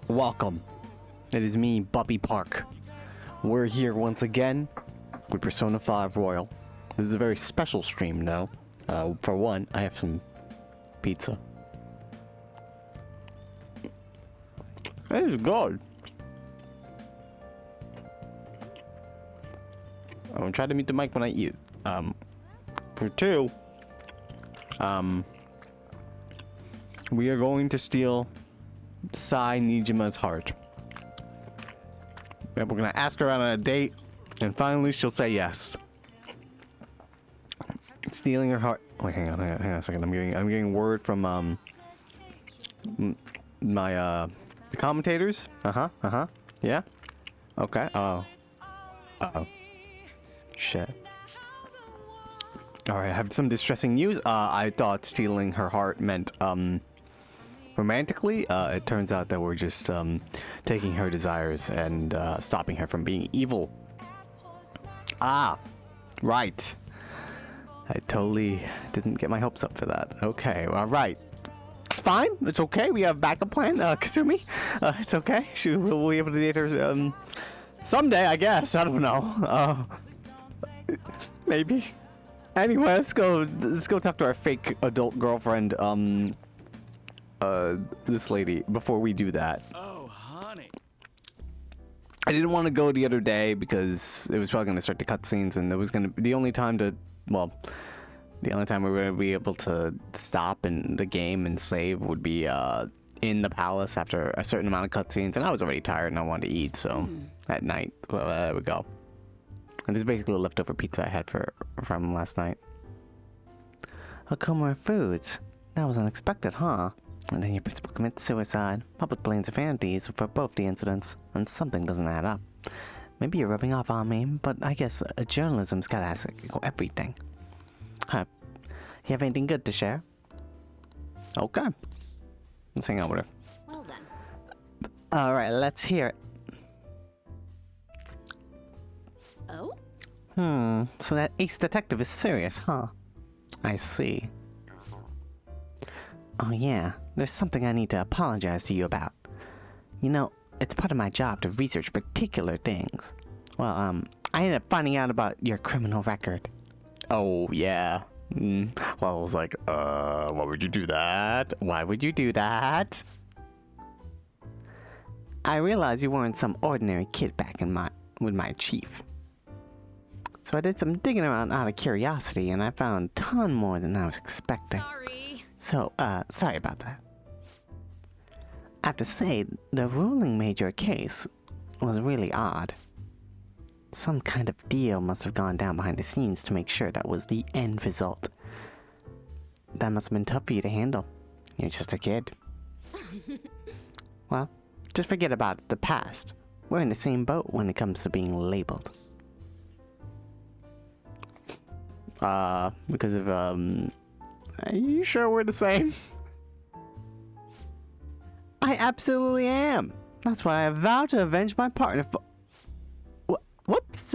Welcome. It is me, Buppy Park. We're here once again with Persona 5 Royal. This is a very special stream now. For one, I have some pizza. This is good. I'm gonna try to mute the mic when I eat. For two, we are going to steal Sai Nijima's heart. We're gonna ask her out on a date, and finally she'll say yes. Stealing her heart. Wait, hang on a second. I'm getting word from my the commentators. Yeah. Okay. Oh. Shit. Alright, I have some distressing news. I thought stealing her heart meant, romantically. It turns out that we're just, taking her desires and, stopping her from being evil. Ah, right. I totally didn't get my hopes up for that. Okay, alright. It's fine. It's okay. We have a backup plan. Kasumi. It's okay. We'll be able to date her, someday, I guess. I don't know. Maybe. Anyway, let's go talk to our fake adult girlfriend, this lady, before we do that. Oh, honey. I didn't want to go the other day because it was probably going to start the cutscenes, and it was going to be the only time we were going to be able to stop in the game and save would be, in the palace after a certain amount of cutscenes, and I was already tired and I wanted to eat, so at night, there we go. And this is basically the leftover pizza I had from last night. Okuma Foods. That was unexpected, huh? And then your principal commits suicide. Public blames vanities for both the incidents, and something doesn't add up. Maybe you're rubbing off on me, but I guess journalism's gotta ask everything. Huh. You have anything good to share? Okay. Let's hang out with her. Well then. Alright, let's hear it. Oh? So that ace detective is serious, huh? I see. Oh yeah, there's something I need to apologize to you about. You know, it's part of my job to research particular things. Well, I ended up finding out about your criminal record. Oh, yeah. Well, I was like, why would you do that? Why would you do that? I realized you weren't some ordinary kid back with my chief. So I did some digging around out of curiosity, and I found a ton more than I was expecting. Sorry. So, sorry about that. I have to say, the ruling made your case was really odd. Some kind of deal must have gone down behind the scenes to make sure that was the end result. That must have been tough for you to handle. You're just a kid. Well, just forget about the past. We're in the same boat when it comes to being labeled. Because of, are you sure we're the same? I absolutely am. That's why I vowed to avenge my partner for... Whoops,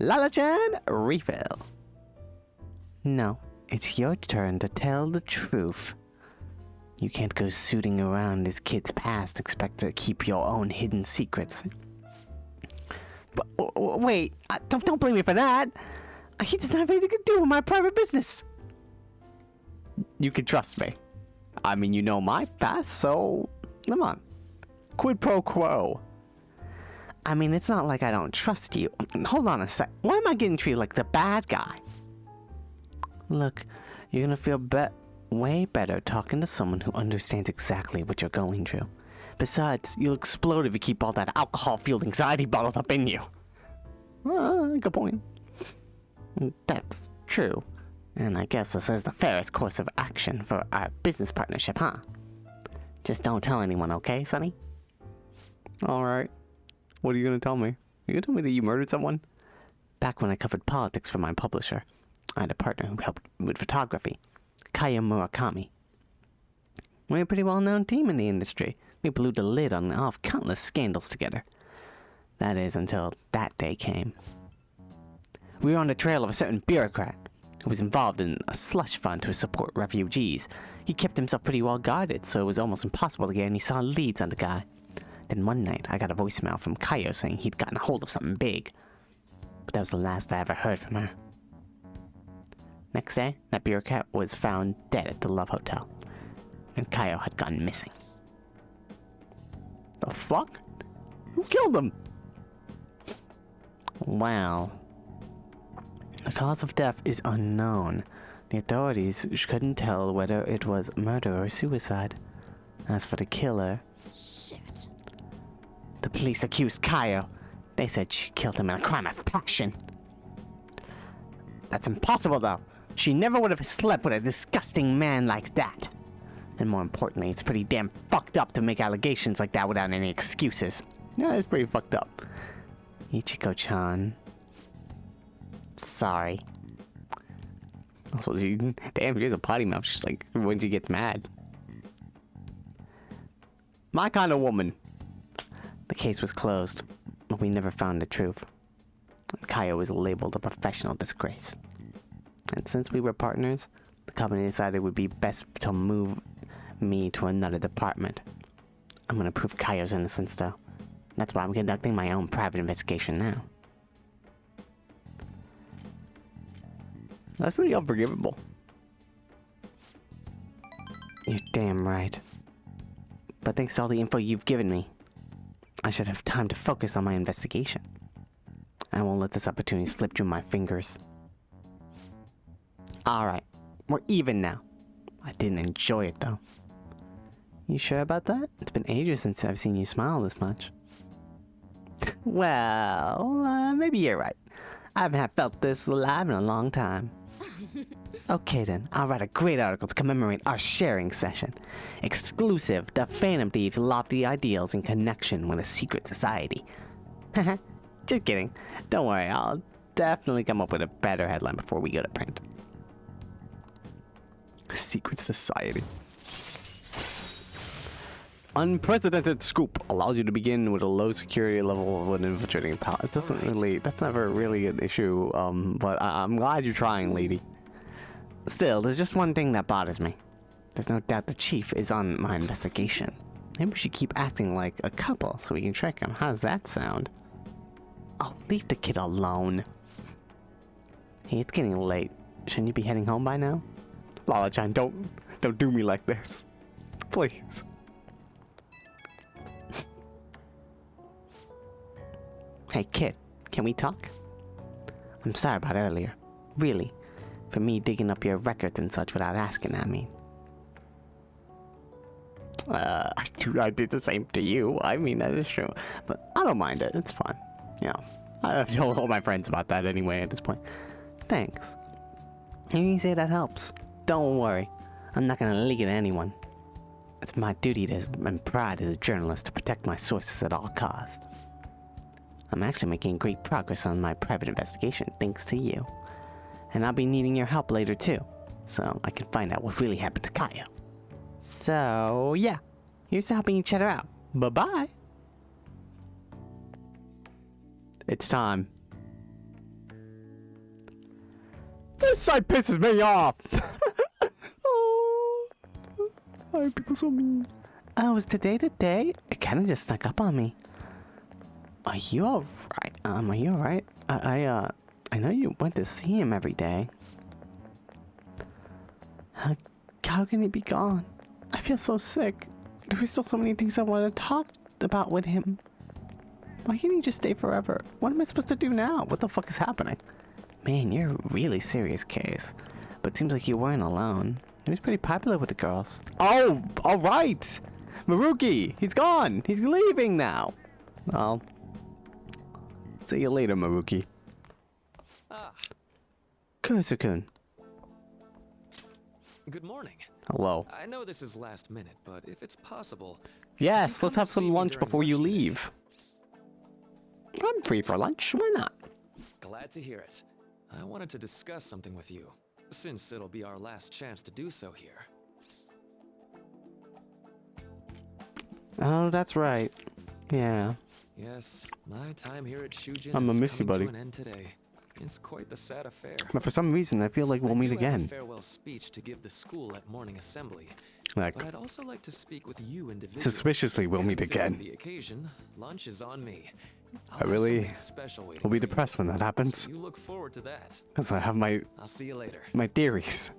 Lala-chan, refill. No, it's your turn to tell the truth. You can't go suiting around this kid's past, expect to keep your own hidden secrets. But, wait, don't blame me for that. He doesn't have anything to do with my private business. You can trust me. I mean, you know my past, so come on. Quid pro quo. I mean, it's not like I don't trust you. Hold on a sec. Why am I getting treated like the bad guy? Look, you're gonna feel way better talking to someone who understands exactly what you're going through. Besides, you'll explode if you keep all that alcohol-fueled anxiety bottled up in you. Good point. That's true. And I guess this is the fairest course of action for our business partnership, huh? Just don't tell anyone, okay, Sonny? Alright. What are you gonna tell me? You gonna tell me that you murdered someone? Back when I covered politics for my publisher, I had a partner who helped with photography, Kaya Murakami. We're a pretty well-known team in the industry. We blew the lid on off countless scandals together. That is, until that day came. We were on the trail of a certain bureaucrat who was involved in a slush fund to support refugees. He kept himself pretty well guarded, so it was almost impossible to get any solid leads on the guy. Then one night, I got a voicemail from Kaio saying he'd gotten a hold of something big. But that was the last I ever heard from her. Next day, that bureaucrat was found dead at the Love Hotel, and Kaio had gone missing. The fuck? Who killed him? Wow. The cause of death is unknown. The authorities couldn't tell whether it was murder or suicide. As for the killer... Shit. The police accused Kaio. They said she killed him in a crime of passion. That's impossible, though. She never would have slept with a disgusting man like that. And more importantly, it's pretty damn fucked up to make allegations like that without any excuses. Yeah, it's pretty fucked up. Ichiko-chan. Sorry. Also, damn, she's a potty mouth. She's like, when she gets mad. My kind of woman. The case was closed, but we never found the truth. Kaio was labeled a professional disgrace. And since we were partners, the company decided it would be best to move me to another department. I'm gonna prove Kaio's innocence, though. That's why I'm conducting my own private investigation now. That's pretty unforgivable. You're damn right. But thanks to all the info you've given me, I should have time to focus on my investigation. I won't let this opportunity slip through my fingers. Alright, we're even now. I didn't enjoy it, though. You sure about that? It's been ages since I've seen you smile this much. Well, maybe you're right. I haven't felt this alive in a long time. Okay then, I'll write a great article to commemorate our sharing session. Exclusive, the Phantom Thieves' lofty ideals in connection with a secret society. Just kidding. Don't worry, I'll definitely come up with a better headline before we go to print. Secret society. Unprecedented scoop allows you to begin with a low security level when infiltrating a palace. It doesn't really, that's never really an issue, but I'm glad you're trying, lady. Still, there's just one thing that bothers me. There's no doubt the chief is on my investigation. Maybe we should keep acting like a couple so we can trick him. How does that sound? Oh, leave the kid alone. Hey, it's getting late. Shouldn't you be heading home by now? Lala-chan, don't do me like this. Please. Hey kid, can we talk? I'm sorry about earlier. Really. For me digging up your records and such without asking, I mean. I did the same to you. I mean, that is true. But I don't mind it. It's fine. You know, I've told all my friends about that anyway at this point. Thanks. You say that helps. Don't worry. I'm not gonna leak it to anyone. It's my duty and pride as a journalist to protect my sources at all costs. I'm actually making great progress on my private investigation thanks to you. And I'll be needing your help later too, so I can find out what really happened to Kaio. So, yeah. Here's to helping each other out. Bye-bye. It's time. This side pisses me off! Oh, why are people so mean? Oh, is today the day? It kinda just snuck up on me. Are you alright? Are you alright? I know you went to see him every day. How can he be gone? I feel so sick. There were still so many things I wanted to talk about with him. Why can't he just stay forever? What am I supposed to do now? What the fuck is happening? Man, you're a really serious case. But it seems like you weren't alone. He was pretty popular with the girls. Oh, alright! Maruki! He's gone! He's leaving now! Well, see you later, Maruki. Kusu-kun. Good morning. Hello. I know this is last minute, but if it's possible... Yes, let's have some lunch during before you lunch today. leave. I'm free for lunch, why not? Glad to hear it. I wanted to discuss something with you, since it'll be our last chance to do so here. Oh, that's right. Yeah. Yes, my time here at Shujin I'ma is miss you, coming buddy. to an end today. It's quite the sad affair. But for some reason, I feel like we'll meet I do have a again. farewell speech to give the school at morning assembly. Like, But I'd also like to speak with you individually. suspiciously, we'll meet Considering again. The occasion, lunch is on me. I really will will be depressed when that happens. So you look forward to that. Because I have my I'll see you later. theories.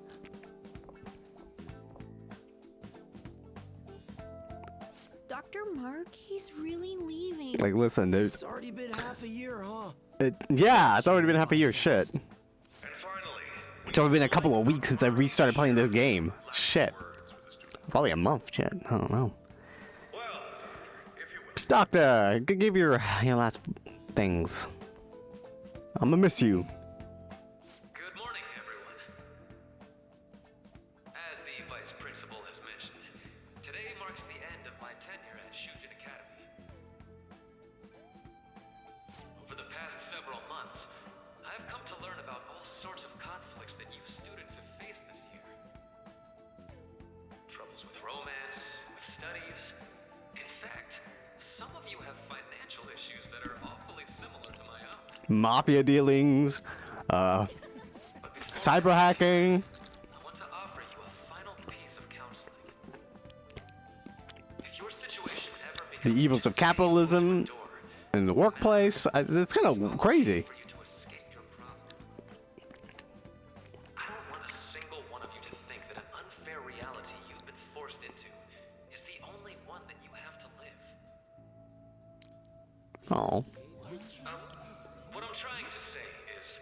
Dr. Mark, he's really leaving. Like, listen, there's... It's already been half a year, huh? Yeah, it's already been half a year. Shit. And finally, It's only been a couple of weeks since I restarted playing this game. Shit. Probably a month, shit. I don't know. well, if you will. Doctor, give your last things. I'm gonna miss you. Good morning, everyone. As the vice principal has mentioned, today marks the end of my tenure at Shujin Academy. Over the past several months, I've come to learn about all sorts of conflicts that you students have faced this year. Troubles with romance, with studies. In fact, some of you have financial issues that are awfully similar to my own. Mafia dealings, cyber hacking. I want to offer you a final piece of counseling. If your situation ever The becomes evils of capitalism door in the workplace. It's kind of crazy. for you to escape your problem, I don't want a single one of you to think that an unfair reality you've been forced into is the only one that you have to live. Oh. What I'm trying to say is,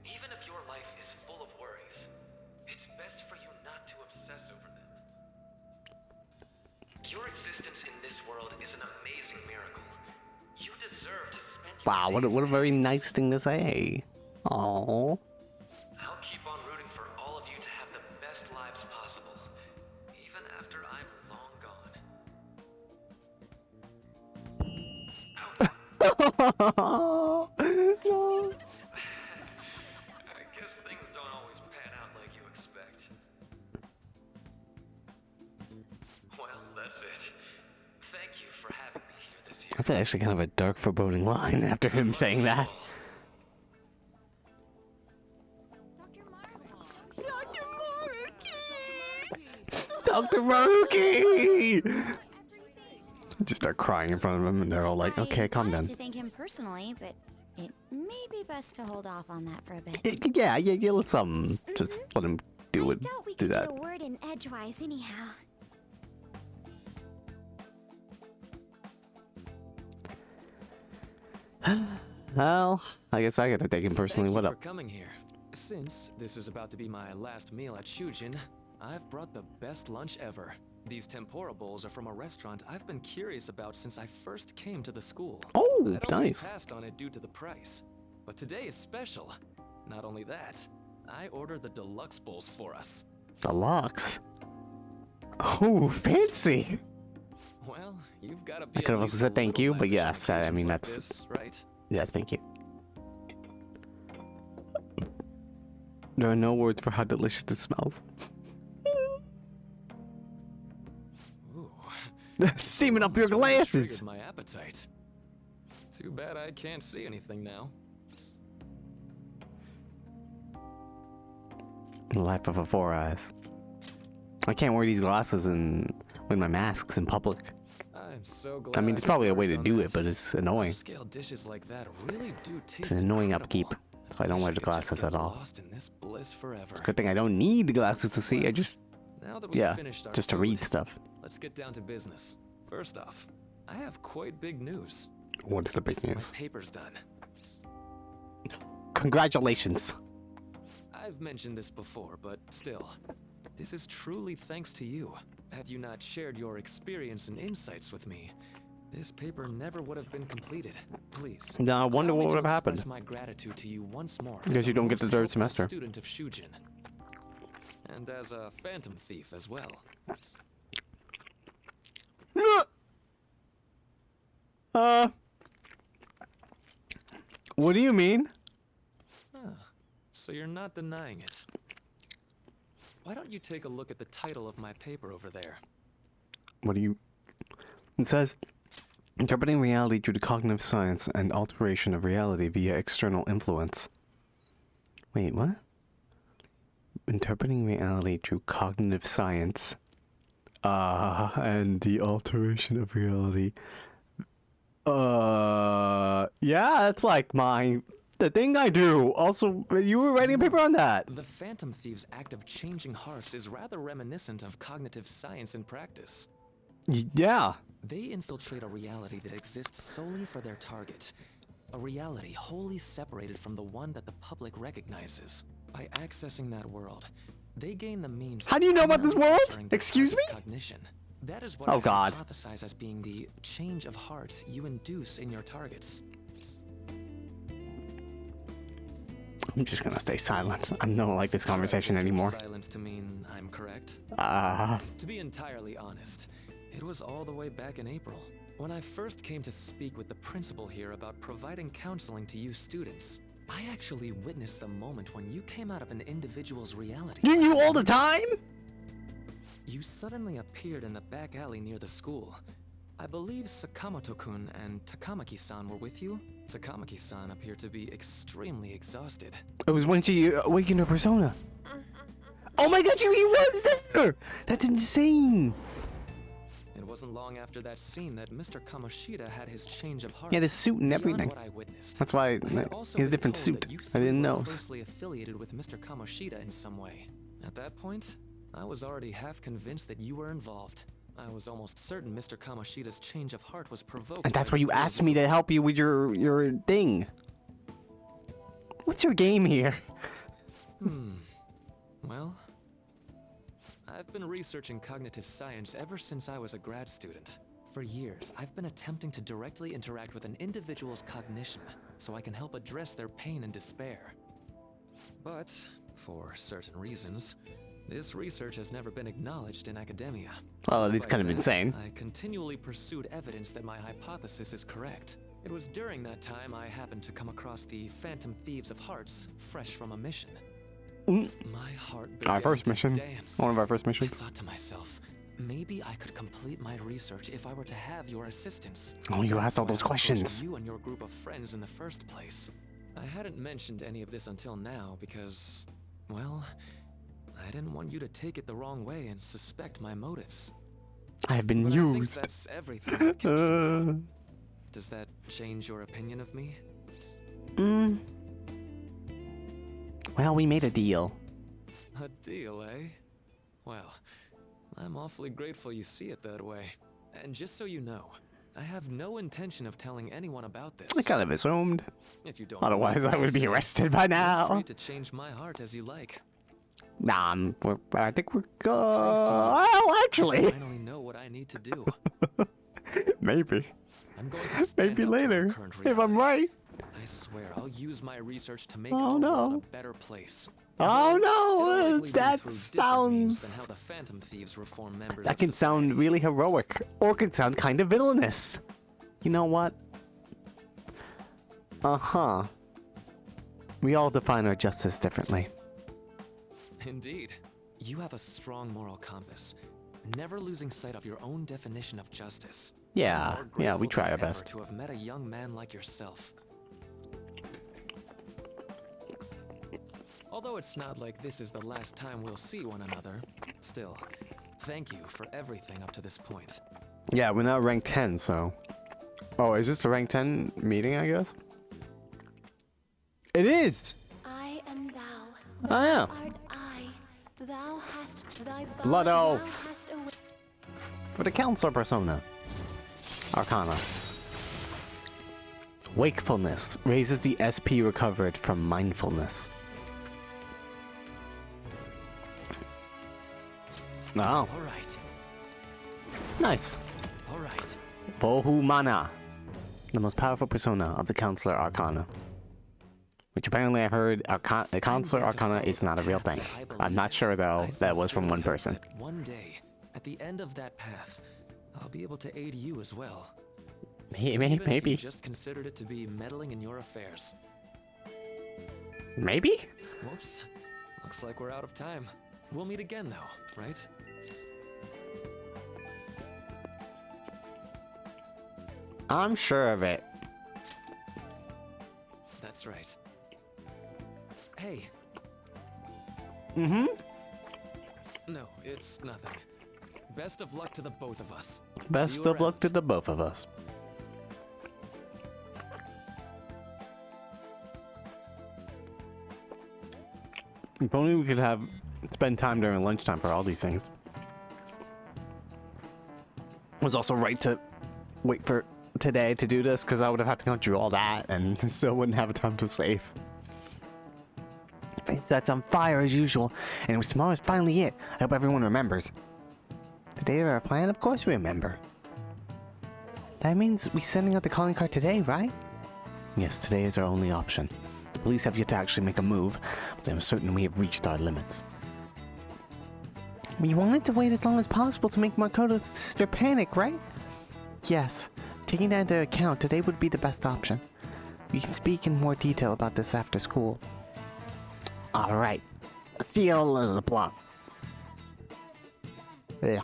even if your life is full of worries, it's best for you not to obsess over them. Your existence in this world is an amazing miracle. You deserve to spend your Wow, what days a very nice thing to say. Oh. I'll keep on rooting for all of you to have the best lives possible, even after I'm long gone. No. I guess things don't always pan out like you expect. Well, that's it. Thank you for having me here this year. That's actually kind of a dark, foreboding line after him saying that. Dr. Dr. Maruki! Just start crying in front of him, and they're all like, okay, calm I down. wanted to thank him personally, but it may be best to hold off on that for a bit. Yeah, let's, just let him do I it. doubt we Do could that. get a word in edgewise anyhow. Well, I guess I get to take him personally. Thank What you up? for coming here. Since this is about to be my last meal at Shujin, I've brought the best lunch ever. These tempura bowls are from a restaurant I've been curious about since I first came to the school. Oh, I'd always nice. passed on it due to the price, but today is special. Not only that, I ordered the deluxe bowls for us. Deluxe. Oh, fancy. Well, you've got to be. I could have at also least said a thank little you, but lavish on yes, I occasions mean, like that's- this, right. Yeah, thank you. There are no words for how delicious it smells. Ooh. Steaming up your Almost really glasses. triggered my appetite. Too bad I can't see anything now. The life of a four eyes. I can't wear these glasses and with my masks in public. I'm so glad. I mean, it's probably a way to splurged do on it, but that. it's annoying. Upscale dishes like that really do taste It's an annoying incredible. upkeep, so I don't wear the Wish I could just glasses get at all. Lost in this bliss forever. Good thing I don't need the glasses to see. I just, Now that we've yeah, finished our just to food, read stuff. Let's get down to business. First off, I have quite big news. What's the big My news? paper's done. Congratulations. I've mentioned this before, but still, this is truly thanks to you. Had you not shared your experience and insights with me, this paper never would have been completed. Please. Now I wonder allow me what would to have happened. express my gratitude to you once more. Because as you a don't get the most third helpful semester. Student of Shujin, and as a phantom thief as well. What do you mean? So you're not denying it. Why don't you take a look at the title of my paper over there? What do you... It says, interpreting reality due to cognitive science and alteration of reality via external influence. Wait, what? Interpreting reality through cognitive science. And the alteration of reality. Yeah, it's like the thing I do. Also, you were writing a paper on that. The Phantom Thieves' act of changing hearts is rather reminiscent of cognitive science in practice. Yeah. They infiltrate a reality that exists solely for their target. A reality wholly separated from the one that the public recognizes. By accessing that world, they gain the means. How do you know about this world? Excuse me? Cognition. That is what Oh, I God. hypothesize as being the change of heart you induce in your targets. I'm just gonna stay silent. I don't like this conversation anymore. Silence to mean I'm correct. To be entirely honest, it was all the way back in April when I first came to speak with the principal here about providing counseling to you students. I actually witnessed the moment when you came out of an individual's reality. You knew all the time? You suddenly appeared in the back alley near the school. I believe Sakamoto-kun and Takamaki-san were with you. Takamaki-san appeared to be extremely exhausted. It was when she awakened her persona. Oh my god, he was there! That's insane! It wasn't long after that scene that Mr. Kamoshida had his change of heart. He had his suit and Beyond everything. what I witnessed. That's why I had also he had a been different told suit. that you I didn't three know. were closely affiliated with Mr. Kamoshida in some way. At that point, I was already half convinced that you were involved. I was almost certain Mr. Kamoshida's change of heart was provoked. And that's by why you the fear asked of- me to help you with your thing. What's your game here? Well, I've been researching cognitive science ever since I was a grad student. For years, I've been attempting to directly interact with an individual's cognition so I can help address their pain and despair. But, for certain reasons, this research has never been acknowledged in academia. Well, it's Despite kind of that, insane. I continually pursued evidence that my hypothesis is correct. It was during that time I happened to come across the Phantom Thieves of Hearts, fresh from a mission. My heart began Our first to mission. dance. One of our first I missions. thought to myself, maybe I could complete my research if I were to have your assistance. Oh, you asked all So I those approached questions. You and your group of friends in the first place. I hadn't mentioned any of this until now because, well, I didn't want you to take it the wrong way and suspect my motives. I have been But I think used. that's everything that kept you. Does that change your opinion of me? Well, we made a deal. A deal, eh? Well, I'm awfully grateful you see it that way. And just so you know, I have no intention of telling anyone about this. I kind of assumed. If you don't Otherwise, believe I would be me, arrested by feel now. free to change my heart as you like. Nah, I think we're Thanks to you. well, actually, I finally know what I need to do. maybe, I'm going to stand maybe up to our later, current if I'm reality. right. I swear I'll use my research to make Oh, our world no. a better place. Oh Although no, it'll likely be that through different means than how sounds. the Phantom Thieves reform members That of can sound society. really heroic, or can sound kind of villainous. You know what? We all define our justice differently. Indeed. You have a strong moral compass, never losing sight of your own definition of justice. Yeah, I'm more yeah, we grateful try than our ever best. to have met a young man like yourself. Although it's not like this is the last time we'll see one another, still, thank you for everything up to this point. Yeah, we're now rank 10, so. Oh, is this the rank 10 meeting, I guess? It is! I am thou. I am. Art I. Thou hast thy body. Blood thou oath. hast awa- For the counselor persona. Arcana. Wakefulness raises the SP recovered from mindfulness. Oh, All right, nice. all right. Bohu Mana. The most powerful persona of the Counselor Arcana. Which apparently I've heard the Counselor I'm going to Arcana follow is not a the real path thing. that I I'm believe not in. sure though I that was from sincerely one hope person. that one day, at the end of that path, I'll be able to aid you as well. Even if you Maybe. just considered it to be meddling in your affairs. Maybe? Whoops. Looks like we're out of time. We'll meet again though, right? I'm sure of it. That's right. Hey, Mm-hmm. No, it's nothing. Best of luck to the both of us. See Best you of luck around. to the both of us. If only we could spend time during lunchtime for all these things. It was also right to wait for today to do this because I would have had to go through all that and still wouldn't have time to save. That's on fire as usual, and tomorrow's finally it. I hope everyone remembers. The date of our plan, of course we remember. That means we're sending out the calling card today, right? Yes, today is our only option. The police have yet to actually make a move, but I'm certain we have reached our limits. We wanted to wait as long as possible to make Makoto's sister panic, right? Yes. Taking that into account, today would be the best option. We can speak in more detail about this after school. Alright. See you all LeBlanc. Yeah.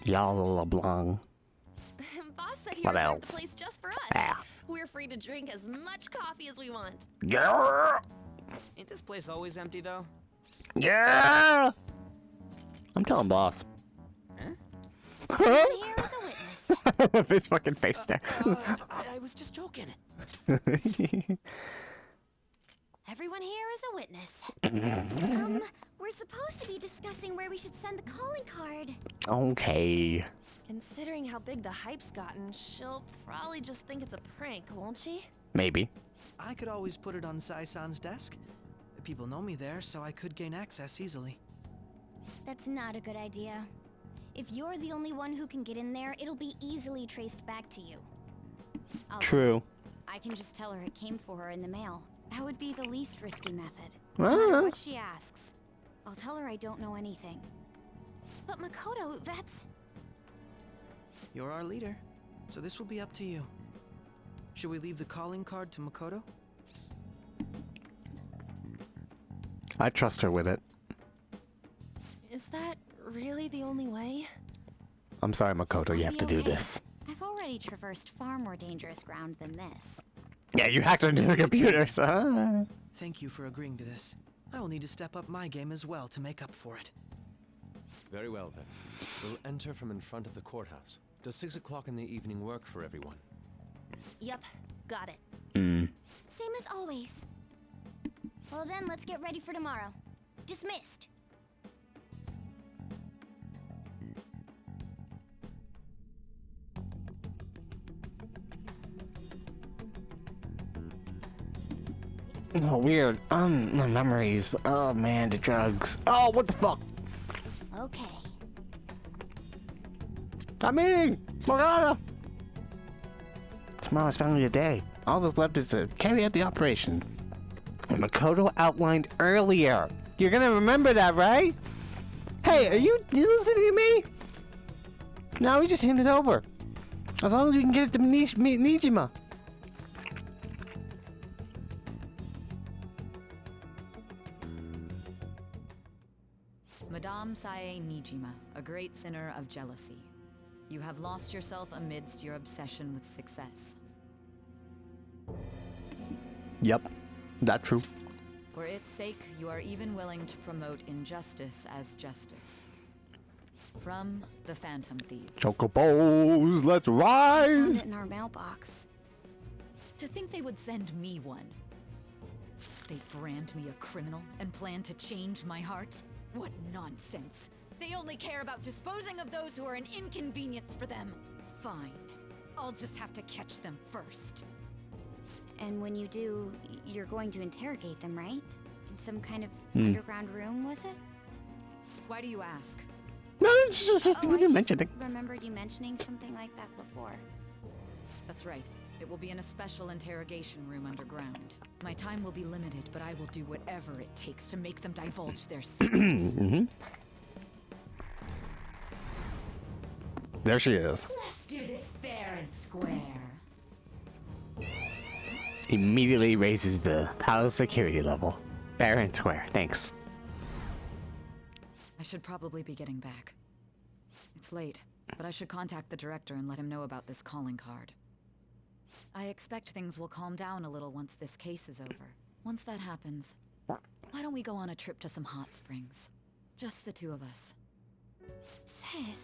Y'all LeBlanc. Boss said he What reserved else? the place just for us. Yeah. We're free to drink as much coffee as we want. Yeah. Ain't this place always empty, though? Yeah. I'm telling boss. Here is a witness. His fucking face there. I was just joking. Everyone here is a witness. We're supposed to be discussing where we should send the calling card. Okay. Considering how big the hype's gotten, she'll probably just think it's a prank, won't she? Maybe. I could always put it on Sai-san's desk. People know me there, so I could gain access easily. That's not a good idea. If you're the only one who can get in there, it'll be easily traced back to you. True. I can just tell her it came for her in the mail. That would be the least risky method. No matter what she asks, I'll tell her I don't know anything. But Makoto, that's... You're our leader, so this will be up to you. Should we leave the calling card to Makoto? I trust her with it. Is that really the only way? I'm sorry, Makoto, you have to do Okay. this. I've already traversed far more dangerous ground than this. Yeah, you hacked into the computer, so... Thank you for agreeing to this. I will need to step up my game as well to make up for it. Very well, then. We'll enter from in front of the courthouse. Does 6 o'clock in the evening work for everyone? Yep, got it. Same as always. Well then, let's get ready for tomorrow. Dismissed. Oh, weird. My memories. Oh, man, the drugs. Oh, what the fuck? Okay. I'm eating! Morgana! Tomorrow's finally the day. All that's left is to carry out the operation. And Makoto outlined earlier. You're gonna remember that, right? Hey, are you listening to me? No, we just hand it over. As long as we can get it to Nijima. Madame Sae Nijima, a great sinner of jealousy. You have lost yourself amidst your obsession with success. Yep, that's true. For its sake, you are even willing to promote injustice as justice. From the Phantom Thieves. Chocobos, let's Found rise! it in our mailbox. To think they would send me one. They brand me a criminal and plan to change my heart? What nonsense! They only care about disposing of those who are an inconvenience for them. Fine. I'll just have to catch them first. And when you do, you're going to interrogate them, right? In some kind of underground room, was it? Why do you ask? No, just Oh, we I didn't mention it. remembered you mentioning something like that before. That's right. It will be in a special interrogation room underground. My time will be limited, but I will do whatever it takes to make them divulge their secrets. There she is. Let's do this fair and square. Immediately raises the palace security level. Fair and square, thanks. I should probably be getting back. It's late, but I should contact the director and let him know about this calling card. I expect things will calm down a little once this case is over. But for now, I must get back to my work. I'll see you later. Yep, that's true. There she is. Let's do this fair and square. Once that happens, why don't we go on a trip to some hot springs? Just the two of us. Sis.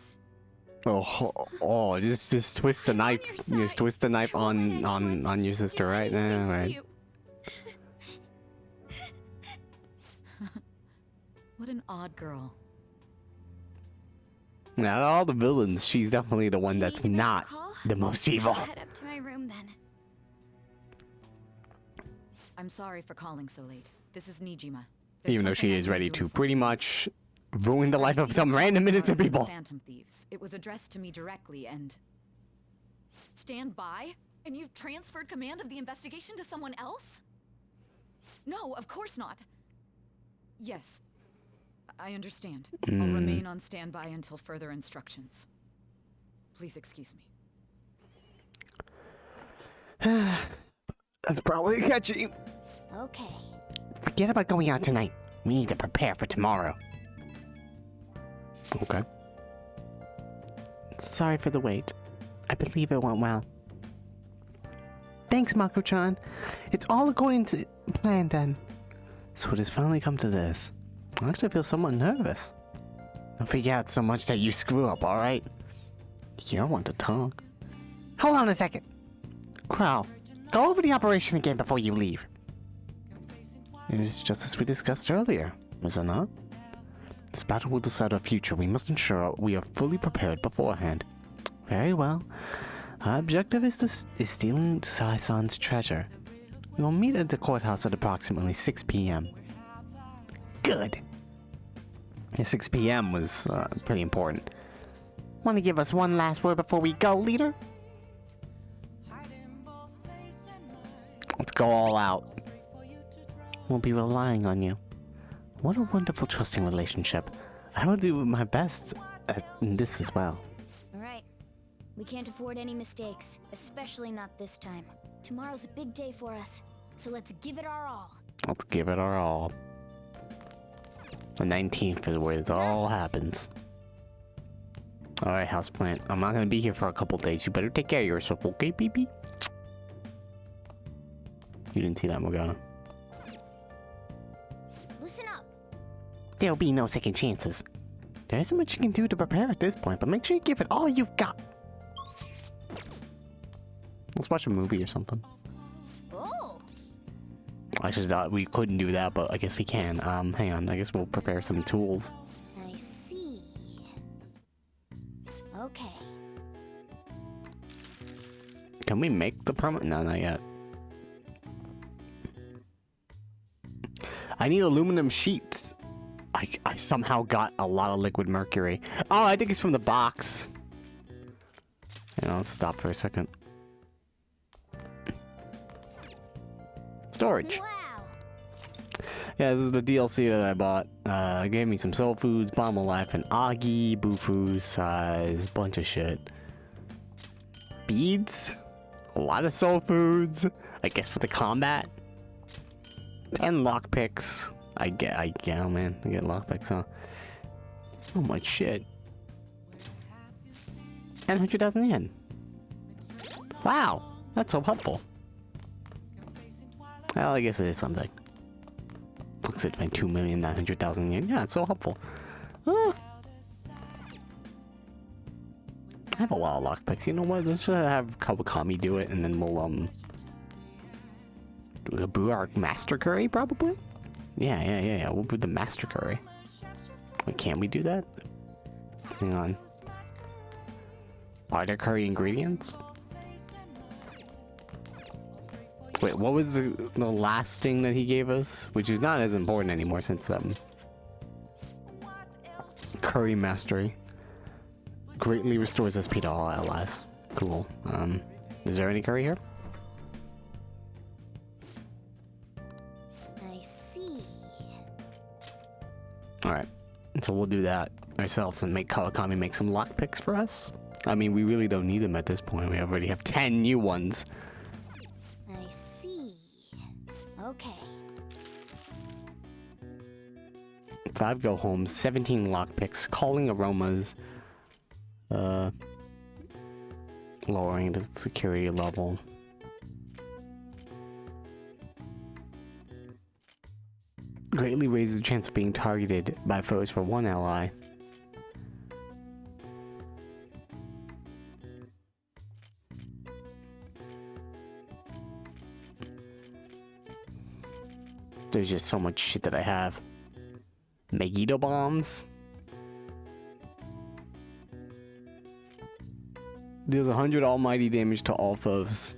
Oh, just twist the knife. Just twist the knife on your sister, right? Right. What an odd girl. Now, all the villains, she's definitely the one that's not the most evil. I'll head up to my room then. I'm sorry for calling so late. This is Nijima. Even though she is ready to pretty much ruin the life of some random innocent people. Phantom thieves. It was addressed to me directly and... Stand by? And you've transferred command of the investigation to someone else? No, of course not. Yes. I understand. I'll remain on standby until further instructions. Please excuse me. That's probably catchy. Okay. Forget about going out tonight. We need to prepare for tomorrow. Okay. Sorry for the wait. I believe it went well. Thanks, Mako-chan. It's all according to plan then. So it has finally come to this. I actually feel somewhat nervous. Don't freak out so much that you screw up, alright? You don't want to talk. Hold on a second. Crow, go over the operation again before you leave. It is just as we discussed earlier, was it not? This battle will decide our future. We must ensure we are fully prepared beforehand. Very well. Our objective is stealing Sai-san's treasure. We will meet at the courthouse at approximately 6 p.m. Good. The 6 p.m. was pretty important. Want to give us one last word before we go, leader? Let's go all out. We'll be relying on you. What a wonderful, trusting relationship. I will do my best at this as well. Alright. We can't afford any mistakes, especially not this time. Tomorrow's a big day for us, so let's give it our all. Let's give it our all. The 19th is where this all happens. Alright, houseplant. I'm not gonna be here for a couple days. You better take care of yourself, okay, baby? You didn't see that, Morgana. Listen up. There'll be no second chances. There isn't much you can do to prepare at this point, but make sure you give it all you've got. Let's watch a movie or something. Oh. I just thought we couldn't do that, but I guess we can. Hang on. I guess we'll prepare some tools. I see. Okay. Can we make the permit? No, not yet. I need aluminum sheets. I somehow got a lot of liquid mercury. Oh, I think it's from the box. Yeah, let's stop for a second. Storage. Wow. Yeah, this is the DLC that I bought. It gave me some soul foods, bomb of life, and Agi, Bufu, size, bunch of shit. Beads, a lot of soul foods. I guess for the combat. 10 lockpicks. Oh man, I get lockpicks, huh? So much shit. 100,000 yen. Wow, that's so helpful. Well, I guess it is something. Looks like my 2,900,000 yen. Yeah, it's so helpful. I have a lot of lockpicks. You know what? Let's have Kawakami do it, and then we'll brew our master curry, probably. Yeah. We'll brew the master curry. Wait, can't we do that? Hang on. Are there curry ingredients? Wait, what was the last thing that he gave us? Which is not as important anymore since curry mastery greatly restores SP to all allies. Cool. Is there any curry here? I see. Alright. So we'll do that ourselves and make Kawakami make some lockpicks for us. I mean, we really don't need them at this point. We already have 10 new ones. I see. Okay. 5 go homes, 17 lockpicks, calling aromas, lowering the security level. Greatly raises the chance of being targeted by foes for 1 ally. There's just so much shit that I have. Megiddo bombs. Deals 100 almighty damage to all foes.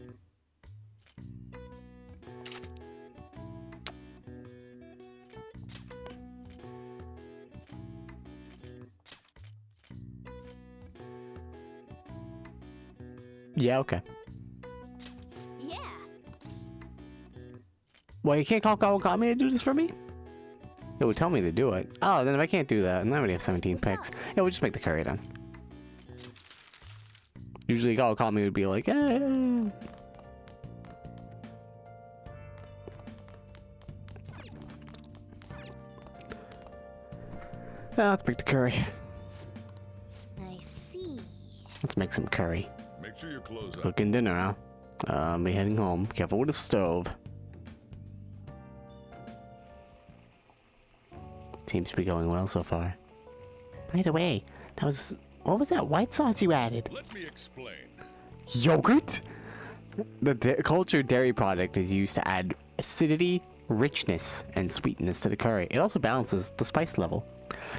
Yeah, okay. Yeah. Well, you can't call Kawakami to do this for me? It would tell me to do it. Oh, then if I can't do that, and I already have 17 picks, yeah, we'll just make the curry then. Usually Kawakami would be like, eh. Let's make the curry. I see. Let's make some curry. Make sure your clothes up. Cooking dinner, huh? I'll be heading home. Careful with the stove. Seems to be going well so far. By the way, what was that white sauce you added? Let me explain. Yogurt? The cultured dairy product is used to add acidity, richness, and sweetness to the curry. It also balances the spice level.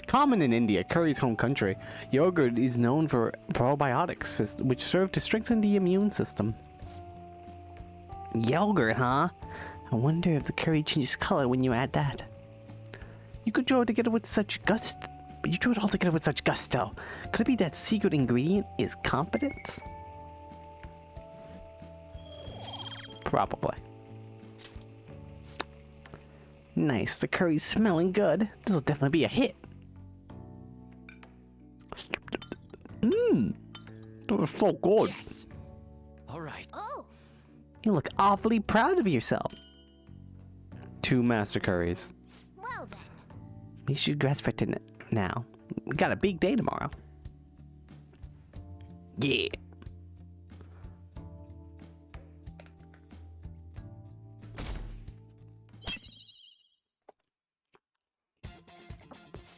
Common in India, curry's home country, yogurt is known for probiotics, which serve to strengthen the immune system. Yogurt, huh? I wonder if the curry changes color when you add that. You could draw it together with such gusto. You drew it all together with such gusto. Could it be that secret ingredient is confidence? Probably. Nice, the curry's smelling good. This will definitely be a hit. Mmm. This is so good. Yes. All right. Oh. You look awfully proud of yourself. 2 master curries. Well then. We should dress for tonight now. We got a big day tomorrow. Yeah.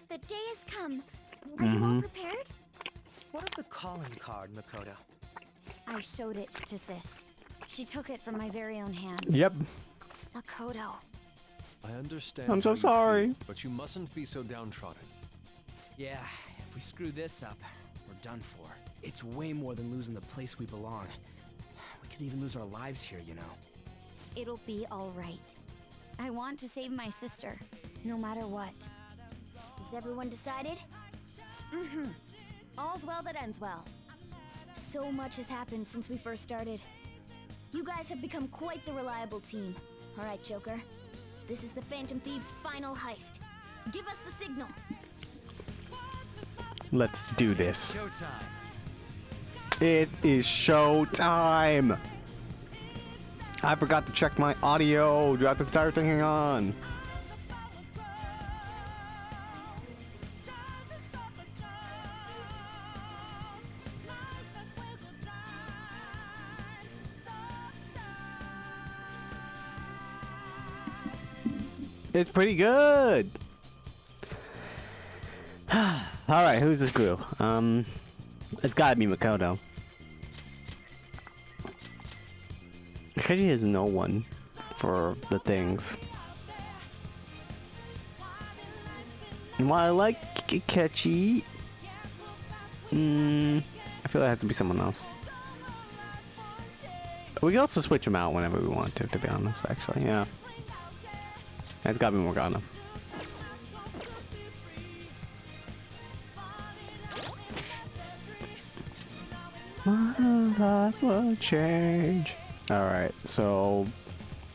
The day has come. Are you all prepared? What of the calling card, Makoto? I showed it to Sis. She took it from my very own hands. Yep. Makoto. I understand. I'm so how you sorry. feel, but you mustn't be so downtrodden. Yeah, if we screw this up, we're done for. It's way more than losing the place we belong. We could even lose our lives here, you know. It'll be all right. I want to save my sister, no matter what. Is everyone decided? Mm-hmm. All's well that ends well. So much has happened since we first started. You guys have become quite the reliable team. All right, Joker. This is the Phantom Thieves' final heist. Give us the signal. Let's do this. Showtime. It is show time. I forgot to check my audio. Do I have to start everything on? It's pretty good. Alright, who's this crew? It's gotta be Makoto. Kaji has no one for the things. And while I like Kechi, I feel it has to be someone else. We can also switch them out whenever we want to be honest, actually, yeah. It's gotta be Morgana. My life will change. Alright, so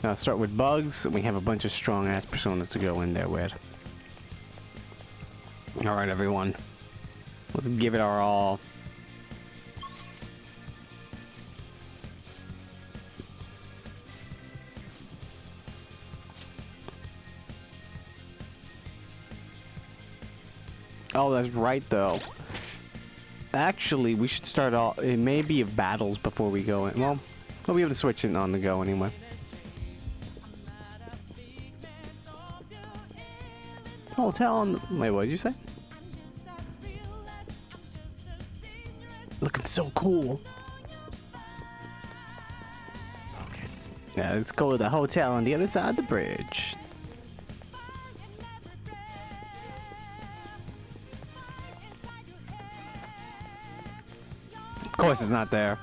now start with Bugs. We have a bunch of strong ass personas to go in there with. Alright, everyone. Let's give it our all. Oh, that's right, though. Actually, we should start off. It may be of battles before we go in. Well, we'll be able to switch it on the go anyway. hotel on... Wait, what did you say? Looking so cool. Focus. Yeah, let's go to the hotel on the other side of the bridge. Of course it's not there.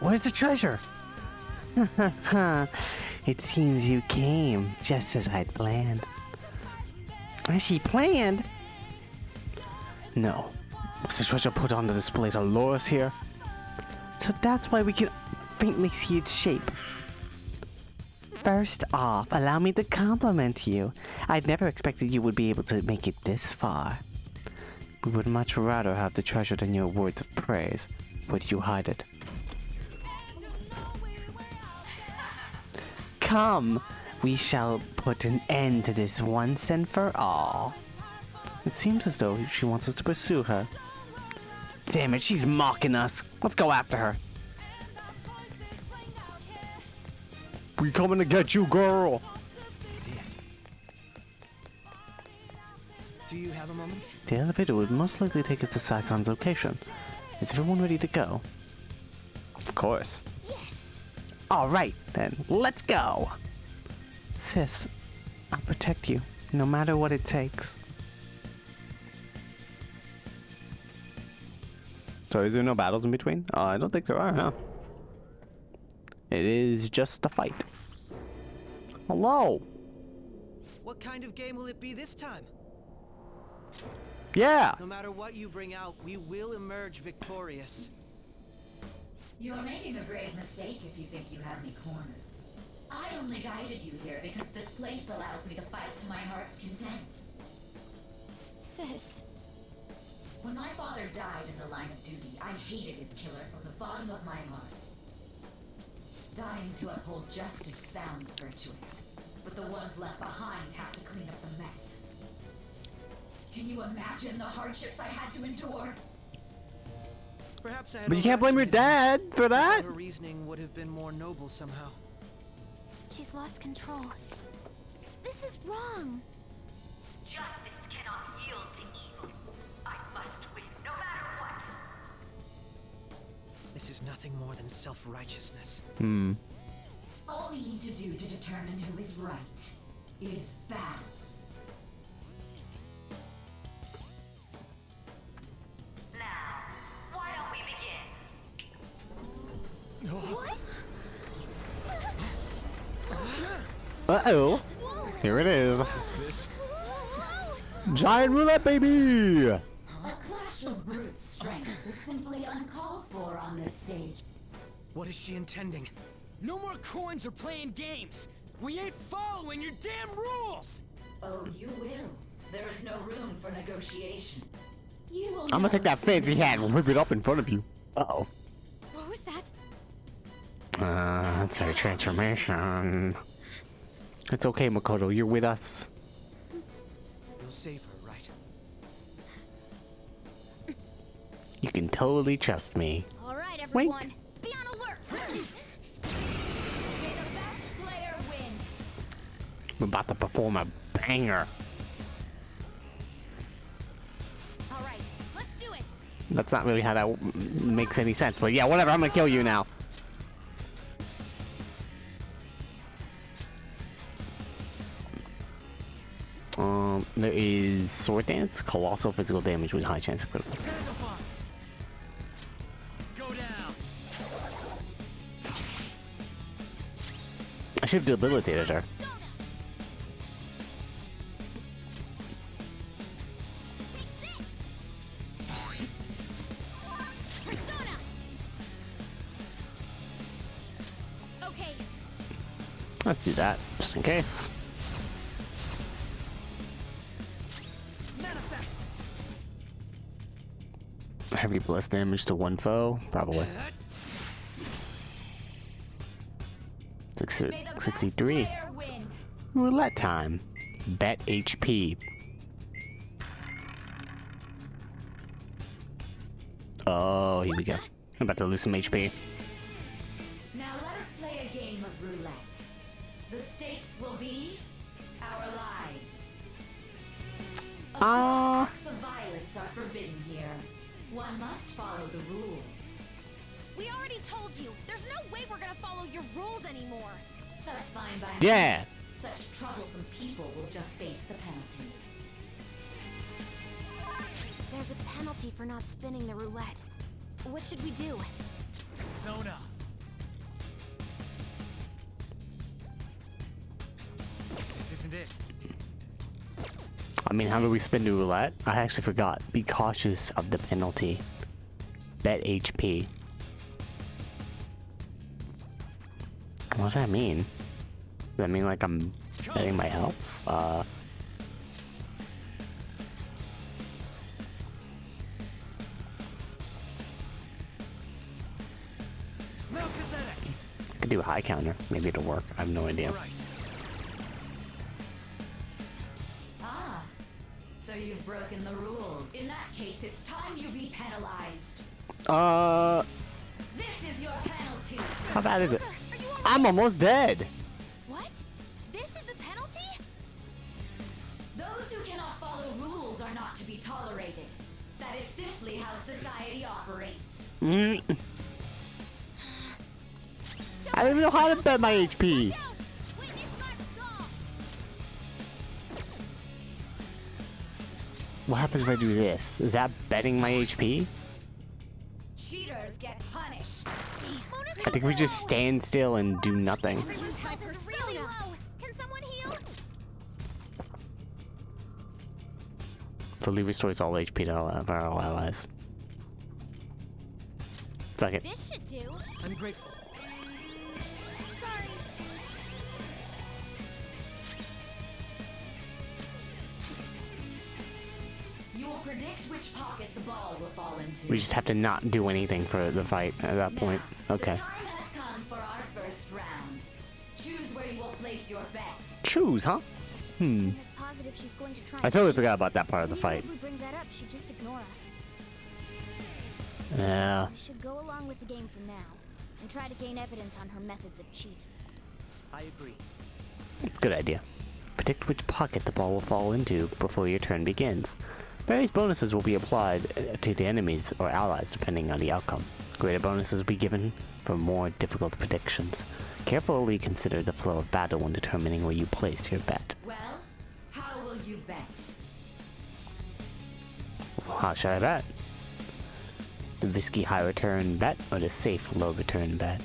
Where's the treasure? It seems you came just as I'd planned. As she planned? No. Was the treasure put on the display to lure us here? So that's why we can faintly see its shape. First off, allow me to compliment you. I'd never expected you would be able to make it this far. We would much rather have the treasure than your words of praise. Where do you hide it? Come, we shall put an end to this once and for all. It seems as though she wants us to pursue her. Damn it, she's mocking us. Let's go after her. We coming to get you, girl. See it. Do you have a moment? The elevator would most likely take us to Sai-san's location. Is everyone ready to go? Of course. Yes! Alright, then, let's go! Sith, I'll protect you, no matter what it takes. So is there no battles in between? I don't think there are, huh? It is just a fight. Hello! What kind of game will it be this time? Yeah! No matter what you bring out, we will emerge victorious. You're making a grave mistake if you think you have me cornered. I only guided you here because this place allows me to fight to my heart's content. Sis. When my father died in the line of duty, I hated his killer from the bottom of my heart. Dying to uphold justice sounds virtuous, but the ones left behind have to clean up the mess. Can you imagine the hardships I had to endure? Perhaps I had But you can't blame your dad for that! her reasoning would have been more noble somehow. She's lost control. This is wrong. Justice cannot yield to evil. I must win, no matter what. This is nothing more than self-righteousness. All we need to do to determine who is right is battle. Now, why don't we begin? What? Uh-oh. Here it is. Giant roulette, baby! A clash of brute strength is simply uncalled for on this stage. What is she intending? No more coins or playing games. We ain't following your damn rules. Oh, you will. There is no room for negotiation. You will I'm gonna take that fancy hat and whip it up in front of you. Uh-oh. What was that? That's her transformation. It's okay, Makoto, you're with us. You'll save her, right? You can totally trust me. All right, Wink. everyone. Be on alert. May the best player win. We're about to perform a banger. All right, let's do it. That's not really how that makes any sense, but yeah, whatever, I'm gonna kill you now. There is Sword Dance, Colossal Physical Damage with high chance of critical. Go down. I should have debilitated her. Persona. Okay. Let's do that, just in case. Manifest. Heavy blast damage to one foe, probably. 63. Player win. Roulette time. Bet HP. Oh, here we go. I'm about to lose some HP. Now let us play a game of roulette. The stakes will be our lives. Acts of violence are forbidden here. One must follow the rules. We already told you. There's no way we're gonna follow your rules anymore. That's fine by me. Yeah. Such troublesome people will just face the penalty. There's a penalty for not spinning the roulette. What should we do? Sona. This isn't it. I mean, how do we spin the roulette? I actually forgot. Be cautious of the penalty. Bet HP. What does that mean? Does that mean like I'm betting my health? I could do a high counter. Maybe it'll work. I have no idea. Ah, so you've broken the rules. In that case, it's time you be penalized. This is your penalty. How bad is it? I'm almost dead. What? This is the penalty? Those who cannot follow rules are not to be tolerated. That is simply how society operates. I don't even know how to bet my HP. What happens if I do this? Is that betting my HP? Cheaters get punished. I think we just stand still and do nothing. Really low. Can someone heal? Fully restores all HP to all of our allies. Fuck it. This should do. I'm grateful. Sorry. You will predict which pocket the ball will fall into. We just have to not do anything for the fight at that point. Okay. The time has come for our first round. Choose where you will place your bet. Choose, huh? Is positive she's going to try I totally forgot about that part of the Even fight. If we bring that up, she'd just ignore us. Yeah. We should go along with the game for now and try to gain evidence on her methods of cheating. I agree. It's a good idea. Predict which pocket the ball will fall into before your turn begins. Various bonuses will be applied to the enemies or allies depending on the outcome. Greater bonuses will be given for more difficult predictions. Carefully consider the flow of battle when determining where you place your bet. Well, how will you bet? How should I bet? The risky high return bet or the safe low return bet?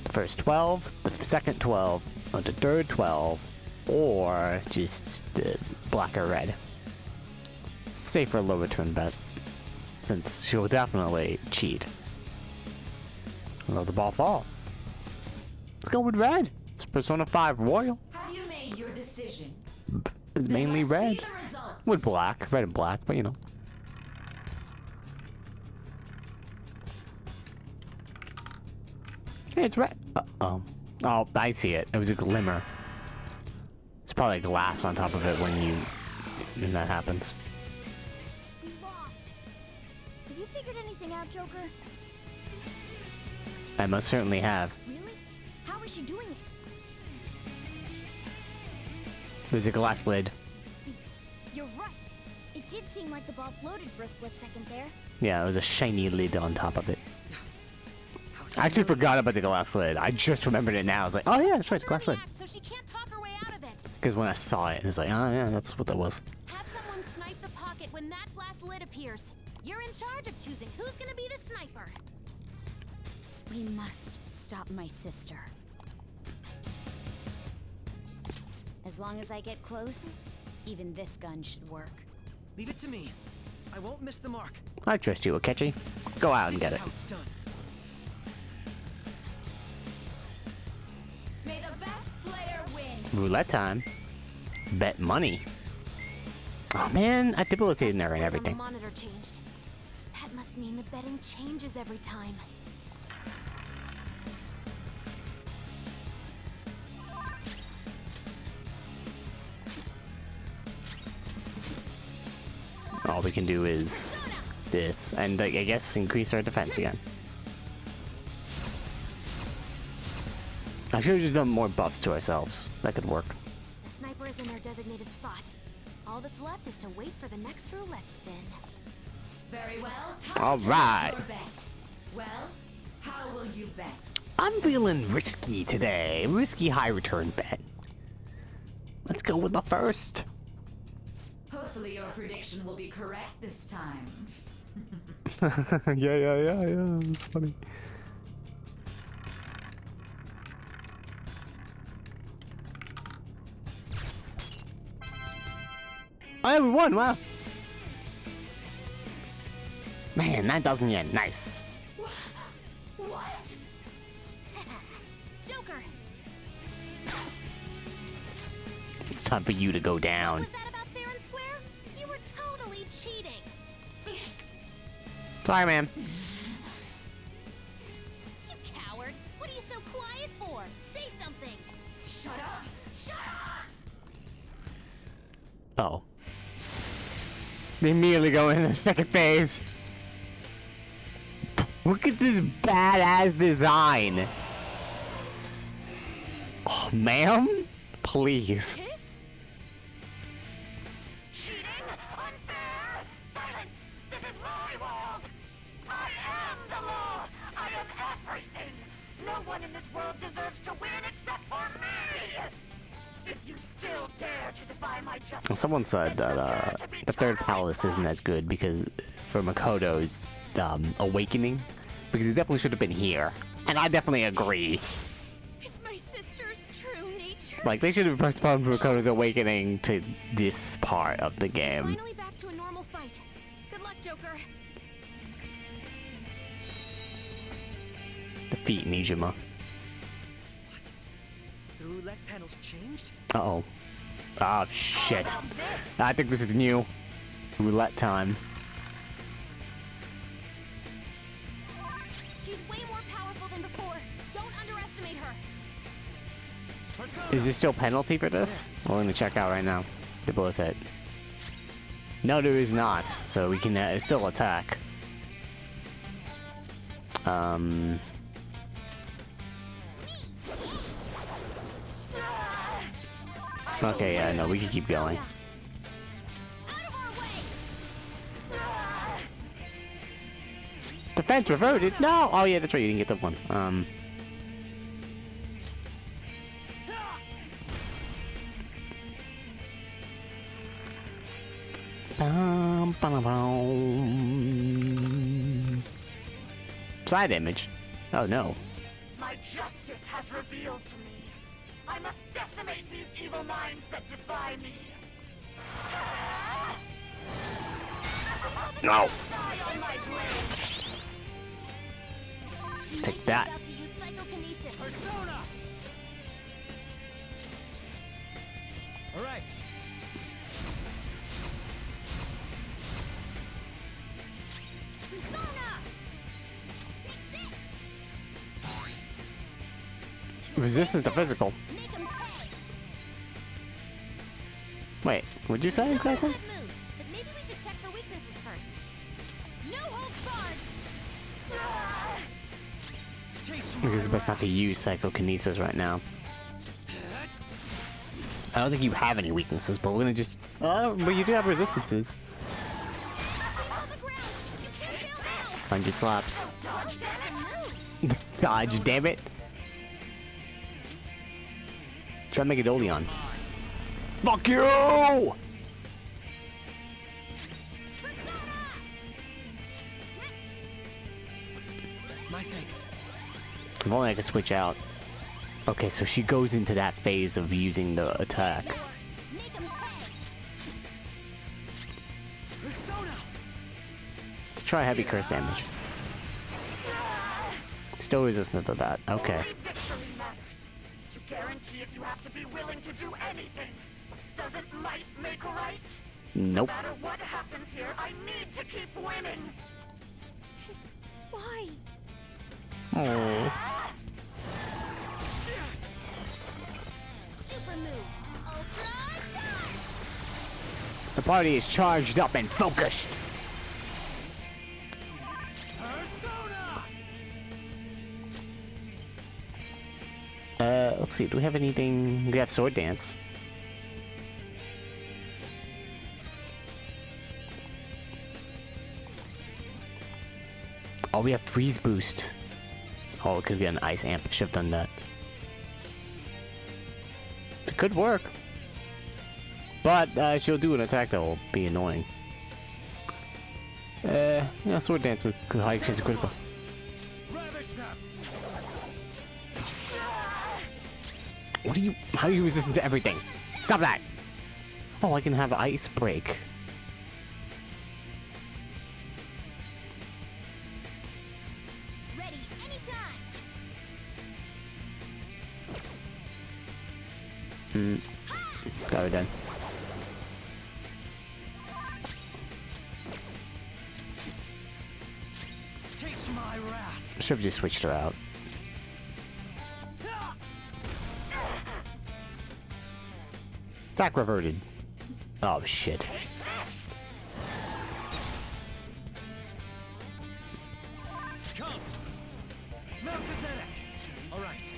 The first 12, the second 12, or the third 12, or just black or red. Safer low return bet, since she'll definitely cheat. Let the ball fall. Let's go with red. It's Persona 5 Royal. Have you made your decision? It's mainly Let's red. see the results. With black, red and black, but you know. Hey, it's red. Uh-oh. Oh, I see it. It was a glimmer. It's probably glass on top of it when that happens. We lost. Have you figured anything out, Joker? I most certainly have. Really? How is she doing it? There's a glass lid. See, you're right. It did seem like the ball floated for a split second there. Yeah, it was a shiny lid on top of it. I actually forgot about the glass lid. I just remembered it now. I was like, oh yeah, that's right, glass lid. So she can't talk her way out of it. Because when I saw it, it's like, oh yeah, that's what that was. Have someone snipe the pocket when that glass lid appears. You're in charge of choosing who's gonna be the sniper. We must stop my sister. As long as I get close, even this gun should work. Leave it to me. I won't miss the mark. I trust you, Akechi. Go out and get it. How it's done. May the best player win. Roulette time. Bet money. Oh man, I debilitated her and The everything. monitor changed. That must mean the betting changes every time. All we can do is this, and I guess increase our defense again. I should have just done more buffs to ourselves. That could work. The sniper is us in our designated spot. All that's left is to wait for the next roulette spin. Very well. All right. Your bet. Well, how will you bet? I'm feeling risky today. Risky high return bet. Let's go with the first. Hopefully your prediction will be correct this time. Yeah. That's funny. Oh, we won! Wow. Man, 9,000 yen. Nice. What? Joker! It's time for you to go down. Was that about fair and square? You were totally cheating. Sorry, man. You coward. What are you so quiet for? Say something. Shut up! Shut up! Oh. They immediately go into the second phase. Look at this badass design. Oh, ma'am? Please. Kiss? Cheating? Unfair? Silence! This is my world! I am the law! I am everything! No one in this world deserves to win except for me! If you still dare to defy my justice... Well, someone said that the third palace isn't as good because for Makoto's awakening, because he definitely should have been here. And I definitely agree. It's my sister's true nature. Like, they should have postponed Makoto's awakening to this part of the game. Finally back to a normal fight. Good luck, Joker. Defeat Nijima. What? The roulette panel's changed? Uh-oh. Oh, shit. I think this is new. Roulette time. She's way more powerful than before. Don't underestimate her. Is there still penalty for this? We're gonna check out right now. Debilitate. No, there is not. So we can still attack. Okay, yeah, no, we can keep going. Defense reverted? No! Oh yeah, that's right, you didn't get the one. Side image? Oh no. My justice has revealed to me. I must decimate these evil minds that defy me. No! Die on my blade. Take that. About to use psychokinesis. Persona! Alright. Persona! Resistance to physical. Make him pay. Wait, what'd you say exactly? Good moves, but maybe we should check for weaknesses first. No holds barred. Because it's best not to use psychokinesis right now. I don't think you have any weaknesses, but we're gonna just... Oh, but you do have resistances. On the ground. You can't fail now. 100 slaps. Dodge moves. Dodge, damn it. Try to make it Oleon. Fuck you! My thanks. If only I could switch out. Okay, so she goes into that phase of using the attack. Make him pay. Persona! Let's try heavy curse damage. Still resistant to that. Okay. Only victory matters. To guarantee if you have to be willing to do anything. Doesn't might make right? Nope. No matter what happens here, I need to keep winning. Why? Oh. Super move. Ultra charge. The party is charged up and focused. Persona! Let's see. Do we have anything? We have sword dance. Oh, we have freeze boost. Oh, it could get an ice amp. Should have done that. It could work. But she'll do an attack that will be annoying. Yeah, sword dance with high chance of critical. What are you? How are you resistant to everything? Stop that! Oh, I can have ice break. Ready anytime. Got her done. Chase my wrath. Should have just switched her out. Attack reverted. Oh shit. Come. Melchizedek. All right.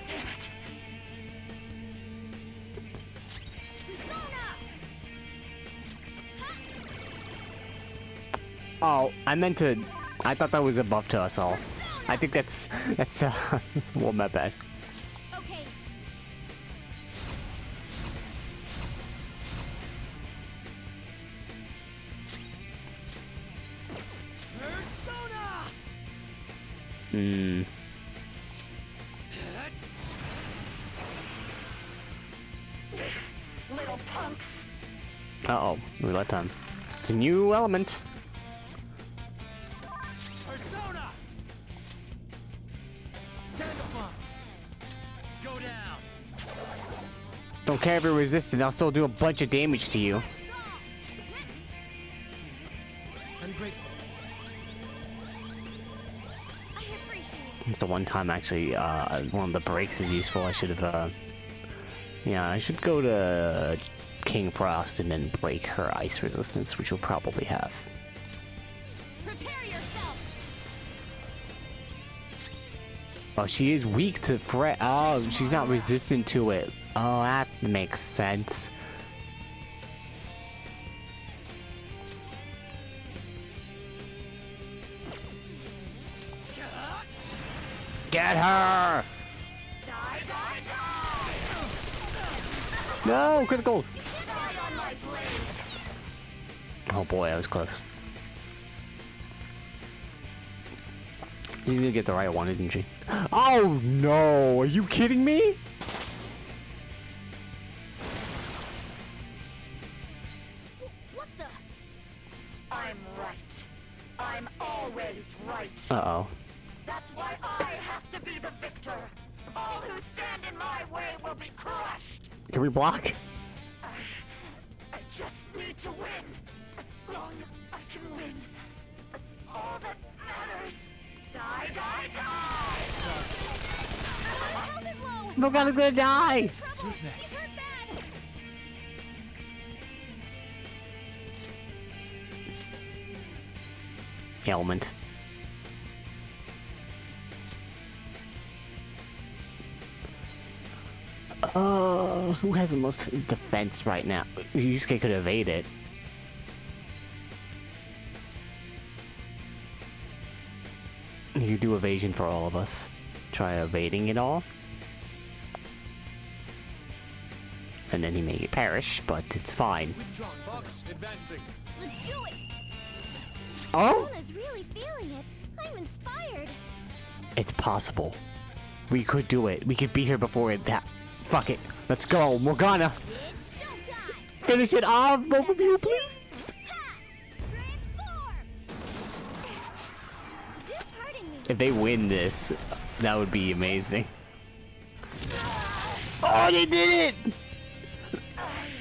Damn it. Oh, I meant to. I thought that was a buff to us all. I think that's well, my bad. Okay. Persona. Little punks. Uh-oh, roulette time. It's a new element. Persona. Sandalphon. Go down. Don't care if you're resistant, I'll still do a bunch of damage to you. Ungrateful. I appreciate it. It's the one time actually, one of the breaks is useful. I should have, yeah, I should go to King Frost and then break her ice resistance, which you'll probably have. Prepare yourself. Oh, she is weak to fret. Oh, she's not resistant to it. Oh, that makes sense. Get her! Die, die, die. No, criticals! Die on my blade. Oh boy, I was close. She's gonna get the right one, isn't she? Oh no! Are you kidding me? What the? I'm right. I'm always right. Uh-oh. That's why I have to be the victor. All who stand in my way will be crushed. Can we block? I just need to win. As long as I can win. That's all that matters. Die, die, die! My health is low. We're gonna die! Trouble. Who's next? He's hurt bad. Ailment. Who has the most defense right now? Yusuke could evade it. You could do evasion for all of us. Try evading it all. And then he may perish, but it's fine. Withdrawn. Box advancing. Let's do it. Oh! Mona's really feeling it. I'm inspired. It's possible. We could do it. We could beat her before it fuck it. Let's go, Morgana. It's showtime. Finish it off, both of you, please. Ha! Transform. Stop hurting me. If they win this, that would be amazing. Oh, they did it!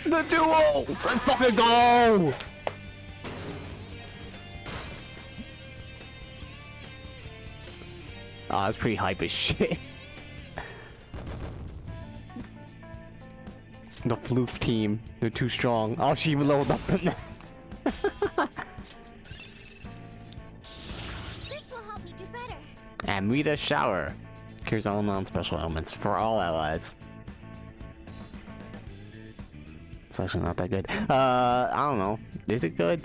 The duo! Let's fucking go! Oh, that's pretty hype as shit. The Floof team, they're too strong. Oh, she even leveled up in that. This will help me do better. Amrita Shower. Cures all non-special elements for all allies. It's actually not that good. I don't know. Is it good?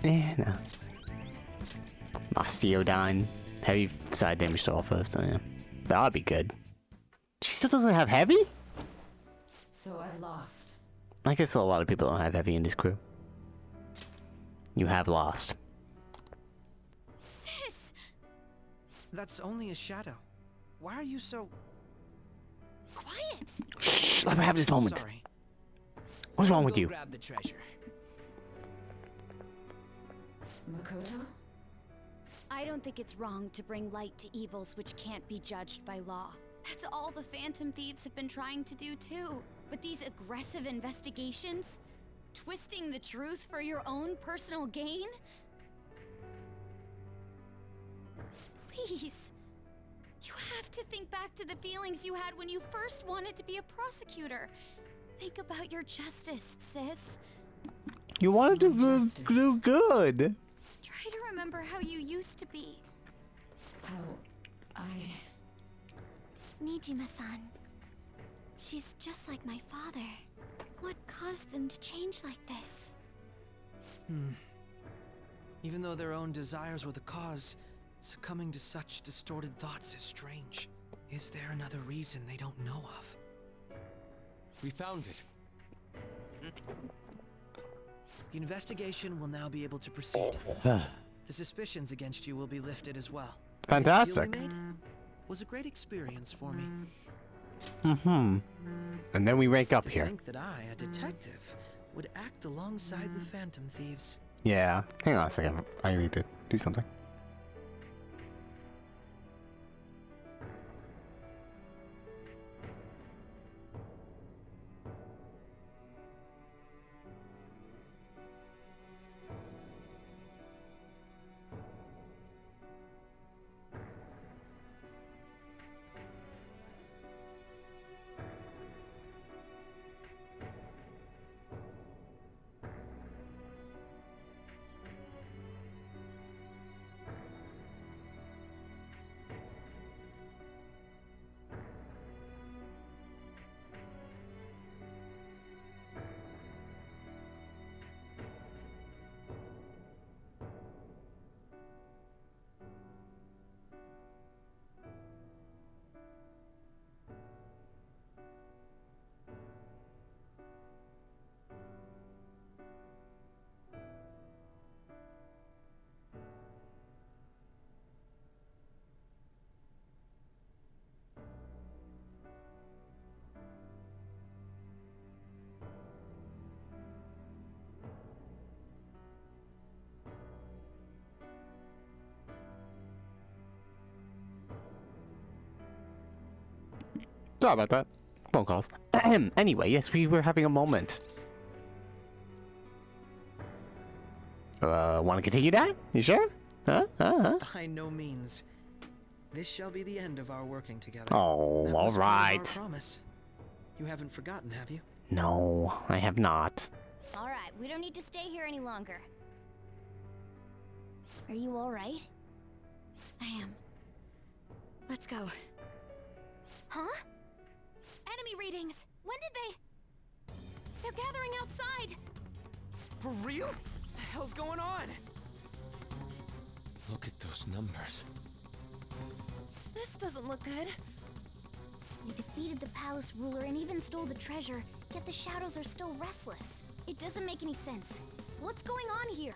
No. Osteodine. Heavy side damage to all foes, so yeah. That'd be good. She still doesn't have heavy? So I've lost. I guess a lot of people don't have heavy in this crew. You have lost. Sis! That's only a shadow. Why are you so... Quiet! Shh, let her have this moment. Sorry. What's wrong with Go you? grab the treasure. Makoto? I don't think it's wrong to bring light to evils which can't be judged by law. That's all the Phantom Thieves have been trying to do too. But these aggressive investigations? Twisting the truth for your own personal gain? Please. You have to think back to the feelings you had when you first wanted to be a prosecutor. Think about your justice, sis. You wanted to do good. Try to remember how you used to be. How Nijima-san. She's just like my father. What caused them to change like this? Even though their own desires were the cause, succumbing to such distorted thoughts is strange. Is there another reason they don't know of? We found it. The investigation will now be able to proceed. The suspicions against you will be lifted as well. Fantastic. This deal we made was a great experience for me. And then we wake up To here. think that I, a detective, would act alongside the Phantom Thieves. Yeah. Hang on a second. I need to do something. Sorry about that. Phone calls. Anyway, yes, we were having a moment. Want to continue that? You sure? Huh? By no means. This shall be the end of our working together. Oh, That all was part of our right. promise. You haven't forgotten, have you? No, I have not. Alright, we don't need to stay here any longer. Are you alright? I am. Let's go. Huh? Enemy readings! When did they... They're gathering outside! For real? What the hell's going on? Look at those numbers. This doesn't look good. We defeated the palace ruler and even stole the treasure, yet the shadows are still restless. It doesn't make any sense. What's going on here?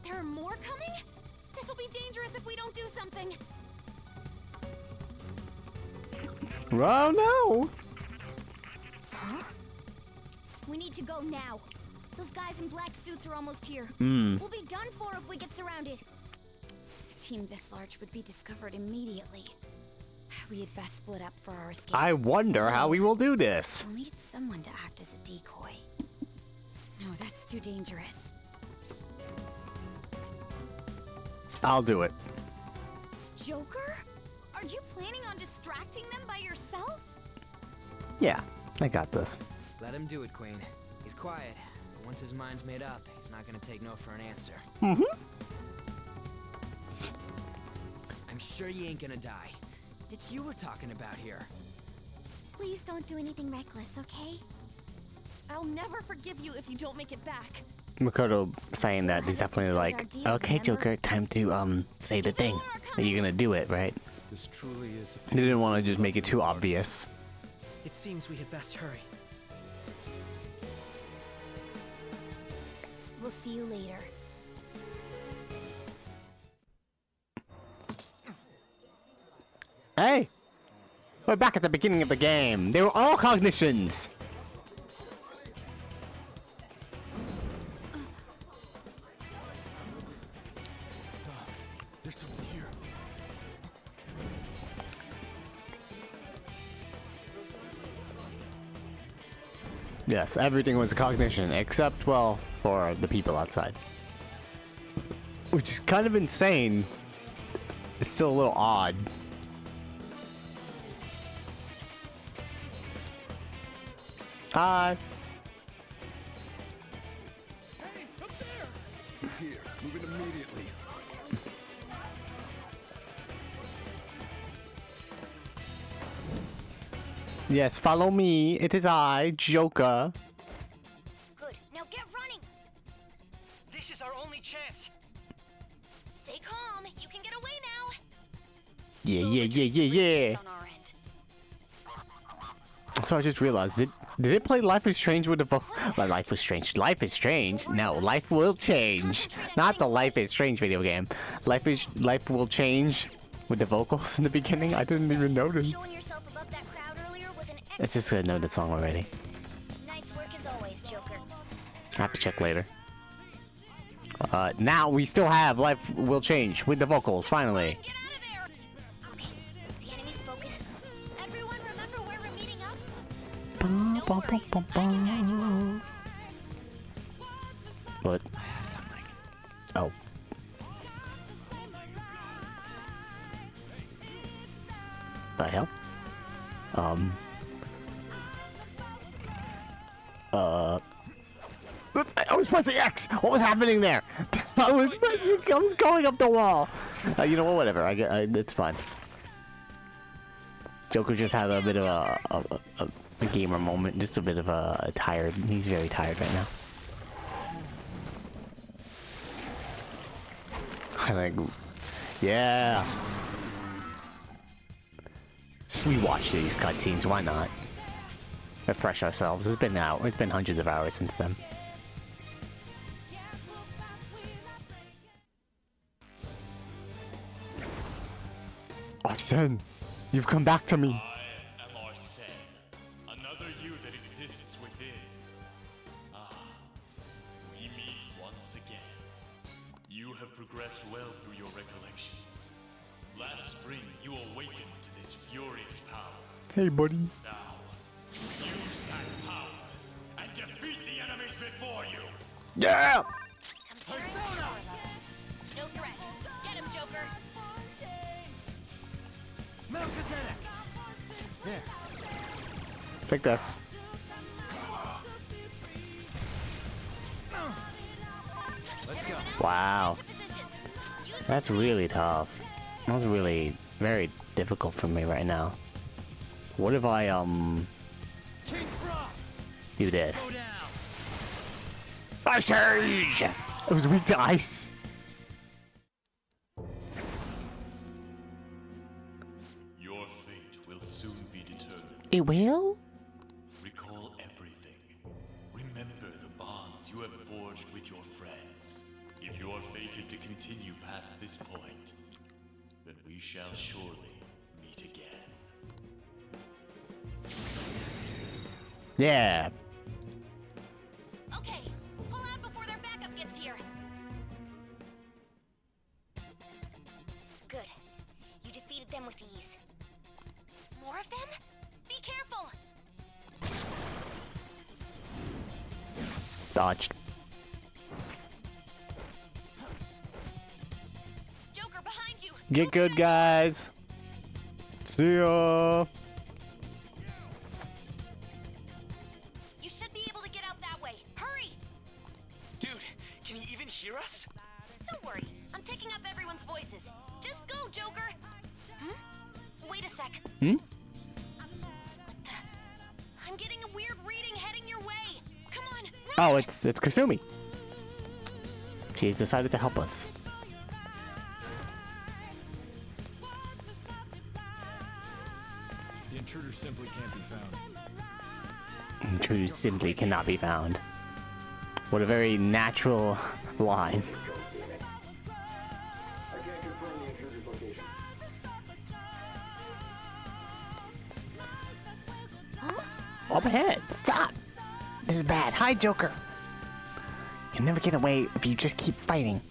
There are more coming? This will be dangerous if we don't do something. Oh no! Huh? We need to go now. Those guys in black suits are almost here. We'll be done for if we get surrounded. A team this large would be discovered immediately. We had best split up for our escape. I wonder how we will do this. We'll need someone to act as a decoy. No, that's too dangerous. I'll do it. Joker? Are you planning on distracting them by yourself? Yeah, I got this. Let him do it, Queen. He's quiet, but once his mind's made up, he's not gonna take no for an answer. I'm sure you ain't gonna die. It's you we're talking about here. Please don't do anything reckless, okay? I'll never forgive you if you don't make it back. Makoto saying that he's definitely like, okay, Joker, time to say the thing. That you're gonna do it, right? This truly is. They didn't want to just make it too obvious. It seems we had best hurry. We'll see you later. Hey! We're back at the beginning of the game. They were all cognitions. There's something here. Yes, everything was a cognition, except, well, for the people outside. Which is kind of insane. It's still a little odd. Hi. Hey, up there! He's here. Moving immediately. Yes, follow me. It is I, Joker. Good. Now get running. This is our only chance. Stay calm. You can get away now. Yeah. On our end. So I just realized, did it play Life is Strange with the Life is Strange. Life is Strange? No, Life Will Change. Not the Life is Strange video game. Life Will Change with the vocals in the beginning. I didn't even notice. Showing yourself above that crowd earlier was an It's just gonna know the song already. nice work as always, Joker. I have to check later. Now we still have Life Will Change with the vocals, finally. Get out of there. Okay. The enemy's focus. Everyone remember where we're meeting up? What? I have something. Oh. The hell? I was pressing X! What was happening there? I was going up the wall! You know what, whatever, it's fine. Joker just had a bit of a gamer moment, just a bit of a tired, he's very tired right now. I think, yeah. Just rewatch these cutscenes, why not? Refresh ourselves, it's been hundreds of hours since then. Arsene, you've come back to me. I am Arsene, another you that exists within. Ah, we meet once again. You have progressed well through your recollections. Last spring, you awakened to this furious power. Hey, buddy. Now, use that power and defeat the enemies before you. Yeah! Persona! No threat. Get him, Joker. There. Take this. Let's go. Wow. That's really tough. That's really very difficult for me right now. What if I do this? Ice Age! It was weak to ice. Your fate will soon be determined. It will? Recall everything. Remember the bonds you have forged with your friends. If you are fated to continue past this point, then we shall surely meet again. Yeah. Okay, pull out before their backup gets here. Good. You defeated them with ease. More of them? Be careful! Dodged. Joker, behind you! Get good, guys. See ya. You should be able to get out that way. Hurry! Dude, can you even hear us? Don't worry, I'm picking up everyone's voices. Just go, Joker! Wait a sec. I'm getting a weird reading heading your way. Come on, run! Oh, it's Kasumi. She has decided to help us. The intruder simply can't be found. Intruder simply cannot be found. What a very natural line. Up ahead! Stop! This is bad. Hi, Joker! You'll never get away if you just keep fighting.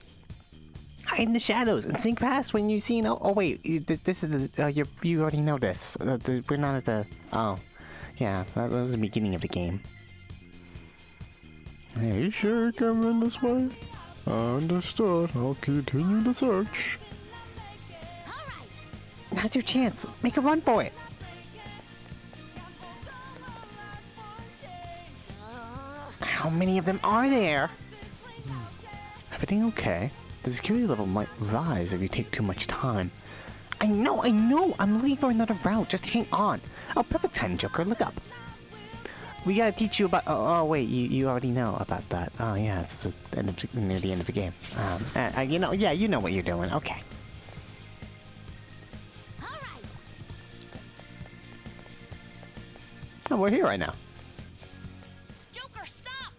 Hide in the shadows and sink past when you see no. Oh wait, this is the. You already know this. We're not at the. Oh, yeah, that was the beginning of the game. Hey, sure, coming this way. Understood. I'll continue the search. Now's your chance. Make a run for it. How many of them are there? Everything okay? The security level might rise if you take too much time. I know! I'm looking for another route. Just hang on. Oh, perfect time, Joker. Look up. We gotta teach you about. Oh wait, you already know about that. Oh yeah, it's near the end of the game. You know, yeah, you know what you're doing. Okay. Oh, we're here right now. Joker, stop!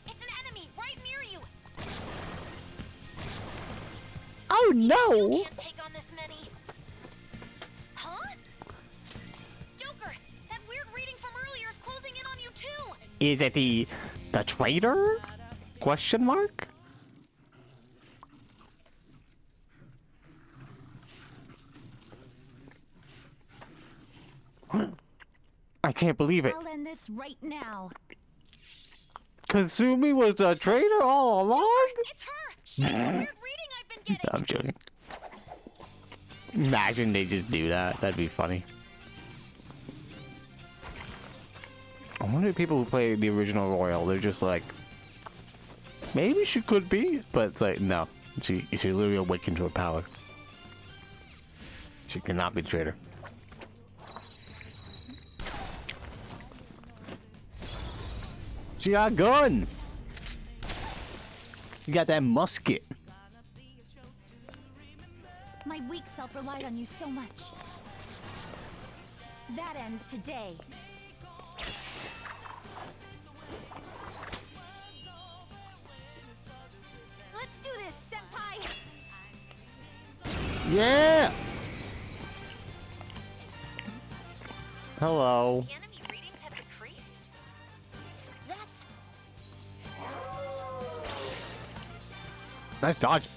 It's an enemy right near you. Oh no! You can't take on this many. Huh? Joker, that weird reading from earlier is closing in on you too. Is it the traitor? Question mark? I can't believe it. I'll end this right now. Kasumi was a traitor all along? It's her. She's the weird reading I've been getting. I'm joking. Imagine they just do that. That'd be funny. I wonder if people who play the original Royal, they're just like, maybe she could be, but it's like, no. She literally awakened to her power. She cannot be a traitor. She got a gun! You got that musket. My weak self relied on you so much. That ends today. Let's do this, Senpai! Yeah! Hello. The enemy readings have decreased? Nice dodge.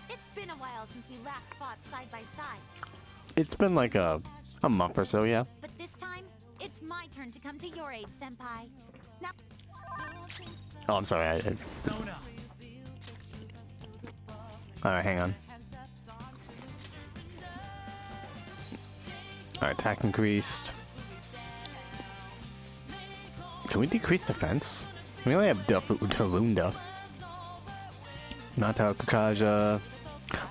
It's been a while since we last fought side by side. It's been like a month or so, yeah. But this time, it's my turn to come to your aid, Senpai. Now. Oh, I'm sorry. Alright, hang on. Alright, attack increased. Can we decrease defense? We only have Darunda. Nata Kakaja.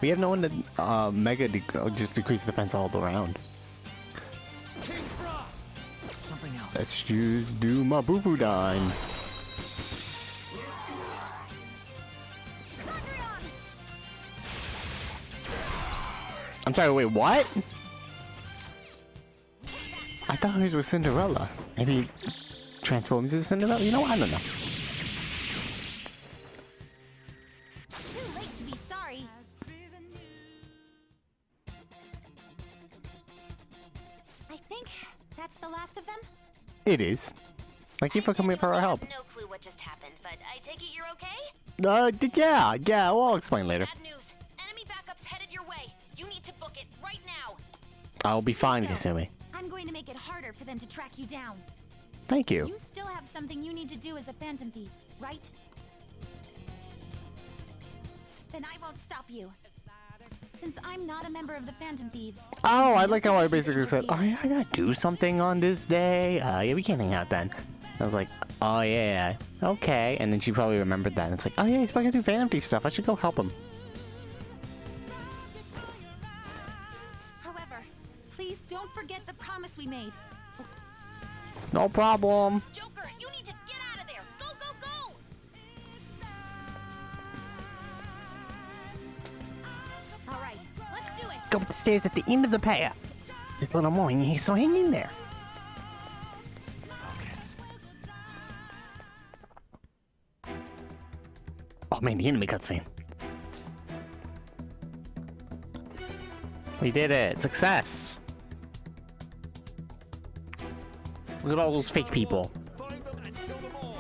We have no one to mega just decrease defense all around. Something else. Let's just do my Bufu Dime. I'm sorry, wait, what? I thought hers was Cinderella. Maybe he transforms into Cinderella? You know what? I don't know. Too late to be sorry. I think that's the last of them. It is. Thank you for coming for our help. No clue what just happened, but I take it you're okay? Yeah, well, I'll explain later. Bad news. Enemy backup's headed your way. You need to book it right now. I'll be fine, Kasumi. I'm going to make it harder for them to track you down. Thank you. You still have something you need to do as a Phantom Thief, right? Then I won't stop you. Since I'm not a member of the Phantom Thieves. Oh, I like how I basically said, oh yeah, I gotta do something on this day. Yeah, we can't hang out then. I was like, oh yeah, okay. And then she probably remembered that. And it's like, oh yeah, he's probably gonna do Phantom Thief stuff. I should go help him. However, please don't forget the promise we made. No problem. Joker, you need to get out of there. Go, go, go! Go up the stairs at the end of the path. Just a little more, so hang in there. Focus. Oh man, the enemy cutscene. We did it! Success! Look at all those fake people. Find them and kill them all.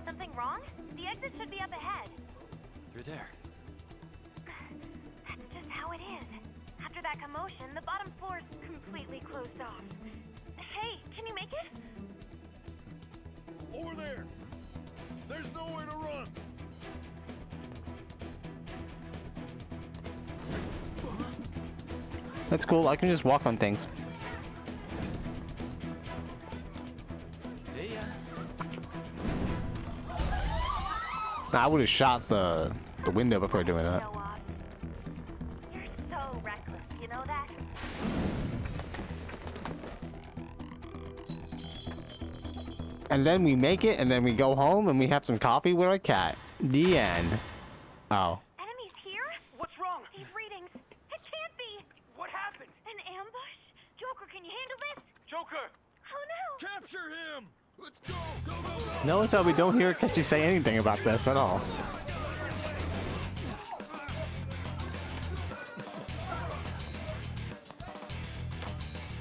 Something wrong? The exit should be up ahead. You're there. That's just how it is. After that commotion, the bottom floor's completely closed off. Hey, can you make it? Over there. There's nowhere to run. That's cool, I can just walk on things. See ya. I would have shot the window before doing that. Show off. You're so reckless, you know that? And then we make it, and then we go home, and we have some coffee with our cat. The end. Oh. Enemies here? What's wrong? These readings. It can't be. What happened? An ambush? Joker, can you handle this? Joker! Oh no! Capture him. Let's go. Go, go, go. Notice how we don't hear Ketchy say anything about this at all.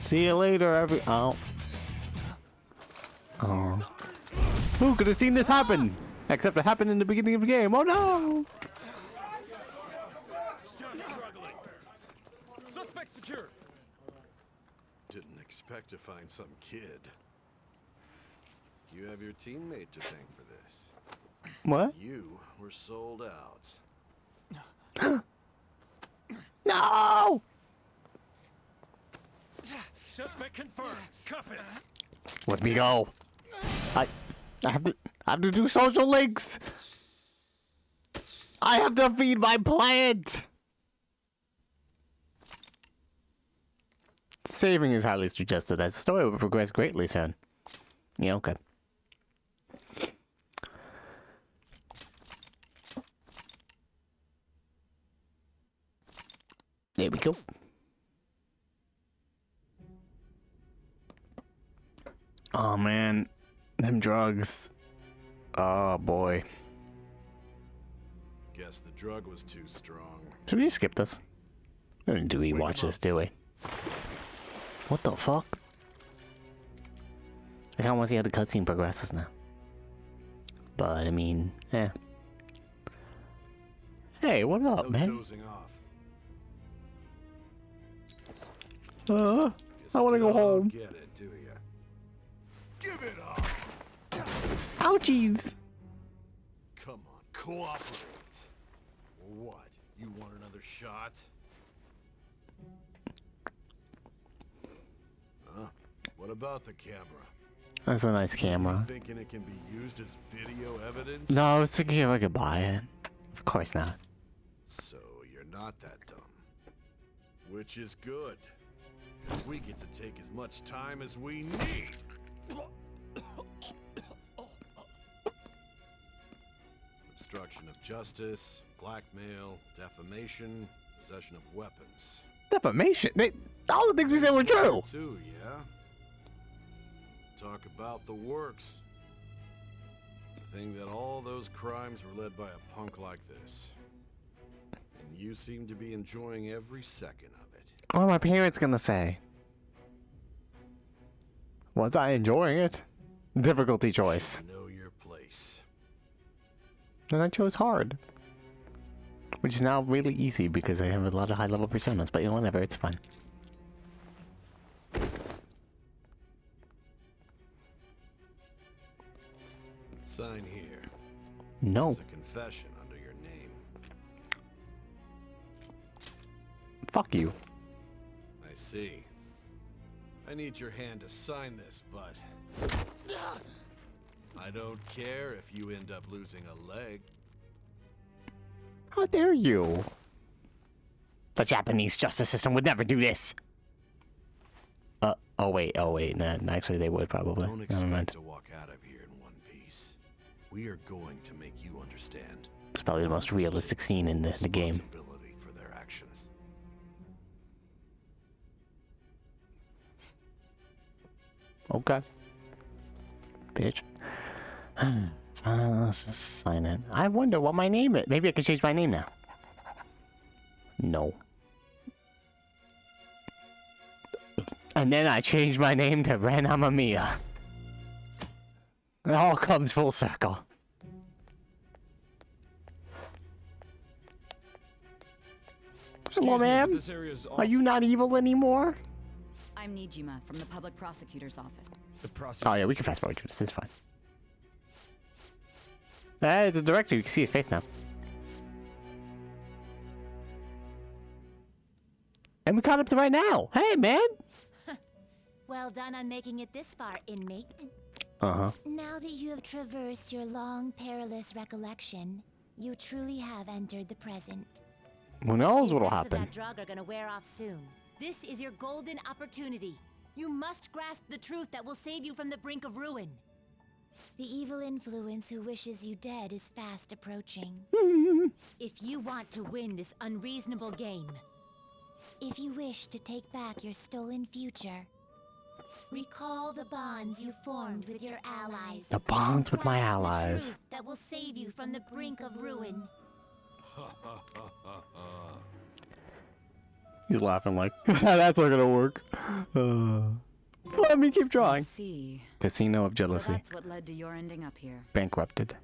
See you later, oh. Oh. Who could have seen this happen? Except it happened in the beginning of the game. Oh no! Still struggling. Suspect secure. Didn't expect to find some kid. You have your teammate to thank for this. What? You were sold out. No! Suspect confirmed. Cuff it. Let me go. I have to do social links. I have to feed my plant. Saving is highly suggested as the story will progress greatly soon. Yeah, okay. There we go. Oh man, them drugs. Oh boy. Guess the drug was too strong. Should we just skip this? We didn't do we watch this, do we? What the fuck? I kinda wanna see how the cutscene progresses now. But I mean, eh. Hey, what up, man? Dozing off. I wanna go home. Get it, do ya? Give it up. Ouchies! Come on, cooperate. What? You want another shot? Huh? What about the camera? That's a nice camera. Thinking it can be used as video evidence? No, I was thinking if I could buy it. Of course not. So you're not that dumb. Which is good. 'Cause we get to take as much time as we need. Obstruction of justice, blackmail, defamation, possession of weapons. Defamation? All the things we said were true! Too, yeah? Talk about the works. To think that all those crimes were led by a punk like this. And you seem to be enjoying every second of it. What are my parents gonna say? Was I enjoying it? Difficulty choice. Know your place. And I chose hard. Which is now really easy because I have a lot of high level personas, but you know, whatever, it's fine. Sign here. No. It's a confession under your name. Fuck you. I see. I need your hand to sign this, but I don't care if you end up losing a leg. How dare you? The Japanese justice system would never do this. Oh wait. Nah, actually, they would probably. Don't Never mind. expect to walk out of here in one piece. We are going to make you understand. It's probably the most realistic scene in the game. Responsibility for their actions. Okay. Bitch. Let's just sign it. I wonder what my name is. Maybe I can change my name now. No. And then I changed my name to Ren Amamiya. It all comes full circle. Hello, ma'am. Are you not evil anymore? I'm Nijima from the public prosecutor's office. Oh yeah, we can fast forward through this. It's fine. It's a director. You can see his face now. And we caught up to right now. Hey, man. Well done on making it this far, inmate. Uh-huh. Now that you have traversed your long, perilous recollection, you truly have entered the present. Who knows what'll The effects happen? of that drug are gonna wear off soon. This is your golden opportunity. You must grasp the truth that will save you from the brink of ruin. The evil influence who wishes you dead is fast approaching. If you want to win this unreasonable game, if you wish to take back your stolen future, recall the bonds you formed with your allies. The bonds with my Grasp the allies. truth that will save you from the brink of ruin. He's laughing like, that's not gonna work. Let me keep I trying. see. Casino of So jealousy. that's what led to your ending up here. Bankrupted.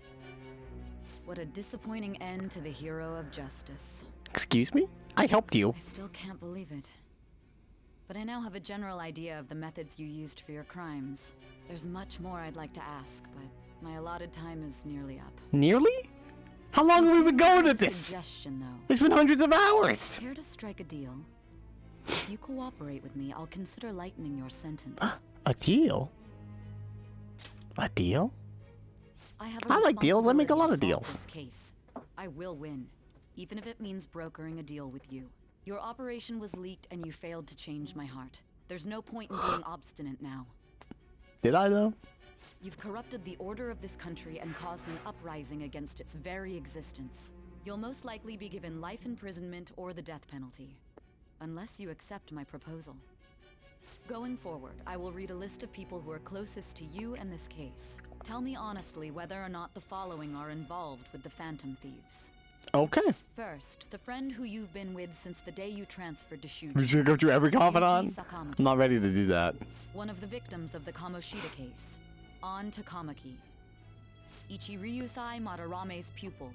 What a disappointing end to the hero of justice. Excuse me? I helped you. I still can't believe it. But I now have a general idea of the methods you used for your crimes. There's much more I'd like to ask, but my allotted time is nearly up. Nearly? How long have we been going at this? Suggestion, though. It's been hundreds of hours. Care to strike a deal? If you cooperate with me, I'll consider lightening your sentence. A deal? A deal? I have I like deals. I make a lot of responsibility to deals. solve this case. I will win, even if it means brokering a deal with you. Your operation was leaked and you failed to change my heart. There's no point in being obstinate now. Did I though? You've corrupted the order of this country and caused an uprising against its very existence. You'll most likely be given life imprisonment or the death penalty. Unless you accept my proposal. Going forward, I will read a list of people who are closest to you and this case. Tell me honestly whether or not the following are involved with the Phantom Thieves. Okay. First, the friend who you've been with since the day you transferred to Shuji. We should go through every confidant? Sakamoto. I'm not ready to do that. One of the victims of the Kamoshida case, An Takamaki. Ichiryusai Madarame's pupil,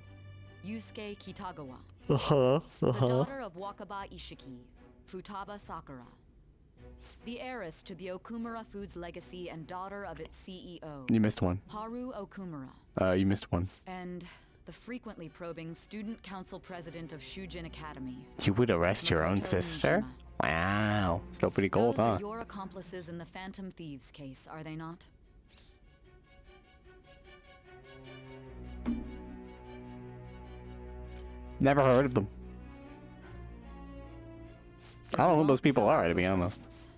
Yusuke Kitagawa. The daughter of Wakaba Ishiki, Futaba Sakura. The heiress to the Okumura Foods legacy and daughter of its CEO. You missed one. Haru Okumura. You missed one. And the frequently probing student council president of Shujin Academy. You would arrest your own Makoto sister? Nijima. Wow. Still pretty cold, Those huh? are your accomplices in the Phantom Thieves case, are they not? Never heard of them. So I don't know who you those won't people sell are, out to be your honest. friends.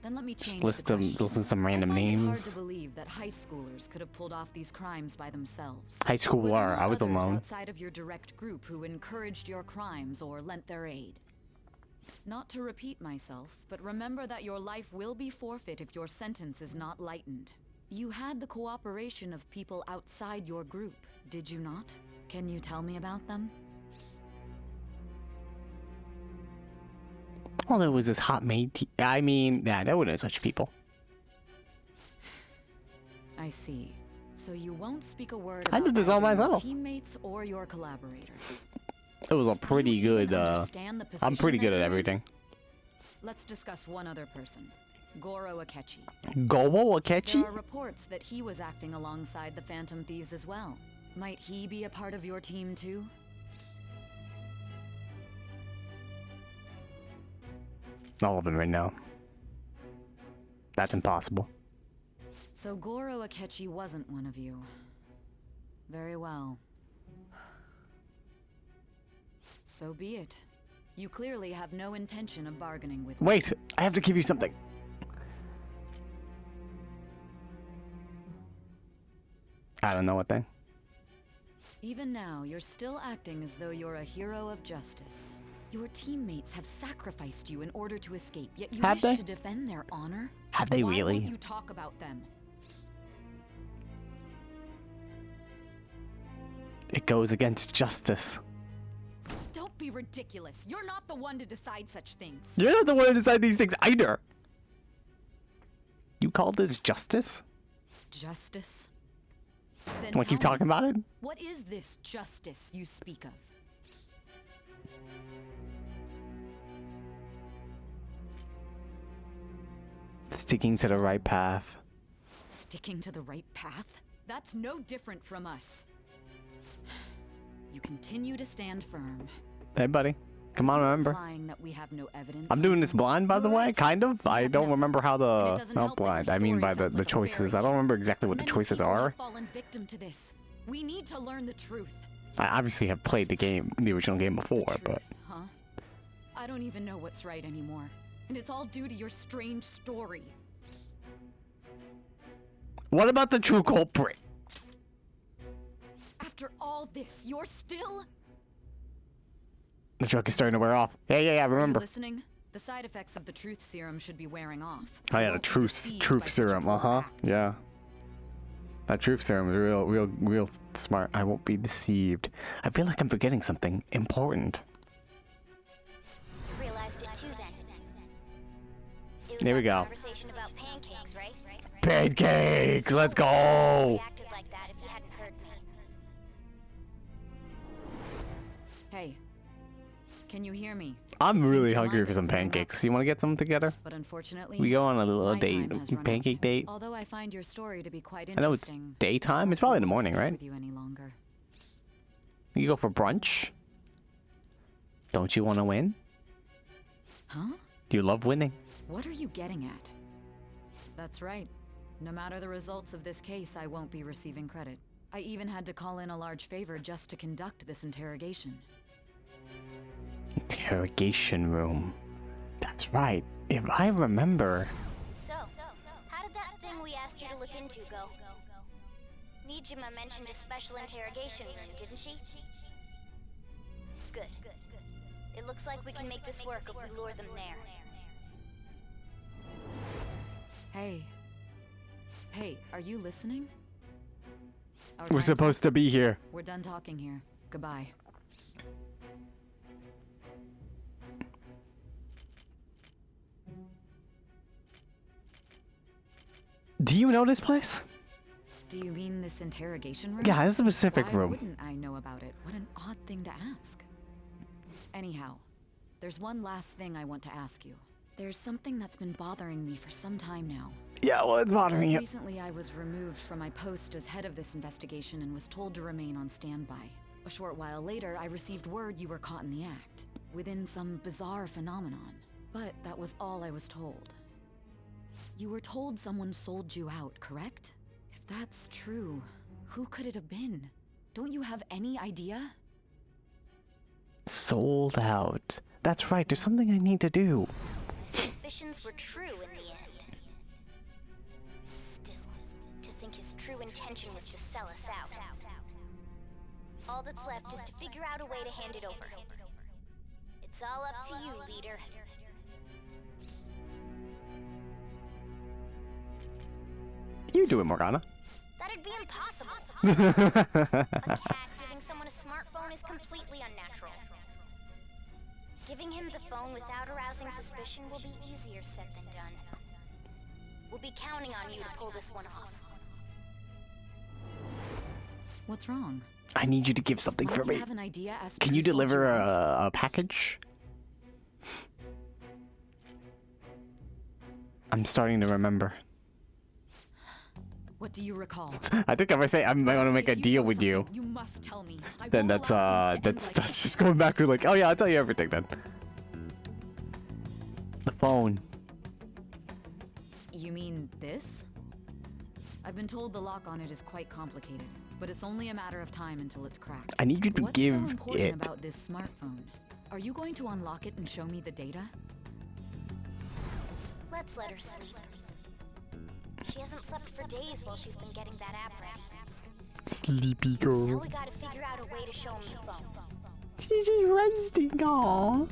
Then let me change Just the list question. some random I find it hard names. to believe that high schoolers could have pulled off these crimes by themselves. High Were there schooler, not I was others alone. outside of your direct group who encouraged your crimes or lent their aid. Not to repeat myself, but remember that your life will be forfeit if your sentence is not lightened. You had the cooperation of people outside your group, did you not? Can you tell me about them? Well, there was this hot maid. I mean, yeah, there weren't such people. I see. So you won't speak a word I about did this all either your myself. teammates or your collaborators. It was a pretty You even good, understand the I'm position pretty that good at you're in? everything. Let's discuss one other person. Goro Akechi. Gobo There Akechi? are reports that he was acting alongside the Phantom Thieves as well. Might he be a part of your team too? All of them right now. That's impossible. So Goro Akechi wasn't one of you. Very well. So be it. You clearly have no intention of bargaining with me. Wait, I have to give you something. I don't know what thing. Even now, you're still acting as though you're a hero of justice. Your teammates have sacrificed you in order to escape, yet you Have wish they? to defend their honor? Have they Why really? won't you talk about them? It goes against justice. Don't be ridiculous. You're not the one to decide such things. You're not the one to decide these things either. You call this justice? Justice? Then Want to keep tell me, talking about it? what is this justice you speak of? Sticking to the right path. Sticking to the right path? That's no different from us. You continue to stand firm. Hey, buddy. Come on, remember. Implying that we have no evidence. I'm doing this blind, by the way, kind of. I don't remember how And it the... doesn't Not help that blind, your I mean story by sounds the like a choices. fairy I don't tale. remember exactly what the Many choices people are. have fallen victim to this. We need to learn the truth. I obviously have played the game, the original game before, but... Huh? I don't even know what's right anymore. And it's all due to your strange story. What about the true culprit? After all this, you're still... The drug is starting to wear off. Yeah, Are you remember. listening? The side effects of the truth serum should be wearing off. Oh yeah, You the won't be truth deceived by truth such a serum, poor uh-huh. act. Yeah. That truth serum is real smart. I won't be deceived. I feel like I'm forgetting something important. You realized it too then. It was There we our go. Conversation about pancakes, right? Pancakes, let's go. Reacted like that if you hadn't heard me. Hey, can you hear me? I'm It really seems hungry your for mind some is blown up. pancakes. You want to get some together? But unfortunately, We go on a little my date, time has run pancake out. date. Although I find your story to be quite I know it's interesting. daytime. It's probably in the I won't morning, speak right? with you any longer. You go for brunch? Don't you want to win? Huh? You love winning. What are you getting at? That's right. No matter the results of this case, I won't be receiving credit. I even had to call in a large favor just to conduct this interrogation. Interrogation room. That's right. If I remember... So, how did that thing we asked you to look into go? Nijima mentioned a special interrogation room, didn't she? Good. It looks like we can make this work if we lure them there. Hey. Hey, are you listening? Our We're time's supposed to be here. We're done talking here. Goodbye. Do you know this place? Do you mean this interrogation room? Yeah, it's a specific Why room. wouldn't I know about it? What an odd thing to ask. Anyhow, there's one last thing I want to ask you. There's something that's been bothering me for some time now. Yeah, what's bothering you? Recently, I was removed from my post as head of this investigation and was told to remain on standby. A short while later, I received word you were caught in the act, within some bizarre phenomenon. But that was all I was told. You were told someone sold you out, correct? If that's true, who could it have been? Don't you have any idea? Sold out. That's right, there's something I need to do. My suspicions were true in the end. Still, to think his true intention was to sell us out. All that's left is to figure out a way to hand it over. It's all up to you, leader. You do it, Morgana. That'd be impossible. A cat giving someone a smartphone is completely unnatural. Giving him the phone without arousing suspicion will be easier said than done. We'll be counting on you to pull this one off. What's wrong? I need you to give something Might for you me. have an idea as to Can who you sold deliver out? a package? I'm starting to remember. What do you recall? I think if I say I might want to make a If you deal know with you, something, you must tell me. I then won't that's allow things to end like that's just going back to like, oh yeah, I'll tell you everything then. The phone. You mean this? I've been told the lock on it is quite complicated, but it's only a matter of time until it's cracked. I need you to What's give so important it. about this smartphone? Are you going to unlock it and show me the data? Let's let her sleep. She hasn't slept for days while she's been getting that app ready. Sleepy Now girl. we gotta figure out a way to show him the phone. She's just resting, aww.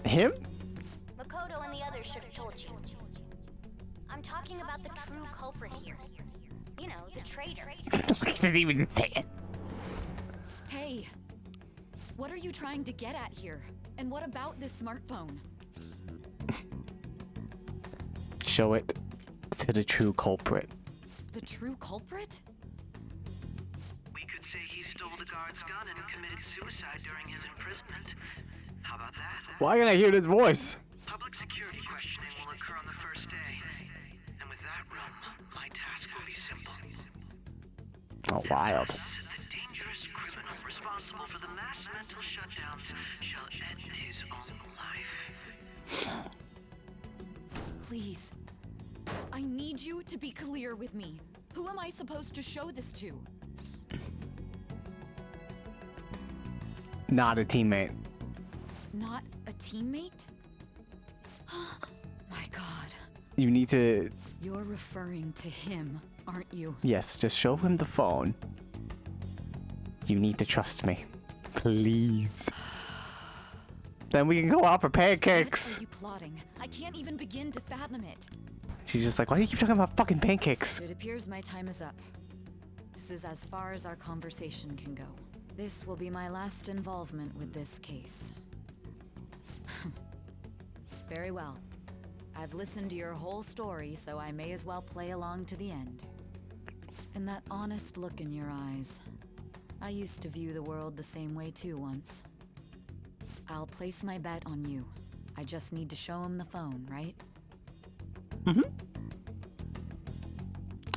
Him? Makoto and the others should have told you. I'm talking about the true culprit here. You know, the traitor. I didn't even say it. Hey, what are you trying to get at here? And what about this smartphone? Show it to the true culprit. The true culprit? We could say he stole the guard's gun and committed suicide during his imprisonment. How about that? Why can I hear this voice? Public security questioning will occur on the first day. And with that room, my task will be simple. Oh, wild. The dangerous criminal responsible for the mass mental shutdowns shall end his own life. Please. I need you to be clear with me. Who am I supposed to show this to? Not a teammate. Not a teammate? My god. You need to... You're referring to him, aren't you? Yes, just show him the phone. You need to trust me. Please. Then we can go out for pancakes. What are you plotting? I can't even begin to fathom it. She's just like, why do you keep talking about fucking pancakes? It appears my time is up. This is as far as our conversation can go. This will be my last involvement with this case. Very well. I've listened to your whole story, so I may as well play along to the end. And that honest look in your eyes. I used to view the world the same way too once. I'll place my bet on you. I just need to show him the phone, right? Mm-hmm.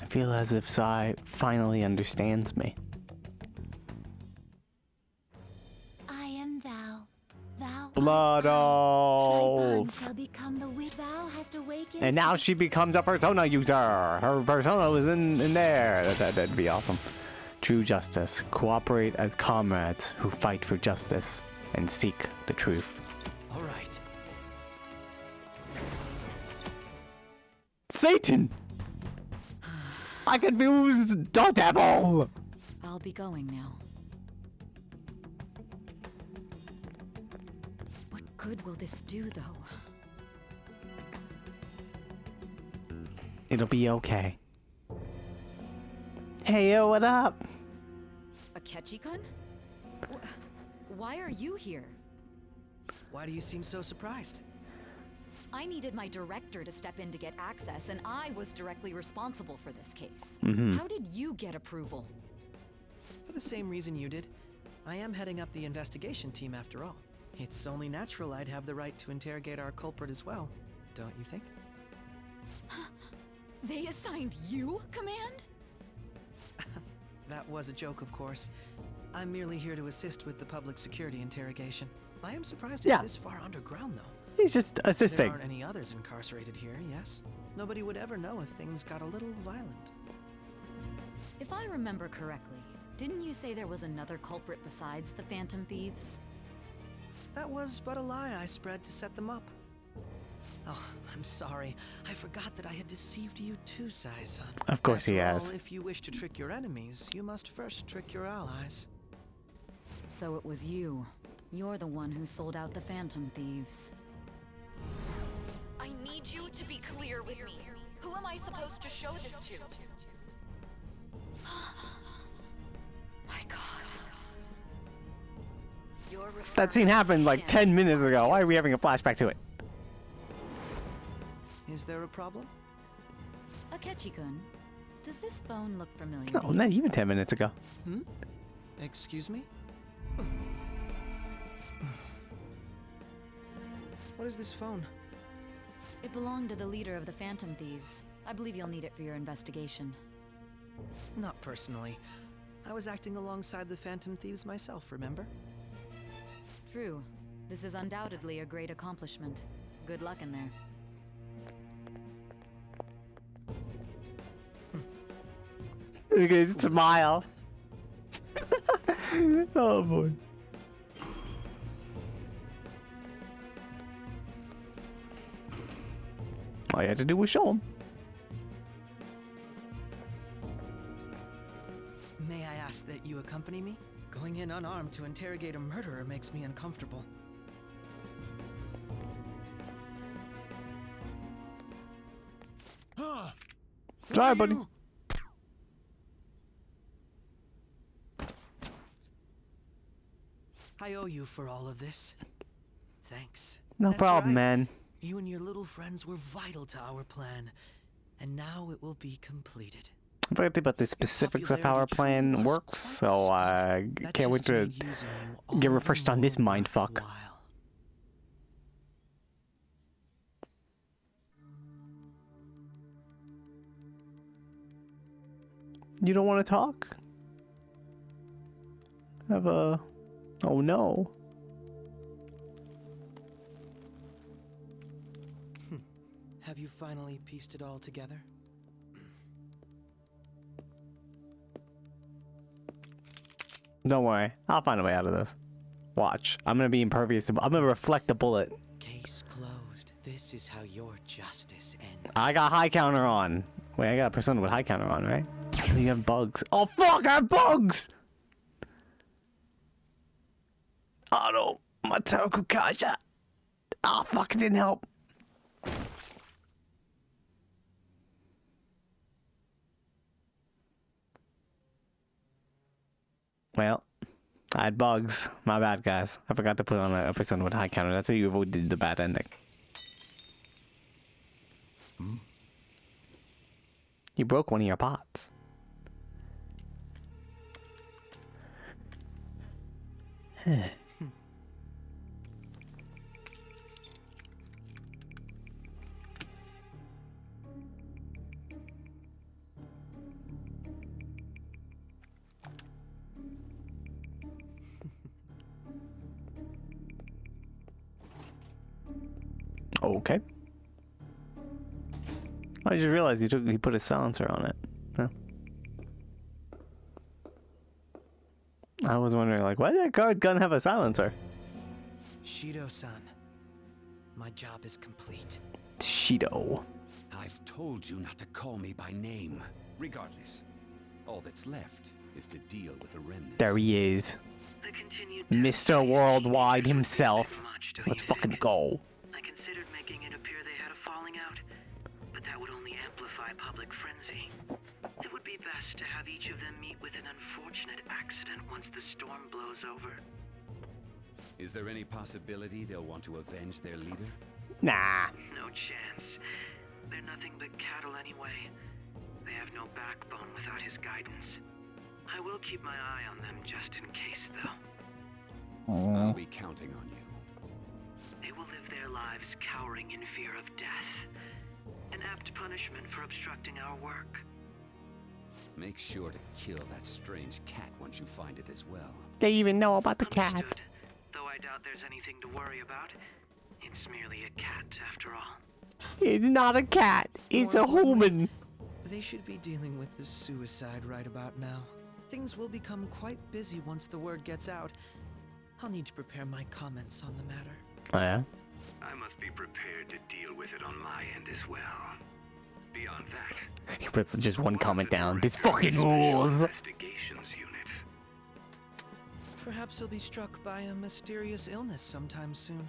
I feel as if Sai finally understands me. I am thou. Thou Blood oath. shall become the thou hast awakened. And now she becomes a persona user. Her persona is in there. That'd be awesome. True justice. Cooperate as comrades who fight for justice and seek the truth. All right. Satan! I confused the devil! I'll be going now. What good will this do, though? It'll be okay. Hey, yo, what up? Akechi-kun? Why are you here? Why do you seem so surprised? I needed my director to step in to get access, and I was directly responsible for this case. Mm-hmm. How did you get approval? For the same reason you did. I am heading up the investigation team after all. It's only natural I'd have the right to interrogate our culprit as well, don't you think? They assigned you command? That was a joke, of course. I'm merely here to assist with the public security interrogation. I am surprised it's this far underground, though. He's just assisting. There aren't any others incarcerated here, yes? Nobody would ever know if things got a little violent. If I remember correctly, didn't you say there was another culprit besides the Phantom Thieves? That was but a lie I spread to set them up. Oh, I'm sorry. I forgot that I had deceived you too, Sai-san. Of course he has. Well, if you wish to trick your enemies, you must first trick your allies. So it was you. You're the one who sold out the Phantom Thieves. I need you to be clear with me. Who am I supposed to show this to? My God. That scene happened like 10 minutes ago. Why are we having a flashback to it? Is there a problem? Akechi-kun, does this phone look familiar? No, not even 10 minutes ago. Excuse me? What is this phone? It belonged to the leader of the Phantom Thieves. I believe you'll need it for your investigation. Not personally. I was acting alongside the Phantom Thieves myself, remember? True. This is undoubtedly a great accomplishment. Good luck in there. Look at his smile. Oh boy. All you had to do was show him. May I ask that you accompany me? Going in unarmed to interrogate a murderer makes me uncomfortable. Sorry, buddy. I owe you for all of this. Thanks. No That's problem, right. man. You and your little friends were vital to our plan, and now it will be completed. I forgot about the specifics of how our plan works, so I can't wait to get refreshed on this mindfuck. You don't want to talk? Have a... Oh no. Have you finally pieced it all together? Don't worry. I'll find a way out of this. Watch. I'm gonna be impervious. I'm gonna reflect the bullet. Case closed. This is how your justice ends. I got high counter on. Wait, I got a persona with high counter on, right? You have bugs. Oh fuck, I have bugs! Auto Mataku Kaja. Oh fuck, it didn't help. Well, I had bugs. My bad, guys. I forgot to put on a persona with high counter. That's how you avoided the bad ending. You broke one of your pots. Okay. I just realized he put a silencer on it. Huh. I was wondering, like, why did that guard gun have a silencer? Shido-san, my job is complete. Shido. I've told you not to call me by name. Regardless, all that's left is to deal with the remnants. There he is. Mr. Worldwide himself. Let's fucking go. I considered making it appear they had a falling out, but that would only amplify public frenzy. It would be best to have each of them meet with an unfortunate accident once the storm blows over. Is there any possibility they'll want to avenge their leader? Nah. No chance. They're nothing but cattle anyway. They have no backbone without his guidance. I will keep my eye on them just in case, though. I'll be counting on you. They will live their lives cowering in fear of death. An apt punishment for obstructing our work. Make sure to kill that strange cat once you find it as well. They even know about the cat. Though I doubt there's anything to worry about. It's merely a cat, after all. It's not a cat. It's a human. They should be dealing with the suicide right about now. Things will become quite busy once the word gets out. I'll need to prepare my comments on the matter. Oh, yeah? I must be prepared to deal with it on my end as well. Beyond that, He puts just one comment down. This fucking rules. investigations unit. Perhaps he'll be struck by a mysterious illness sometime soon.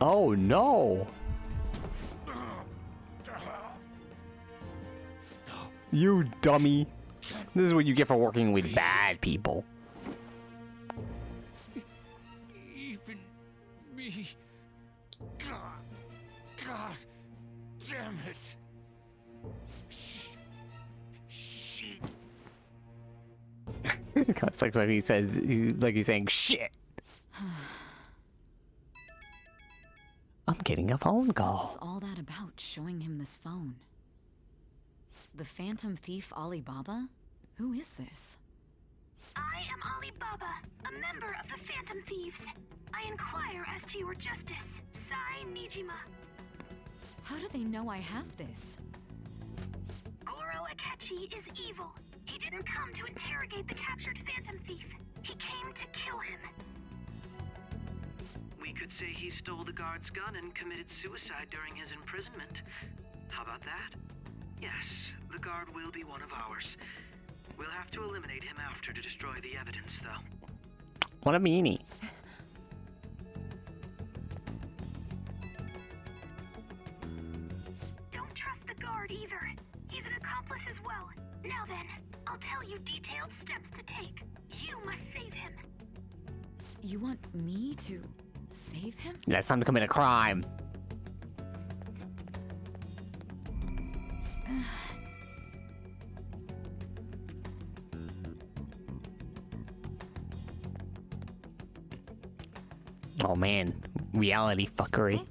Oh no. You dummy. This is what you get for working with bad people. Even me. God damn it. Shit. It's like he says, he's saying shit. I'm getting a phone call. What's all that about, showing him this phone? The Phantom Thief Alibaba? Who is this? I am Alibaba, a member of the Phantom Thieves. I inquire as to your justice. Sai Nijima. How do they know I have this? Goro Akechi is evil. He didn't come to interrogate the captured Phantom Thief. He came to kill him. We could say he stole the guard's gun and committed suicide during his imprisonment. How about that? Yes, the guard will be one of ours. We'll have to eliminate him after to destroy the evidence, though. What a meanie. Don't trust the guard either. He's an accomplice as well. Now then, I'll tell you detailed steps to take. You must save him. You want me to save him? Yeah, it's time to commit a crime. Oh man, reality fuckery.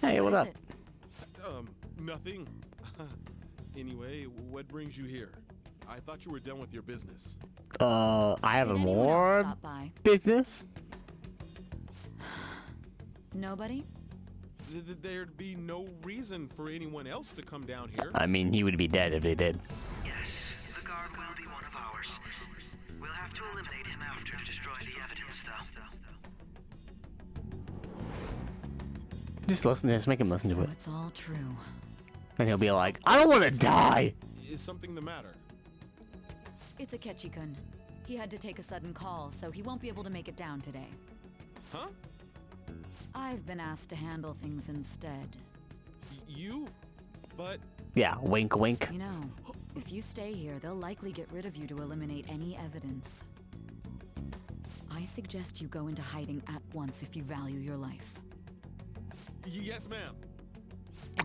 Hey, what up? Nothing. Anyway, what brings you here? I thought you were done with your business. I have a more business. Nobody? There'd be no reason for anyone else to come down here. I mean, he would be dead if they did. Yes, the guard will be one of ours. We'll have to eliminate him after to destroy the evidence, though. Just listen to this, make him listen to So it. it's all true. And he'll be like, I don't want to die. Is something the matter? It's a Ketchikun. He had to take a sudden call, so he won't be able to make it down today. Huh? I've been asked to handle things instead. You? But... Yeah, wink wink. You know, if you stay here, they'll likely get rid of you to eliminate any evidence. I suggest you go into hiding at once if you value your life. Yes, ma'am.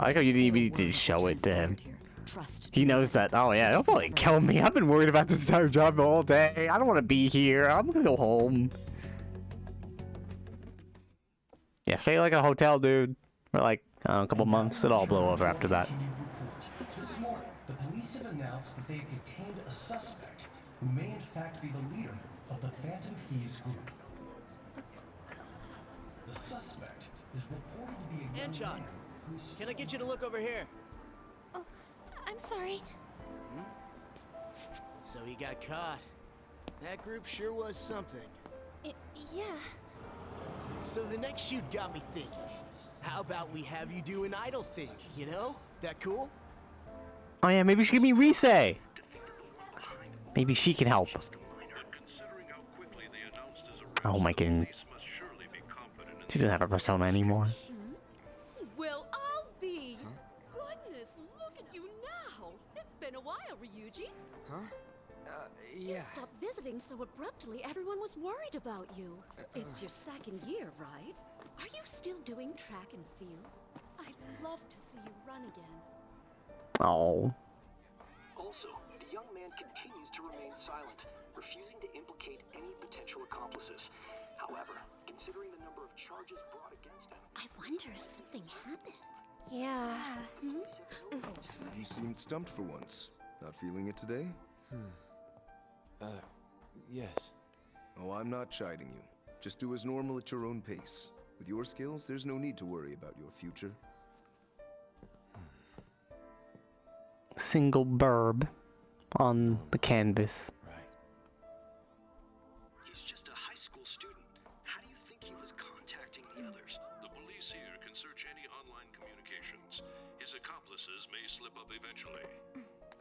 I like how you didn't even need to show it to him. Trust. He knows that, oh yeah, they'll probably kill me. I've been worried about this entire job all day. I don't want to be here. I'm gonna go home. Yeah, stay like a hotel, dude. For like, I don't know, a couple months. It'll all blow over after that. This morning, the police have announced that they've detained a suspect who may in fact be the leader of the Phantom Thieves group. The suspect is reported to be a young Anchon, man who's... can I get you to look over here? Oh, I'm sorry. So he got caught. That group sure was something. Yeah. So the next shoot got me thinking. How about we have you do an idol thing, you know? That cool? Oh yeah, maybe she give me Risei. Maybe she can help. Oh my god. She doesn't have a persona anymore. Well, I'll be. Goodness, look at you now. It's been a while, Ryuji. Huh? You stopped visiting so abruptly, everyone was worried about you. It's your second year, right? Are you still doing track and field? I'd love to see you run again. Oh. Also, the young man continues to remain silent, refusing to implicate any potential accomplices. However, considering the number of charges brought against him... I wonder if something happened. Yeah. You seemed stumped for once. Not feeling it today? Yes. Oh, I'm not chiding you. Just do as normal at your own pace. With your skills, there's no need to worry about your future. Single burb on the canvas. He's just a high school student. How do you think he was contacting the others? The police here can search any online communications. His accomplices may slip up eventually.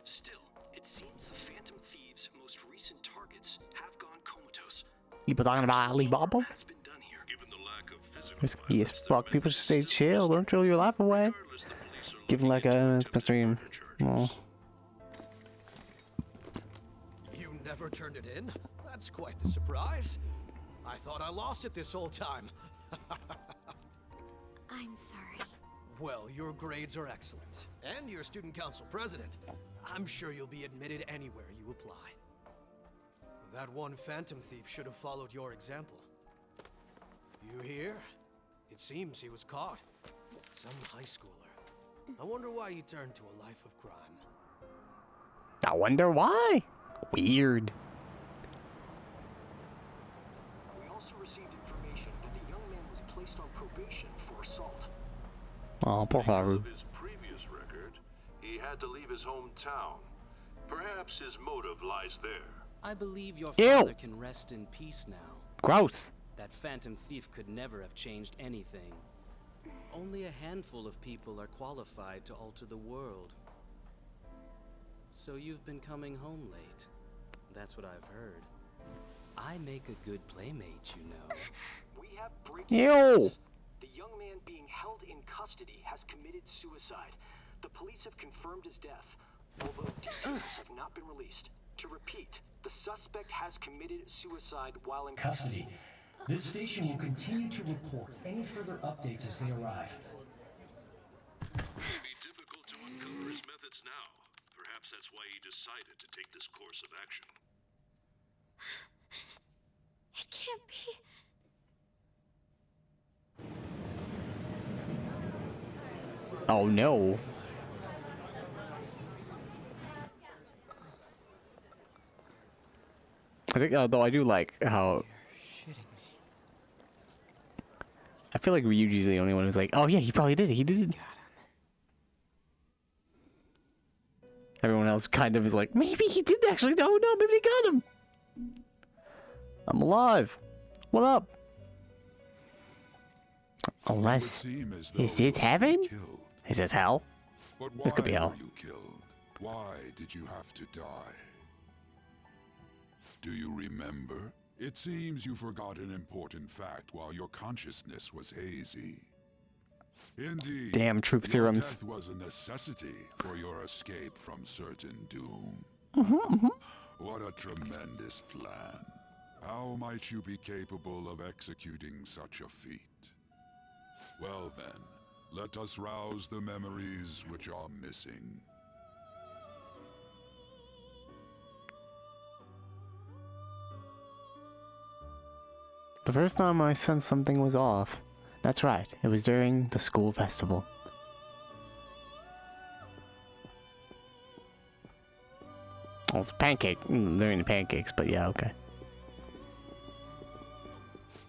Still, it seems the Phantom Thieves' most recent targets have gone comatose. You talking about Alibaba? Risky as fuck. People should stay chill. Don't throw your life away. Give him like a stream. Oh. You never turned it in? That's quite the surprise. I thought I lost it this whole time. I'm sorry. Well, your grades are excellent. And you're student council president. I'm sure you'll be admitted anywhere you apply. That one Phantom Thief should have followed your example. You hear? It seems he was caught. Some high schooler. I wonder why he turned to a life of crime. I wonder why. Weird. We also received information that the young man was placed on probation for assault. Oh, poor Haru. His previous record, he had to leave his hometown. Perhaps his motive lies there. I believe your Ew. father can rest in peace now. Gross. That phantom thief could never have changed anything. Only a handful of people are qualified to alter the world. So you've been coming home late. That's what I've heard. I make a good playmate, you know. We have breaking Ew. news. The young man being held in custody has committed suicide. The police have confirmed his death, although details have not been released. To repeat, the suspect has committed suicide while in Custody. This station will continue to report any further updates as they arrive. It would be difficult to uncover his methods now. Perhaps that's why he decided to take this course of action. It can't be. Oh no. I think, though, I do like how. I feel like Ryuji's the only one who's like, oh yeah, he probably did it. He did it. Everyone else kind of is like, maybe he did actually. No, maybe he got him. I'm alive. What up? Unless is this heaven? Is this hell? This could be hell. You killed? Why did you have to die? Do you remember? It seems you forgot an important fact while your consciousness was hazy. Indeed. Damn truth your serums. death was a necessity for your escape from certain doom. What a tremendous plan. How might you be capable of executing such a feat? Well then, let us rouse the memories which are missing. The first time I sensed something was off. That's right, it was during the school festival. Well, it's pancake. During the pancakes, but yeah, okay.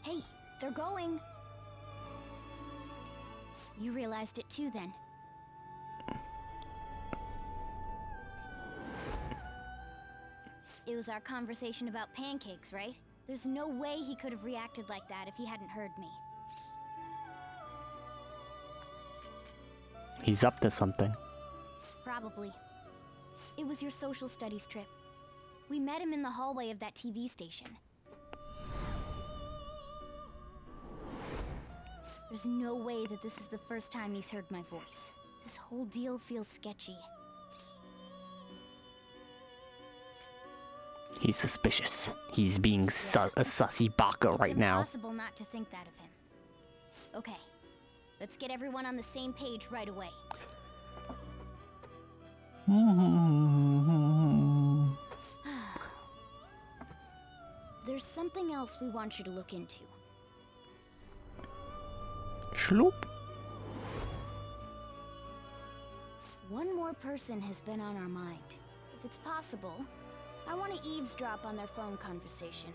Hey, they're going. You realized it too, then. It was our conversation about pancakes, right? There's no way he could have reacted like that if he hadn't heard me. He's up to something. Probably. It was your social studies trip. We met him in the hallway of that TV station. There's no way that this is the first time he's heard my voice. This whole deal feels sketchy. He's suspicious. He's being a sussy baka right now. It's impossible not to think that of him. Okay, let's get everyone on the same page right away. There's something else we want you to look into. Schloop. One more person has been on our mind. If it's possible, I want to eavesdrop on their phone conversation.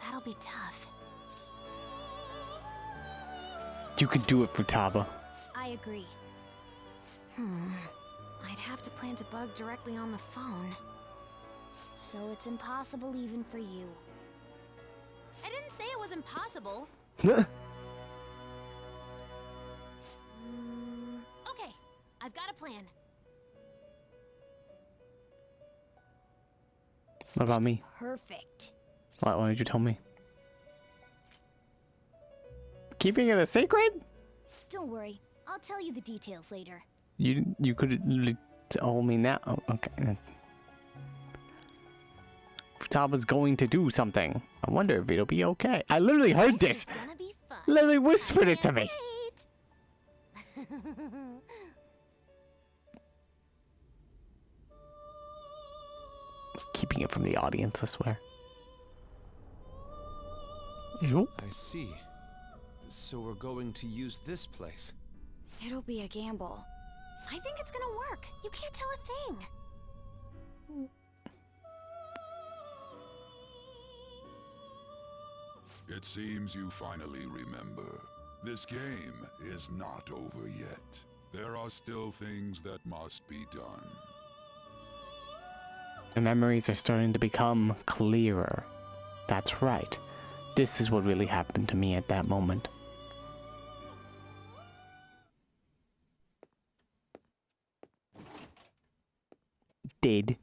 That'll be tough. You could do it, Futaba. I agree. I'd have to plant a bug directly on the phone. So it's impossible even for you. I didn't say it was impossible. Okay, I've got a plan. What about me? Perfect. Why did you tell me? Keeping it a secret? Don't worry, I'll tell you the details later. You could tell me now. Oh, okay. Futaba's going to do something. I wonder if it'll be okay. I literally heard this. Literally whispered it to me. Just keeping it from the audience, I swear. I see. So we're going to use this place. It'll be a gamble. I think it's gonna work. You can't tell a thing. It seems you finally remember. This game is not over yet. There are still things that must be done. The memories are starting to become clearer. That's right. This is what really happened to me at that moment. Did.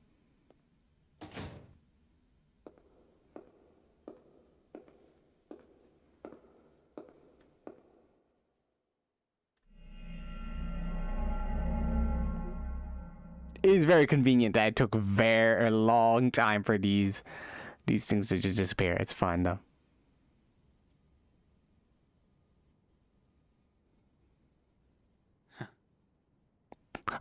It is very convenient that it took very long time for these things to just disappear. It's fine though.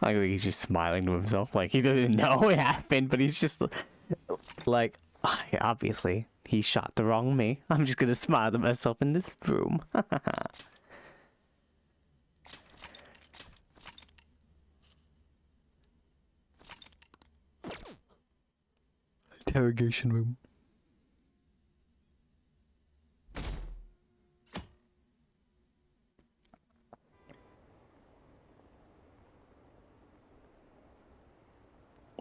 I think he's just smiling to himself, like he doesn't know it happened, but he's just like, obviously he shot the wrong me. I'm just gonna smile to myself in this room. Interrogation room.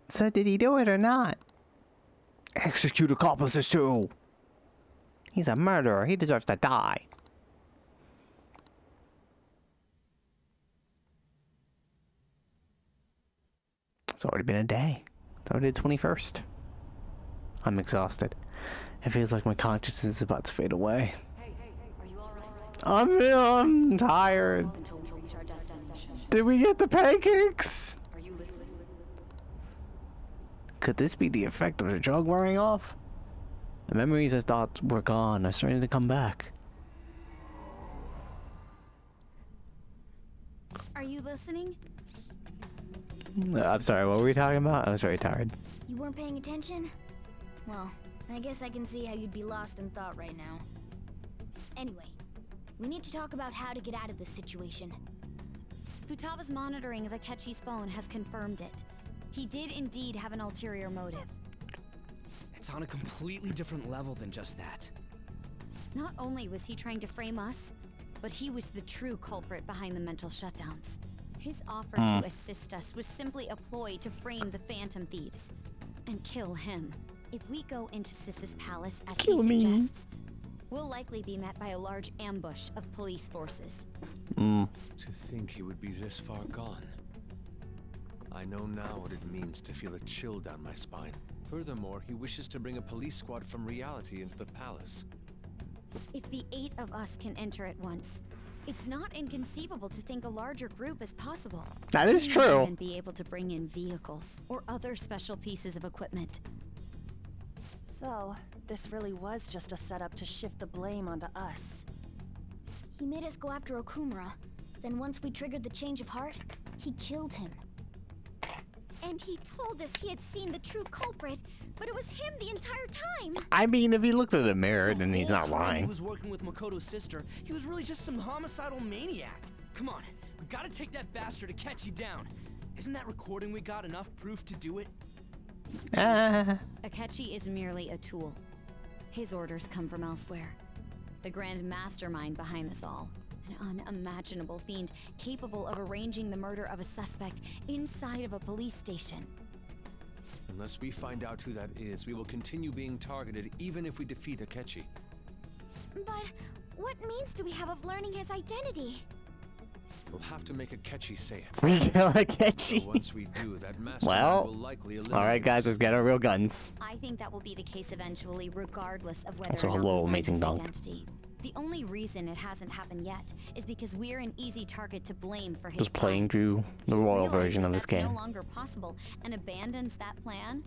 So did he do it or not? Execute accomplices too. He's a murderer. He deserves to die. It's already been a day. It's already the 21st. I'm exhausted. It feels like my consciousness is about to fade away. I'm tired. Did we get the pancakes? Could this be the effect of the drug wearing off? The memories I thought were gone are starting to come back. Are you listening? I'm sorry, what were we talking about? I was very tired. You weren't paying attention? Well, I guess I can see how you'd be lost in thought right now. Anyway, we need to talk about how to get out of this situation. Futaba's monitoring of Akechi's phone has confirmed it. He did indeed have an ulterior motive. It's on a completely different level than just that. Not only was he trying to frame us, but he was the true culprit behind the mental shutdowns. His offer to assist us was simply a ploy to frame the Phantom Thieves and kill him. If we go into Sis's palace as he suggests, we'll likely be met by a large ambush of police forces. To think he would be this far gone. I know now what it means to feel a chill down my spine. Furthermore, he wishes to bring a police squad from reality into the palace. If the 8 of us can enter at once, it's not inconceivable to think a larger group is possible. That is true. We may even be able to bring in vehicles or other special pieces of equipment. So, this really was just a setup to shift the blame onto us. He made us go after Okumura. Then once we triggered the change of heart, he killed him. And he told us he had seen the true culprit, but it was him the entire time. I mean, if he looked at the mirror, then he's not lying. He was working with Makoto's sister. He was really just some homicidal maniac. Come on, we gotta take that bastard Akechi down. Isn't that recording we got enough proof to do it? Akechi is merely a tool. His orders come from elsewhere. The grand mastermind behind this all. An unimaginable fiend capable of arranging the murder of a suspect inside of a police station. Unless we find out who that is, we will continue being targeted even if we defeat Akechi. But what means do we have of learning his identity? We'll have to make Akechi say it. We kill Akechi. Once we do, that mastermind will likely eliminate. Alright guys, let's get our real guns. I think that will be the case eventually, regardless of whether Also, or not hello, we amazing find his dunk. identity. The only reason it hasn't happened yet is because we're an easy target to blame for his Just playing crimes. through the royal version of this That's game. no longer possible and abandons that plan,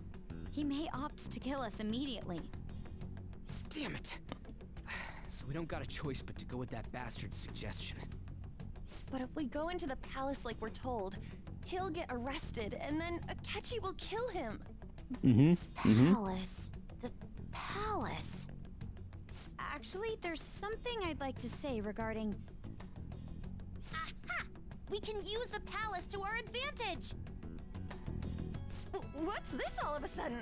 he may opt to kill us immediately. Damn it. So we don't got a choice but to go with that bastard's suggestion. But if we go into the palace like we're told, he'll get arrested, and then Akechi will kill him. Palace. The palace. Actually, there's something I'd like to say regarding... Aha! We can use the palace to our advantage! What's this all of a sudden?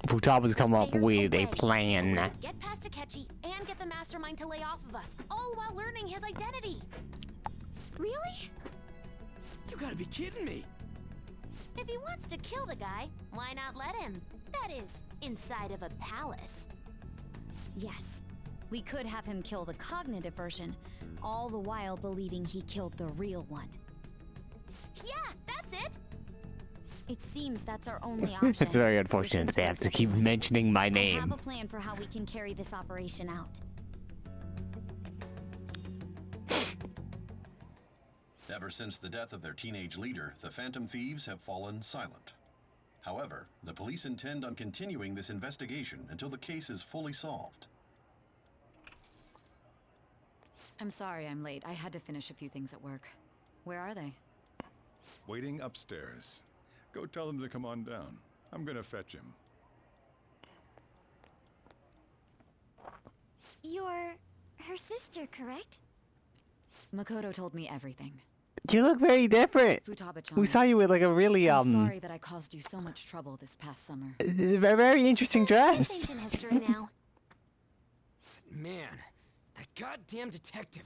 Futaba's come up with a plan. Get past Akechi and get the mastermind to lay off of us, all while learning his identity. Really? You gotta be kidding me. If he wants to kill the guy, why not let him? that is, inside of a palace. Yes. We could have him kill the cognitive version, all the while believing he killed the real one. Yeah, that's it! It seems that's our only option. It's very unfortunate they have to keep mentioning my I name. have a plan for how we can carry this operation out. Ever since the death of their teenage leader, the Phantom Thieves have fallen silent. However, the police intend on continuing this investigation until the case is fully solved. I'm sorry I'm late. I had to finish a few things at work. Where are they? Waiting upstairs. Go tell them to come on down. I'm gonna fetch him. You're her sister, correct? Makoto told me everything. You look very different. Futaba-chan, We saw you with like a really I'm sorry that I caused you so much trouble this past summer. very interesting dress. Ancient history now. Man, that goddamn detective.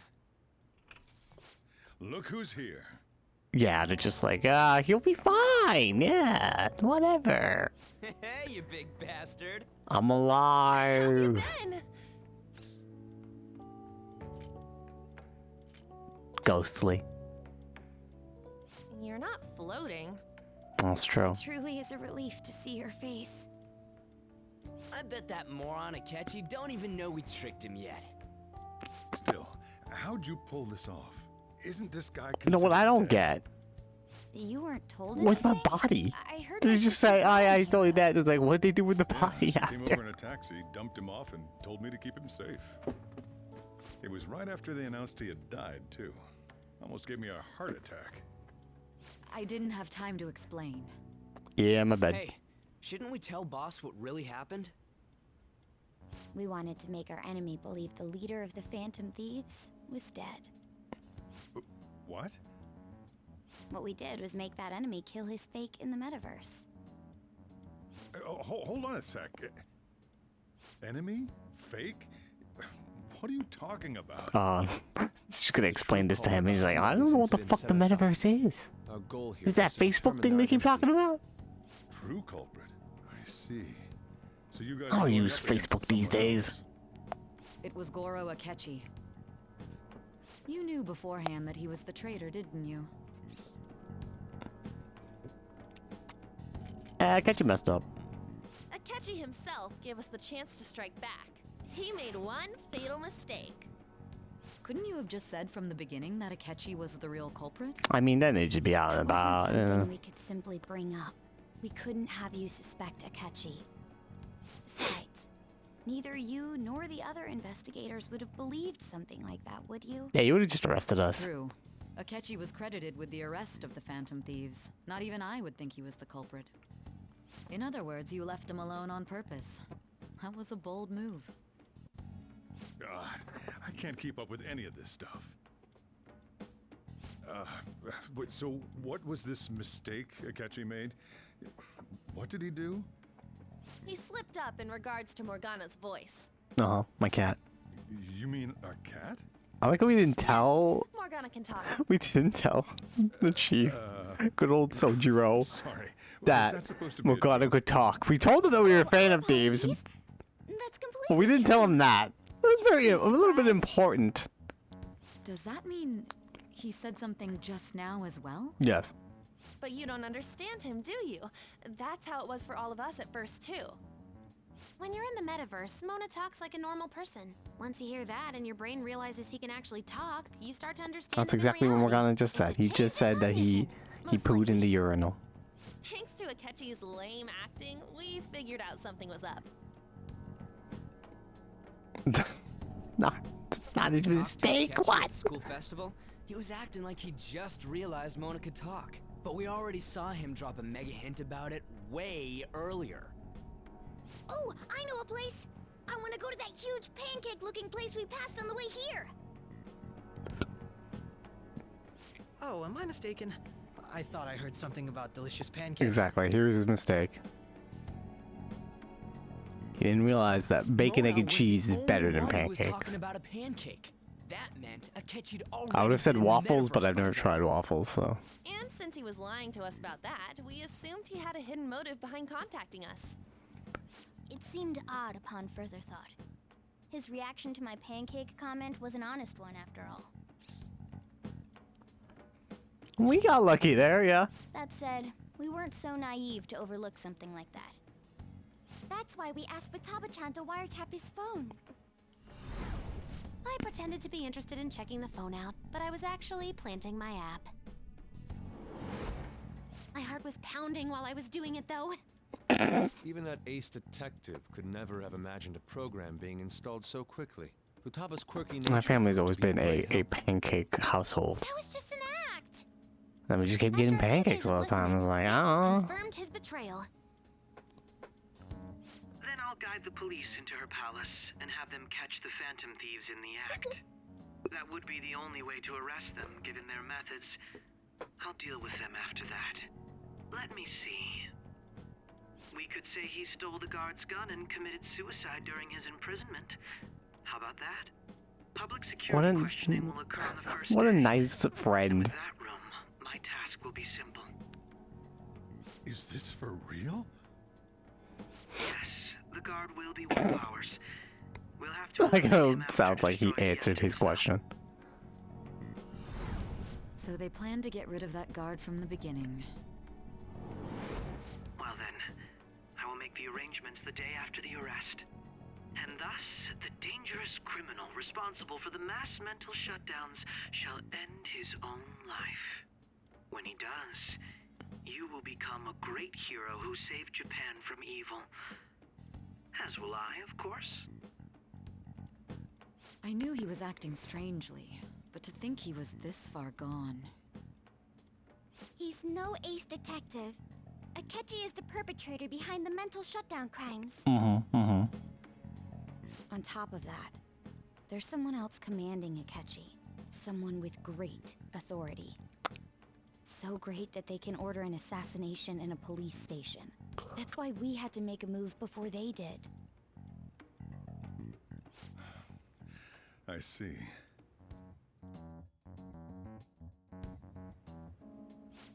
Look who's here. Yeah, they're just like, he'll be fine. Yeah, whatever. Hey, you big bastard. I'm alive. Ghostly. You're not floating. That's true. It truly is a relief to see your face. I bet that moron Akechi don't even know we tricked him yet. Still, how'd you pull this off? Isn't this guy You know what I don't get? You weren't told Where's my anything? body? I heard Did my you just sister say, died. I totally dead? It's like, what did they do with the body She came after? over in a taxi, dumped him off, and told me to keep him safe. It was right after they announced he had died, too. Almost gave me a heart attack. I didn't have time to explain. Yeah, my bad. Hey, shouldn't we tell boss what really happened? We wanted to make our enemy believe the leader of the Phantom Thieves was dead. What? What we did was make that enemy kill his fake in the metaverse. Hold on a sec. Enemy? Fake? What are you talking about? Just gonna explain this to him. He's like, I don't know what the fuck the metaverse is. Our goal here Is that to Facebook determine thing they our keep talking about? True culprit. I see. So you guys I don't are going use up against Facebook these someone days. else. It was Goro Akechi. You knew beforehand that he was the traitor, didn't you? Akechi messed up. Akechi himself gave us the chance to strike back. He made one fatal mistake. Couldn't you have just said from the beginning that Akechi was the real culprit? I mean, then it'd just be out and It about. wasn't something we could simply bring up. We couldn't have you suspect Akechi. Besides, neither you nor the other investigators would have believed something like that, would you? Yeah, you would have just arrested us. True. Akechi was credited with the arrest of the Phantom Thieves. Not even I would think he was the culprit. In other words, you left him alone on purpose. That was a bold move. God, I can't keep up with any of this stuff. Wait, so what was this mistake Akechi made? What did he do? He slipped up in regards to Morgana's voice. My cat. You mean a cat? I like how we didn't tell. Morgana can talk. We didn't tell the chief. Good old Sojiro. Sorry. That Morgana could talk. We told him that we were Phantom Thieves. But we didn't tell him that. It was a little bit important. Does that mean he said something just now as well? Yes. But you don't understand him, do you? That's how it was for all of us at first, too. When you're in the metaverse, Mona talks like a normal person. Once you hear that and your brain realizes he can actually talk, you start to understand. That's exactly what Morgana just said. He just said that he pooed in the urinal. Thanks to Akechi's lame acting, we figured out something was up. Not his mistake. Akechi What? at School festival, he was acting like he just realized Mona could talk. But we already saw him drop a mega hint about it way earlier. Oh, I know a place. I want to go to that huge pancake-looking place we passed on the way here. Oh, am I mistaken? I thought I heard something about delicious pancakes. Exactly. Here's his mistake. He didn't realize that bacon, egg, and cheese is better than He was pancakes. talking about a pancake. That meant Akechi'd already I would have said been in the waffles, but metaverse I've never tried waffles, so. And since he was lying to us about that, we assumed he had a hidden motive behind contacting us. It seemed odd upon further thought. His reaction to my pancake comment was an honest one after all. We got lucky there, yeah. That said, we weren't so naive to overlook something like that. That's why we asked Futaba-chan to wiretap his phone. I pretended to be interested in checking the phone out, but I was actually planting my app. My heart was pounding while I was doing it, though. Even that ace detective could never have imagined a program being installed so quickly. Futaba's quirky nature. My family's always been a pancake household. That was just an act. And we just kept getting pancakes all the time. I was like, oh. Confirmed his betrayal. Then I'll guide the police into her palace and have them catch the Phantom Thieves in the act. That would be the only way to arrest them, given their methods. I'll deal with them after that. Let me see. We could say he stole the guard's gun and committed suicide during his imprisonment. How about that? Public security questioning will occur on the first What a day. nice friend. That room, my task will be simple. Is this for real? Yes, the guard will be one of ours. We'll have to. Like how it sounds like he answered his question. So they planned to get rid of that guard from the beginning. Well then, I will make the arrangements the day after the arrest. And thus, the dangerous criminal responsible for the mass mental shutdowns shall end his own life. When he does, you will become a great hero who saved Japan from evil. As will I, of course. I knew he was acting strangely, but to think he was this far gone. He's no ace detective. Akechi is the perpetrator behind the mental shutdown crimes. On top of that, there's someone else commanding Akechi. Someone with great authority. So great that they can order an assassination in a police station. That's why we had to make a move before they did. I see.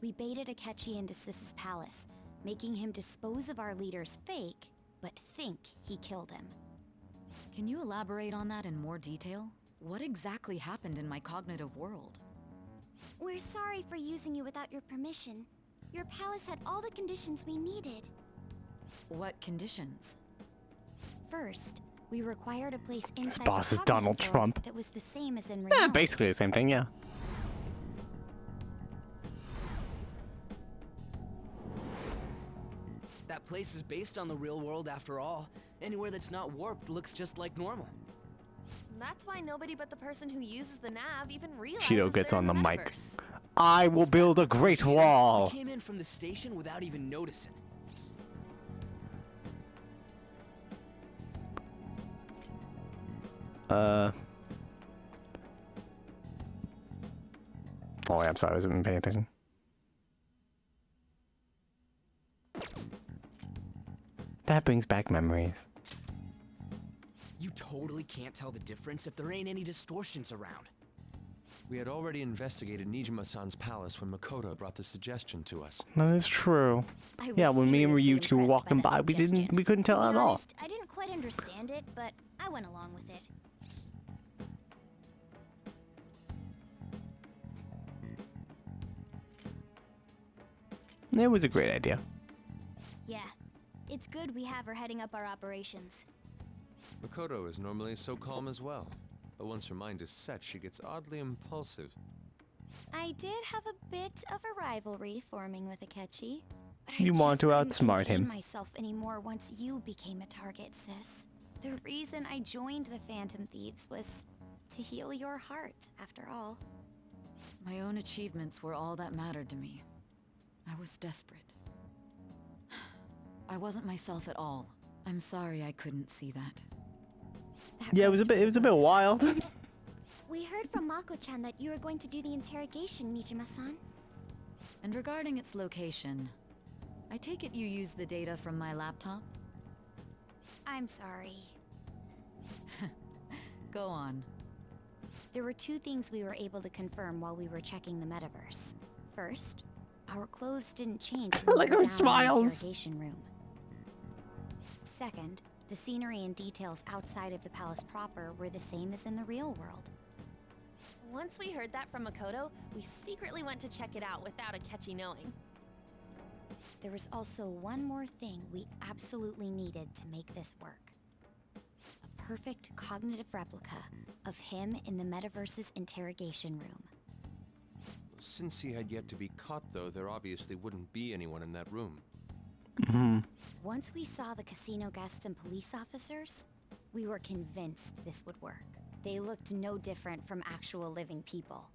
We baited Akechi into Sis's palace, making him dispose of our leader's fake, but think he killed him. Can you elaborate on that in more detail? What exactly happened in my cognitive world? We're sorry for using you without your permission. Your palace had all the conditions we needed. What conditions? First, we required a place inside His boss the is Donald cognitive Trump. world that was the same as in Yeah, reality. basically the same thing, yeah. That place is based on the real world after all. Anywhere that's not warped looks just like normal. That's why nobody but the person who uses the nav even realizes Shido gets they're on the in mic. metaverse. I will build a great wall. We came in from the station without even noticing. Oh, yeah, I'm sorry, I wasn't paying attention. That brings back memories. You totally can't tell the difference if there ain't any distortions around. We had already investigated Nijima-san's palace when Makoto brought the suggestion to us. That is true. I was Yeah, when me and seriously Ryuichi were impressed walking by by, that we suggestion. couldn't tell To be at all. honest, I didn't quite understand it, but I went along with it. It was a great idea. Yeah, it's good we have her heading up our operations. Makoto is normally so calm as well, but once her mind is set, she gets oddly impulsive. I did have a bit of a rivalry forming with Akechi. But You I want just to couldn't outsmart contain him. myself anymore once you became a target, sis. The reason I joined the Phantom Thieves was to heal your heart, after all. My own achievements were all that mattered to me. I was desperate. I wasn't myself at all. I'm sorry I couldn't see that. Yeah, it was a bit wild. We heard from Mako-chan that you were going to do the interrogation, Nijima-san. And regarding its location, I take it you used the data from my laptop? I'm sorry. Go on. There were two things we were able to confirm while we were checking the metaverse. First, our clothes didn't change when Like we her were down in the smiles. interrogation room. Second, the scenery and details outside of the palace proper were the same as in the real world. Once we heard that from Makoto, we secretly went to check it out without Akechi knowing. There was also one more thing we absolutely needed to make this work. A perfect cognitive replica of him in the metaverse's interrogation room. Since he had yet to be caught, though, there obviously wouldn't be anyone in that room. Once we saw the casino guests and police officers, we were convinced this would work. They looked no different from actual living people.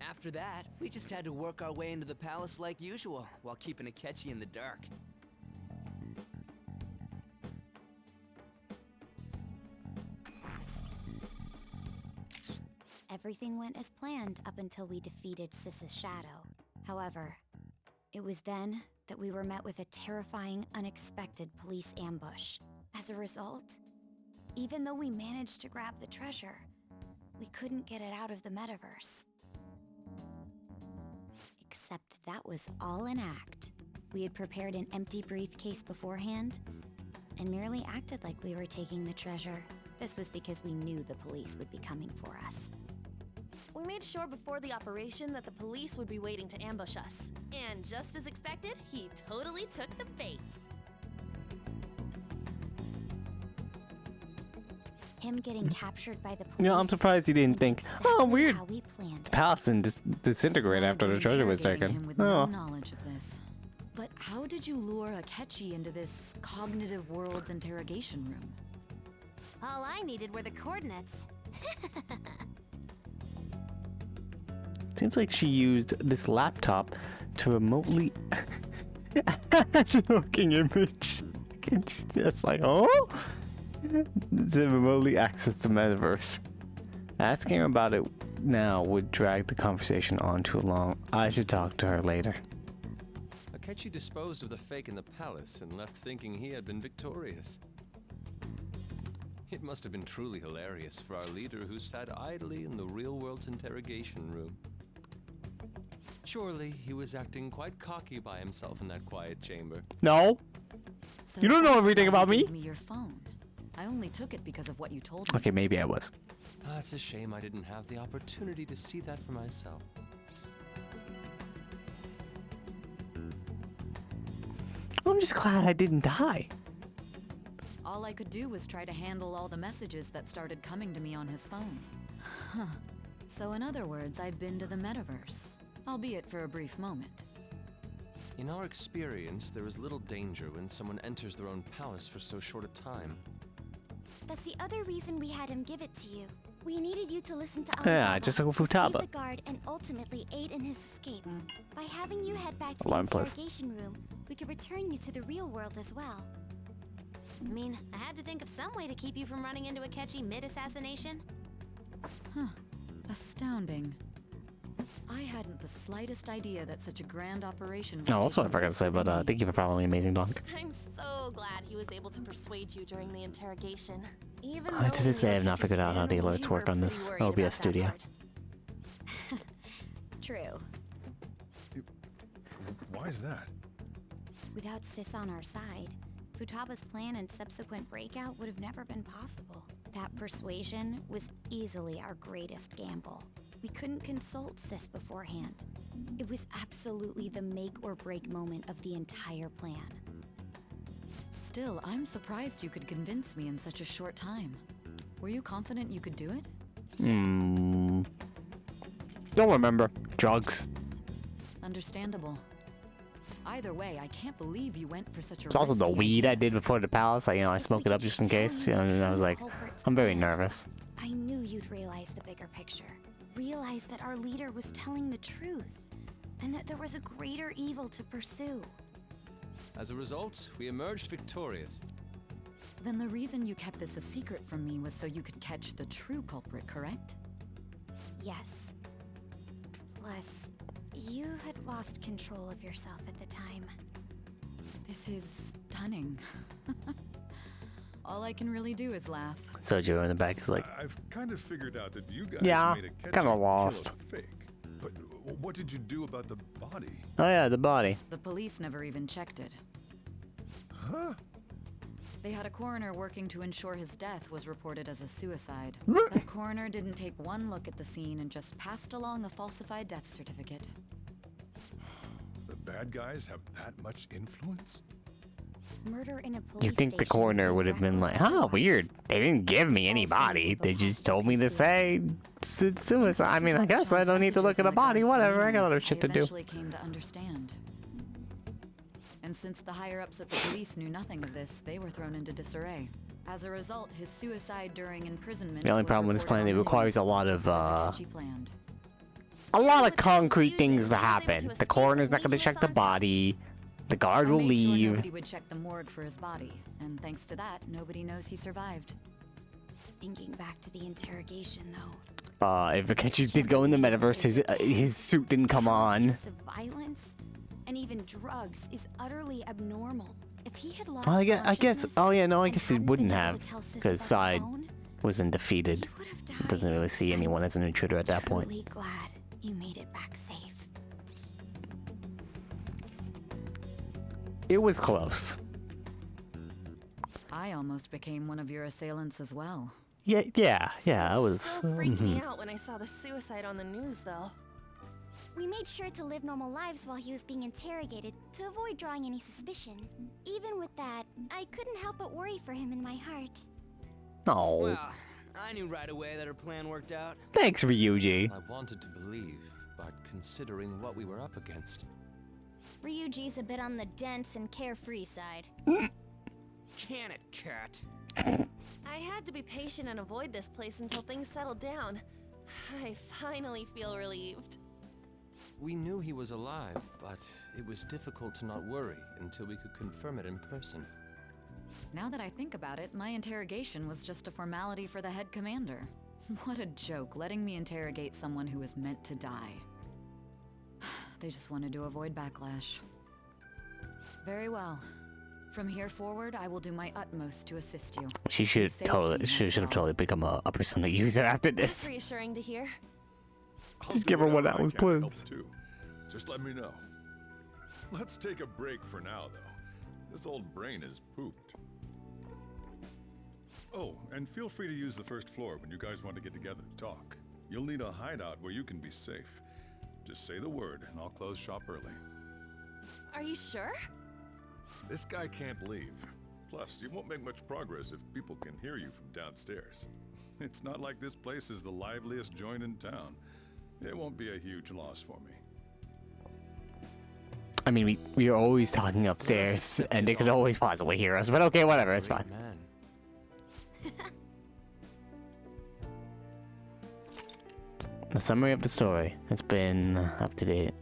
After that, we just had to work our way into the palace like usual, while keeping Akechi in the dark. Everything went as planned up until we defeated Sis's shadow. However, it was then that we were met with a terrifying, unexpected police ambush. As a result, even though we managed to grab the treasure, we couldn't get it out of the metaverse. Except that was all an act. We had prepared an empty briefcase beforehand and merely acted like we were taking the treasure. This was because we knew the police would be coming for us. We made sure before the operation that the police would be waiting to ambush us. And just as expected, he totally took the bait. Him getting captured by the police. You know, I'm surprised he didn't think, oh, weird. How we planned The palace didn't disintegrate after the treasure was Interrogating taken. him with no knowledge of this. But how did you lure Akechi into this cognitive world's interrogation room? All I needed were the coordinates. Seems like she used this laptop to remotely. That's a working image. It's like, oh? To remotely access the metaverse. Asking her about it now would drag the conversation on too long. I should talk to her later. Akechi disposed of the fake in the palace and left thinking he had been victorious. It must have been truly hilarious for our leader who sat idly in the real world's interrogation room. Surely he was acting quite cocky by himself in that quiet chamber. No. So You don't know that's everything why you about me. gave me your phone. I only took it because of what you told me. Okay, maybe I was. It's a shame I didn't have the opportunity to see that for myself. I'm just glad I didn't die. All I could do was try to handle all the messages that started coming to me on his phone. Huh. So in other words, I've been to the metaverse, albeit for a brief moment. In our experience, there is little danger when someone enters their own palace for so short a time. That's the other reason we had him give it to you. We needed you to listen to Yeah, just like save Futaba. the guard and ultimately aid in his escape. By having you head back to the Alarm plus. interrogation room, we could return you to the real world as well. I mean, I had to think of some way to keep you from running into Akechi mid-assassination. Huh. Astounding. I hadn't the slightest idea that such a grand operation was Oh, also I taking forgot to place say, but within me. thank you for following Amazing Dog. I'm so glad he was able to persuade you during the interrogation. Even I just say I have not figured out how the alerts work on this OBS studio. True. Why is that? Without Sis on our side, Futaba's plan and subsequent breakout would have never been possible. That persuasion was easily our greatest gamble. We couldn't consult Sis beforehand. It was absolutely the make or break moment of the entire plan. Still, I'm surprised you could convince me in such a short time. Were you confident you could do it? Don't remember. Drugs. Understandable. Either way, I can't believe you went for such a It's also the risky weed I did before the palace. I smoked it up just in case. You know, and I was like, I'm very nervous. I knew you'd realize the bigger picture. Realize that our leader was telling the truth, and that there was a greater evil to pursue. As a result, we emerged victorious. Then the reason you kept this a secret from me was so you could catch the true culprit, correct? Yes. Plus, you had lost control of yourself at the time. This is stunning. All I can really do is laugh. Sojo in the back is like, I've kind of figured out that you guys Yeah, made a kinda lost. fake. But what did you do about the body? oh yeah, the body. The police never even checked it. Huh? They had a coroner working to ensure his death was reported as a suicide. That coroner didn't take one look at the scene and just passed along a falsified death certificate. The bad guys have that much influence? Murder in a police You'd think the station coroner would have been like, "Oh, weird. They didn't give me any body. They just told me to say it's suicide. I mean, I guess I don't need to look at a body. Whatever. I got other shit to do." I eventually came to understand. And since the higher-ups at the police knew nothing of this, they were thrown into disarray. As a result, his suicide during imprisonment. The only problem with this plan, it requires a lot of planned. a lot of concrete things to happen. The coroner's not going to check the body. The guard will leave. Nobody would check the morgue for his body, and thanks to that, nobody knows he survived. Thinking back to the interrogation, though. If Akechi did go in the metaverse, his suit didn't come on. Use of violence and even drugs is utterly abnormal. If he had lost I guess. Oh yeah, no, I guess he wouldn't have, because Side wasn't defeated. Doesn't really see anyone as an intruder at that point. Really glad you made it back safe. It was close. I almost became one of your assailants as well. Yeah, I was. Still freaked me out when I saw the suicide on the news, though. We made sure to live normal lives while he was being interrogated to avoid drawing any suspicion. Even with that, I couldn't help but worry for him in my heart. No. Well, I knew right away that her plan worked out. Thanks, Ryuji. I wanted to believe, but considering what we were up against. Ryuji's a bit on the dense and carefree side. Can it, cat? I had to be patient and avoid this place until things settled down. I finally feel relieved. We knew he was alive, but it was difficult to not worry until we could confirm it in person. Now that I think about it, my interrogation was just a formality for the head commander. What a joke, letting me interrogate someone who was meant to die. They just wanted to avoid backlash. Very well. From here forward, I will do my utmost to assist you. She should have totally become a Persona user after this. That's reassuring to hear. Just give her 1 hour's plans. Just let me know. Let's take a break for now, though. This old brain is pooped. Oh, and feel free to use the first floor when you guys want to get together to talk. You'll need a hideout where you can be safe. Just say the word, and I'll close shop early. Are you sure? This guy can't leave. Plus, you won't make much progress if people can hear you from downstairs. It's not like this place is the liveliest joint in town. It won't be a huge loss for me. I mean, we are always talking upstairs, and they could always possibly hear us, but okay, whatever, it's fine. The summary of the story. It's been up to date.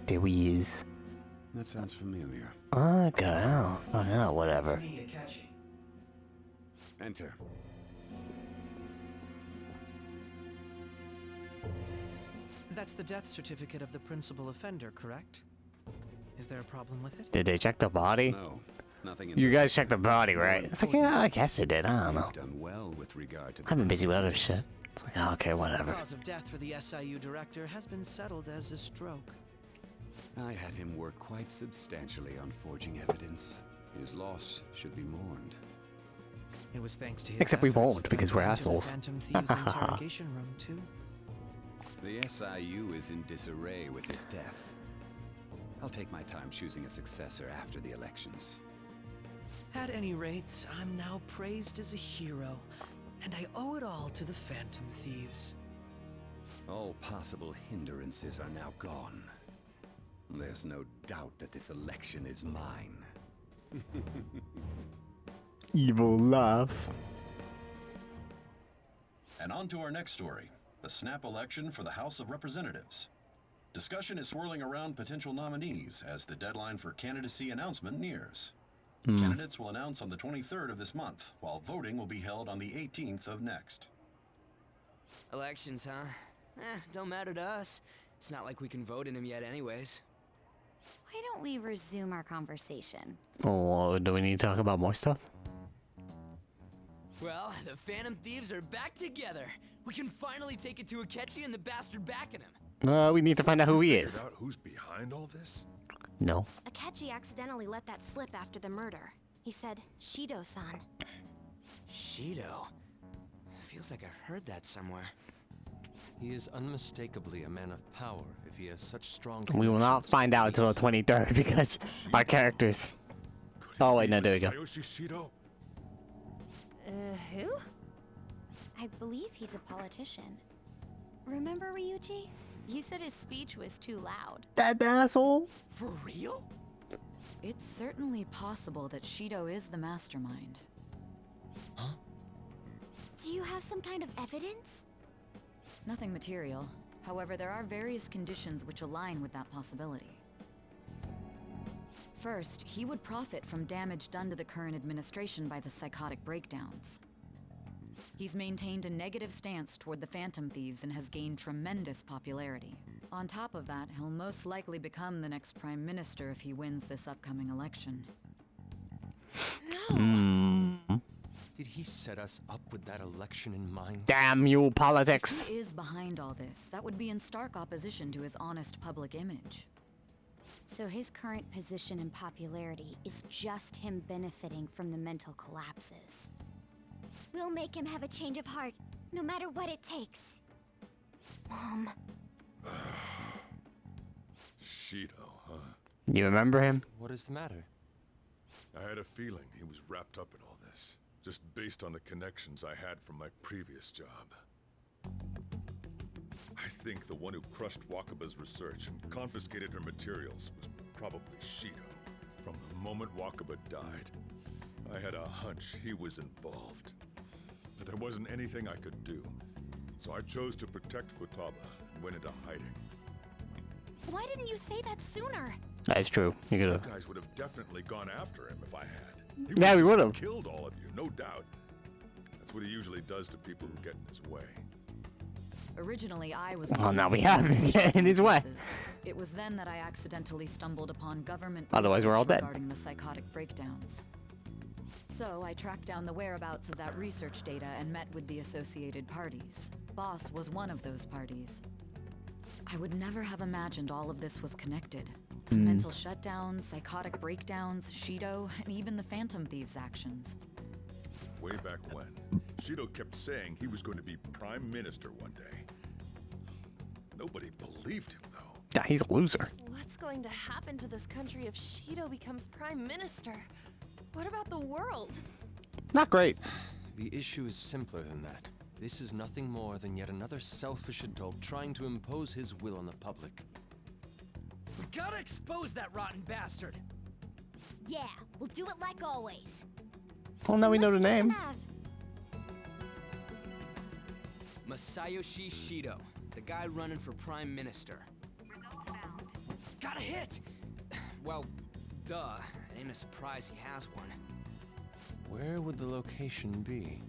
There he is. That sounds familiar. Okay, oh, whatever. Enter. That's the death certificate of the principal offender, correct? Is there a problem with it? Did they check the body? No, nothing. You guys checked the body, right? It's like, yeah, I guess they did. I don't know. Done well with regard to. I've been busy with other shit. It's like, oh, okay, whatever. The cause of death for the SIU director has been settled as a stroke. I had him work quite substantially on forging evidence. His loss should be mourned. It was thanks to his Except we efforts won't, that because I we're went to the assholes. Phantom Thieves interrogation room too. The SIU is in disarray with his death. I'll take my time choosing a successor after the elections. At any rate, I'm now praised as a hero, and I owe it all to the Phantom Thieves. All possible hindrances are now gone. There's no doubt that this election is mine. Evil laugh. And on to our next story, the snap election for the House of Representatives. Discussion is swirling around potential nominees as the deadline for candidacy announcement nears. Candidates will announce on the 23rd of this month, while voting will be held on the 18th of next. Elections, huh? Don't matter to us. It's not like we can vote in them yet anyways. Why don't we resume our conversation? Oh, do we need to talk about more stuff? Well, the Phantom Thieves are back together. We can finally take it to Akechi and the bastard backing him. We need to find out who he is. Figured out who's behind all this? No. Akechi accidentally let that slip after the murder. He said, Shido-san. Shido? Feels like I've heard that somewhere. He is unmistakably a man of power if he has such strong. We will not find out until the 23rd because our characters. Oh wait, no, there we go. Who? I believe he's a politician. Remember Ryuji? You said his speech was too loud. That asshole? For real? It's certainly possible that Shido is the mastermind. Huh? Do you have some kind of evidence? Nothing material. However, there are various conditions which align with that possibility. First, he would profit from damage done to the current administration by the psychotic breakdowns. He's maintained a negative stance toward the Phantom Thieves and has gained tremendous popularity. On top of that, he'll most likely become the next Prime Minister if he wins this upcoming election. No! Did he set us up with that election in mind? Damn you, politics! If he is behind all this, that would be in stark opposition to his honest public image. So his current position and popularity is just him benefiting from the mental collapses. We'll make him have a change of heart, no matter what it takes. Mom. Shido, huh? You remember him? What is the matter? I had a feeling he was wrapped up in all this, just based on the connections I had from my previous job. I think the one who crushed Wakaba's research and confiscated her materials was probably Shido. From the moment Wakaba died, I had a hunch he was involved. But there wasn't anything I could do, so I chose to protect Futaba and went into hiding. Why didn't you say that sooner? That is true. You You could've. guys would have definitely gone after him if I had. He Yeah, we just would've. killed all of you, no doubt. That's what he usually does to people who get in his way. Originally, I was. Well, now we have him in his way. It was then that I accidentally stumbled upon government. Otherwise, we're all research dead. Regarding the psychotic breakdowns. So I tracked down the whereabouts of that research data and met with the associated parties. Boss was one of those parties. I would never have imagined all of this was connected. The mental shutdowns, psychotic breakdowns, Shido, and even the Phantom Thieves' actions. Way back when, Shido kept saying he was going to be Prime Minister one day. Nobody believed him, though. Yeah, he's a loser. What's going to happen to this country if Shido becomes Prime Minister? What about the world? Not great. The issue is simpler than that. This is nothing more than yet another selfish adult trying to impose his will on the public. We gotta expose that rotten bastard! Yeah, we'll do it like always. Well, now we know the name. Masayoshi Shido, the guy running for Prime Minister. Got a hit! Well, duh. Ain't a surprise he has one. Where would the location be?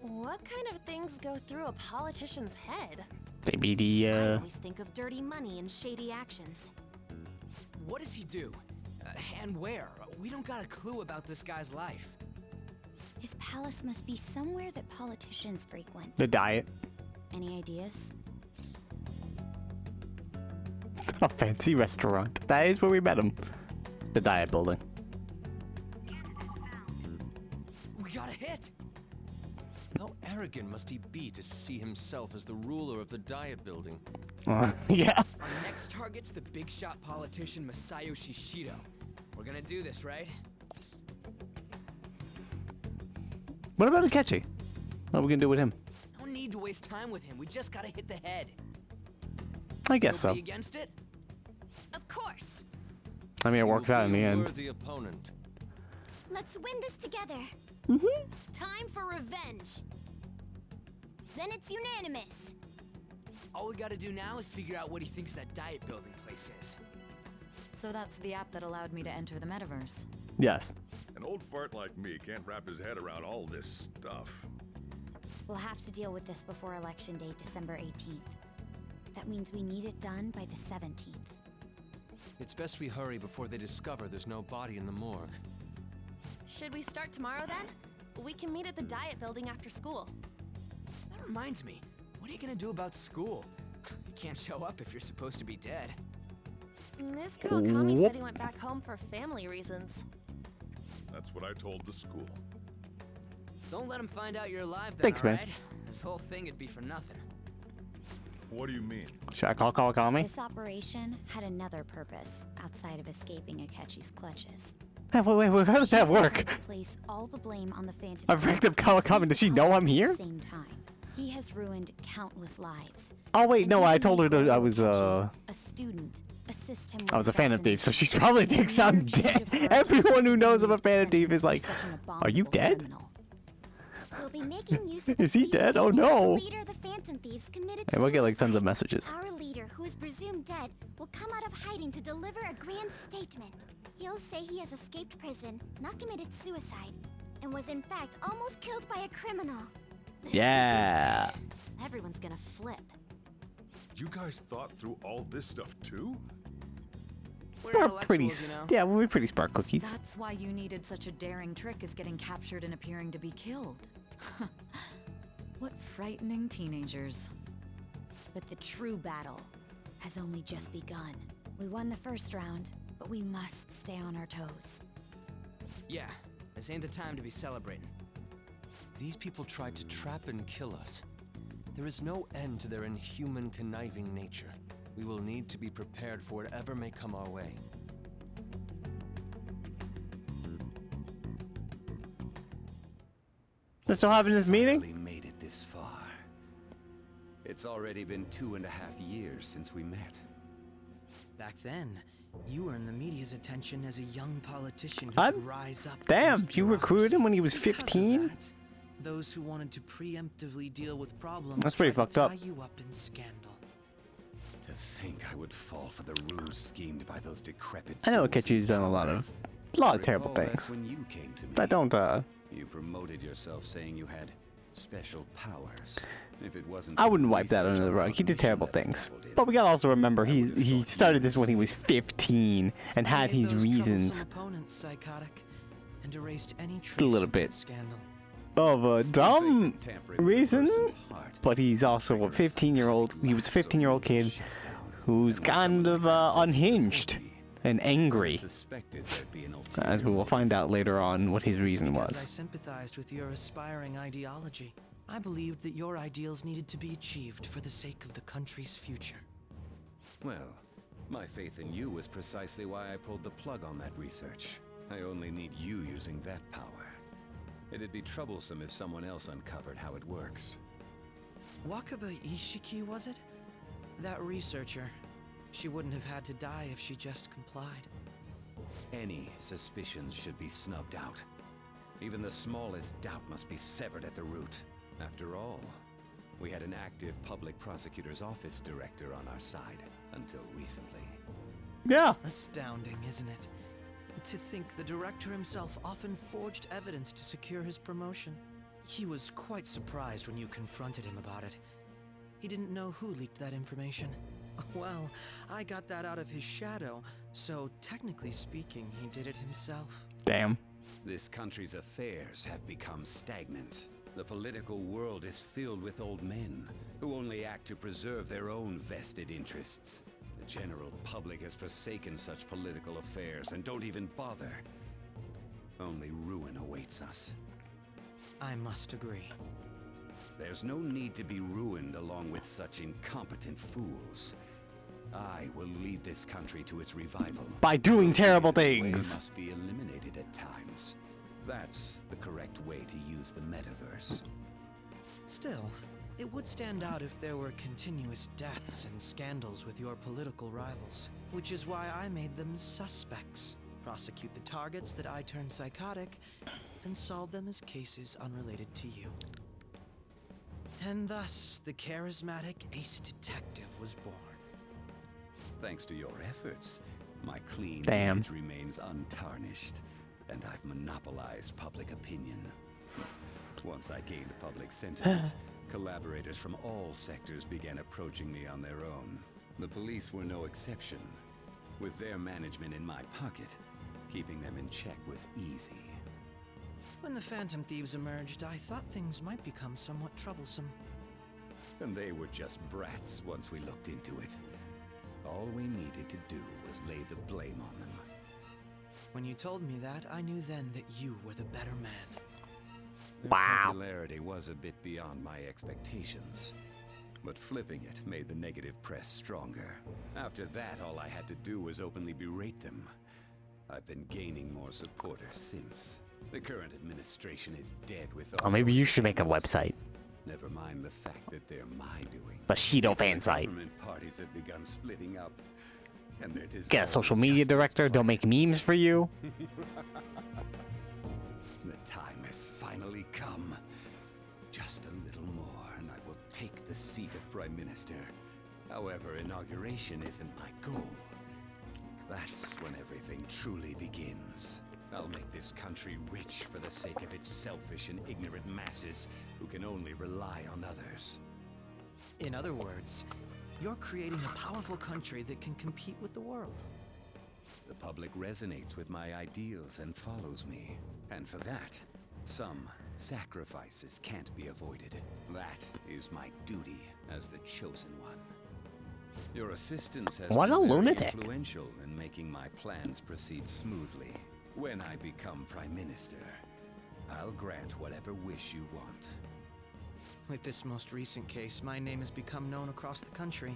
What kind of things go through a politician's head? Maybe the, I always think of dirty money and shady actions. What does he do? And where? We don't got a clue about this guy's life. His palace must be somewhere that politicians frequent. The diet. Any ideas? A fancy restaurant. That is where we met him. The diet building. We got a hit! How arrogant must he be to see himself as the ruler of the diet building? Yeah. Our next target's the big shot politician Masayoshi Shido. We're gonna do this, right? What about Akechi? What are we gonna do with him? No need to waste time with him. We just gotta hit the head. I guess Nobody so. against it? Of course. I mean, it works out in the end. Worthy opponent. Let's win this together. Time for revenge. Then it's unanimous. All we gotta do now is figure out what he thinks that diet building place is. So that's the app that allowed me to enter the metaverse. Yes. An old fart like me can't wrap his head around all this stuff. We'll have to deal with this before Election Day, December 18th. That means we need it done by the 17th. It's best we hurry before they discover there's no body in the morgue. Should we start tomorrow then? We can meet at the diet building after school. That reminds me. What are you gonna do about school? You can't show up if you're supposed to be dead. Miss Kawakami said he went back home for family reasons. That's what I told the school. Don't let him find out you're alive then, Thanks, man. alright? This whole thing would be for nothing. What do you mean? Should I call Kawakami? This operation had another purpose outside of escaping Akechi's clutches. Hey, wait, how does that work? Place all the blame on the Phantom. I've ranked up Kawakami. Does she know I'm here? At the same time, he has ruined countless lives. Oh wait, no, I told her that I was A student. Assist him with I was a Phantom Thief, so she's probably thinks I'm dead. Everyone who knows I'm a Phantom Thief is like, are you dead? We'll be making use of Is he dead? Oh no. The leader of the Phantom Thieves committed And we'll get like tons of suicide. messages. Our leader, who is presumed dead, will come out of hiding to deliver a grand statement. He'll say he has escaped prison, not committed suicide, and was in fact almost killed by a criminal. Yeah. Everyone's gonna flip. You guys thought through all this stuff too? We're pretty, yeah, we're pretty smart cookies. That's why you needed such a daring trick as getting captured and appearing to be killed. What frightening teenagers. But the true battle has only just begun. We won the first round, but we must stay on our toes. Yeah, this ain't the time to be celebrating. These people tried to trap and kill us. There is no end to their inhuman, conniving nature. We will need to be prepared for whatever may come our way. They're still having this meeting? We made it this far. It's already been 2.5 years since we met. Back then, you earned the media's attention as a young politician who What? could rise up. Damn, against you recruited him when he was bureaucracy. 15? Because of that, those who wanted to preemptively deal with problems That's pretty tried fucked to up. tie you up in scandal. To think I would fall for the ruse schemed by those decrepit. I know fools in Akechi's done a lot of terrible Recall back things. when you came to me. I don't, You promoted yourself saying you had special powers. If it wasn't I for wouldn't wipe that research under the on rug. He did automation terrible that I things. dabbled in, But we gotta also remember he started this when he was 15 and had his reasons. Opponents psychotic and erased any A little trace of bit that scandal. of a dumb reason, but he's also a 15-year-old. He was a 15-year-old kid who's kind of unhinged and angry, as we will find out later on what his reason Because I was. sympathized with your aspiring ideology. I believed that your ideals needed to be achieved for the sake of the country's future. Well, my faith in you was precisely why I pulled the plug on that research. I only need you using that power. It'd be troublesome if someone else uncovered how it works. Wakaba Ishiki, was it? That researcher. She wouldn't have had to die if she just complied. Any suspicions should be snubbed out. Even the smallest doubt must be severed at the root. After all, we had an active public prosecutor's office director on our side until recently. Yeah. Astounding, isn't it? To think the director himself often forged evidence to secure his promotion. He was quite surprised when you confronted him about it. He didn't know who leaked that information. Well, I got that out of his shadow, so technically speaking, he did it himself. Damn. This country's affairs have become stagnant. The political world is filled with old men who only act to preserve their own vested interests. The general public has forsaken such political affairs and don't even bother. Only ruin awaits us. I must agree. There's no need to be ruined along with such incompetent fools. I will lead this country to its revival. By doing terrible The way things. must be eliminated at times. That's the correct way to use the metaverse. Still, it would stand out if there were continuous deaths and scandals with your political rivals, which is why I made them suspects. Prosecute the targets that I turn psychotic, and solve them as cases unrelated to you. And thus, the charismatic ace detective was born. Thanks to your efforts, my clean Damn. image remains untarnished, and I've monopolized public opinion. Once I gained public sentiment, collaborators from all sectors began approaching me on their own. The police were no exception. With their management in my pocket, keeping them in check was easy. When the Phantom Thieves emerged, I thought things might become somewhat troublesome. And they were just brats once we looked into it. All we needed to do was lay the blame on them. When you told me that, I knew then that you were the better man. Their popularity was a bit beyond my expectations. But flipping it made the negative press stronger. After that, all I had to do was openly berate them. I've been gaining more supporters since. The current administration is dead with all. Oh, maybe you should make a website. Never mind the fact that they're my doing. The Shido fan site. Government parties have begun splitting up. And they're Get a social media director. They'll make memes for you. The time has finally come. Just a little more, and I will take the seat of Prime Minister. However, inauguration isn't my goal. That's when everything truly begins. I'll make this country rich for the sake of its selfish and ignorant masses who can only rely on others. In other words, you're creating a powerful country that can compete with the world. The public resonates with my ideals and follows me. And for that, some sacrifices can't be avoided. That is my duty as the chosen one. Your assistance has What been a very lunatic. influential in making my plans proceed smoothly. When I become Prime Minister, I'll grant whatever wish you want. With this most recent case, my name has become known across the country,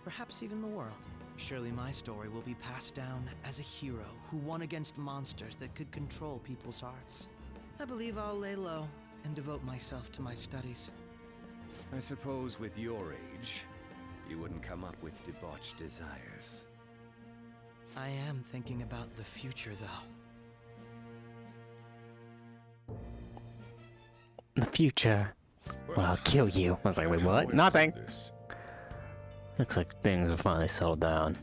perhaps even the world. Surely my story will be passed down as a hero who won against monsters that could control people's hearts. I believe I'll lay low and devote myself to my studies. I suppose with your age, you wouldn't come up with debauched desires. I am thinking about the future, though. The future. Well, I'll kill you. I was like, wait, what? Nothing. Looks like things have finally settled down.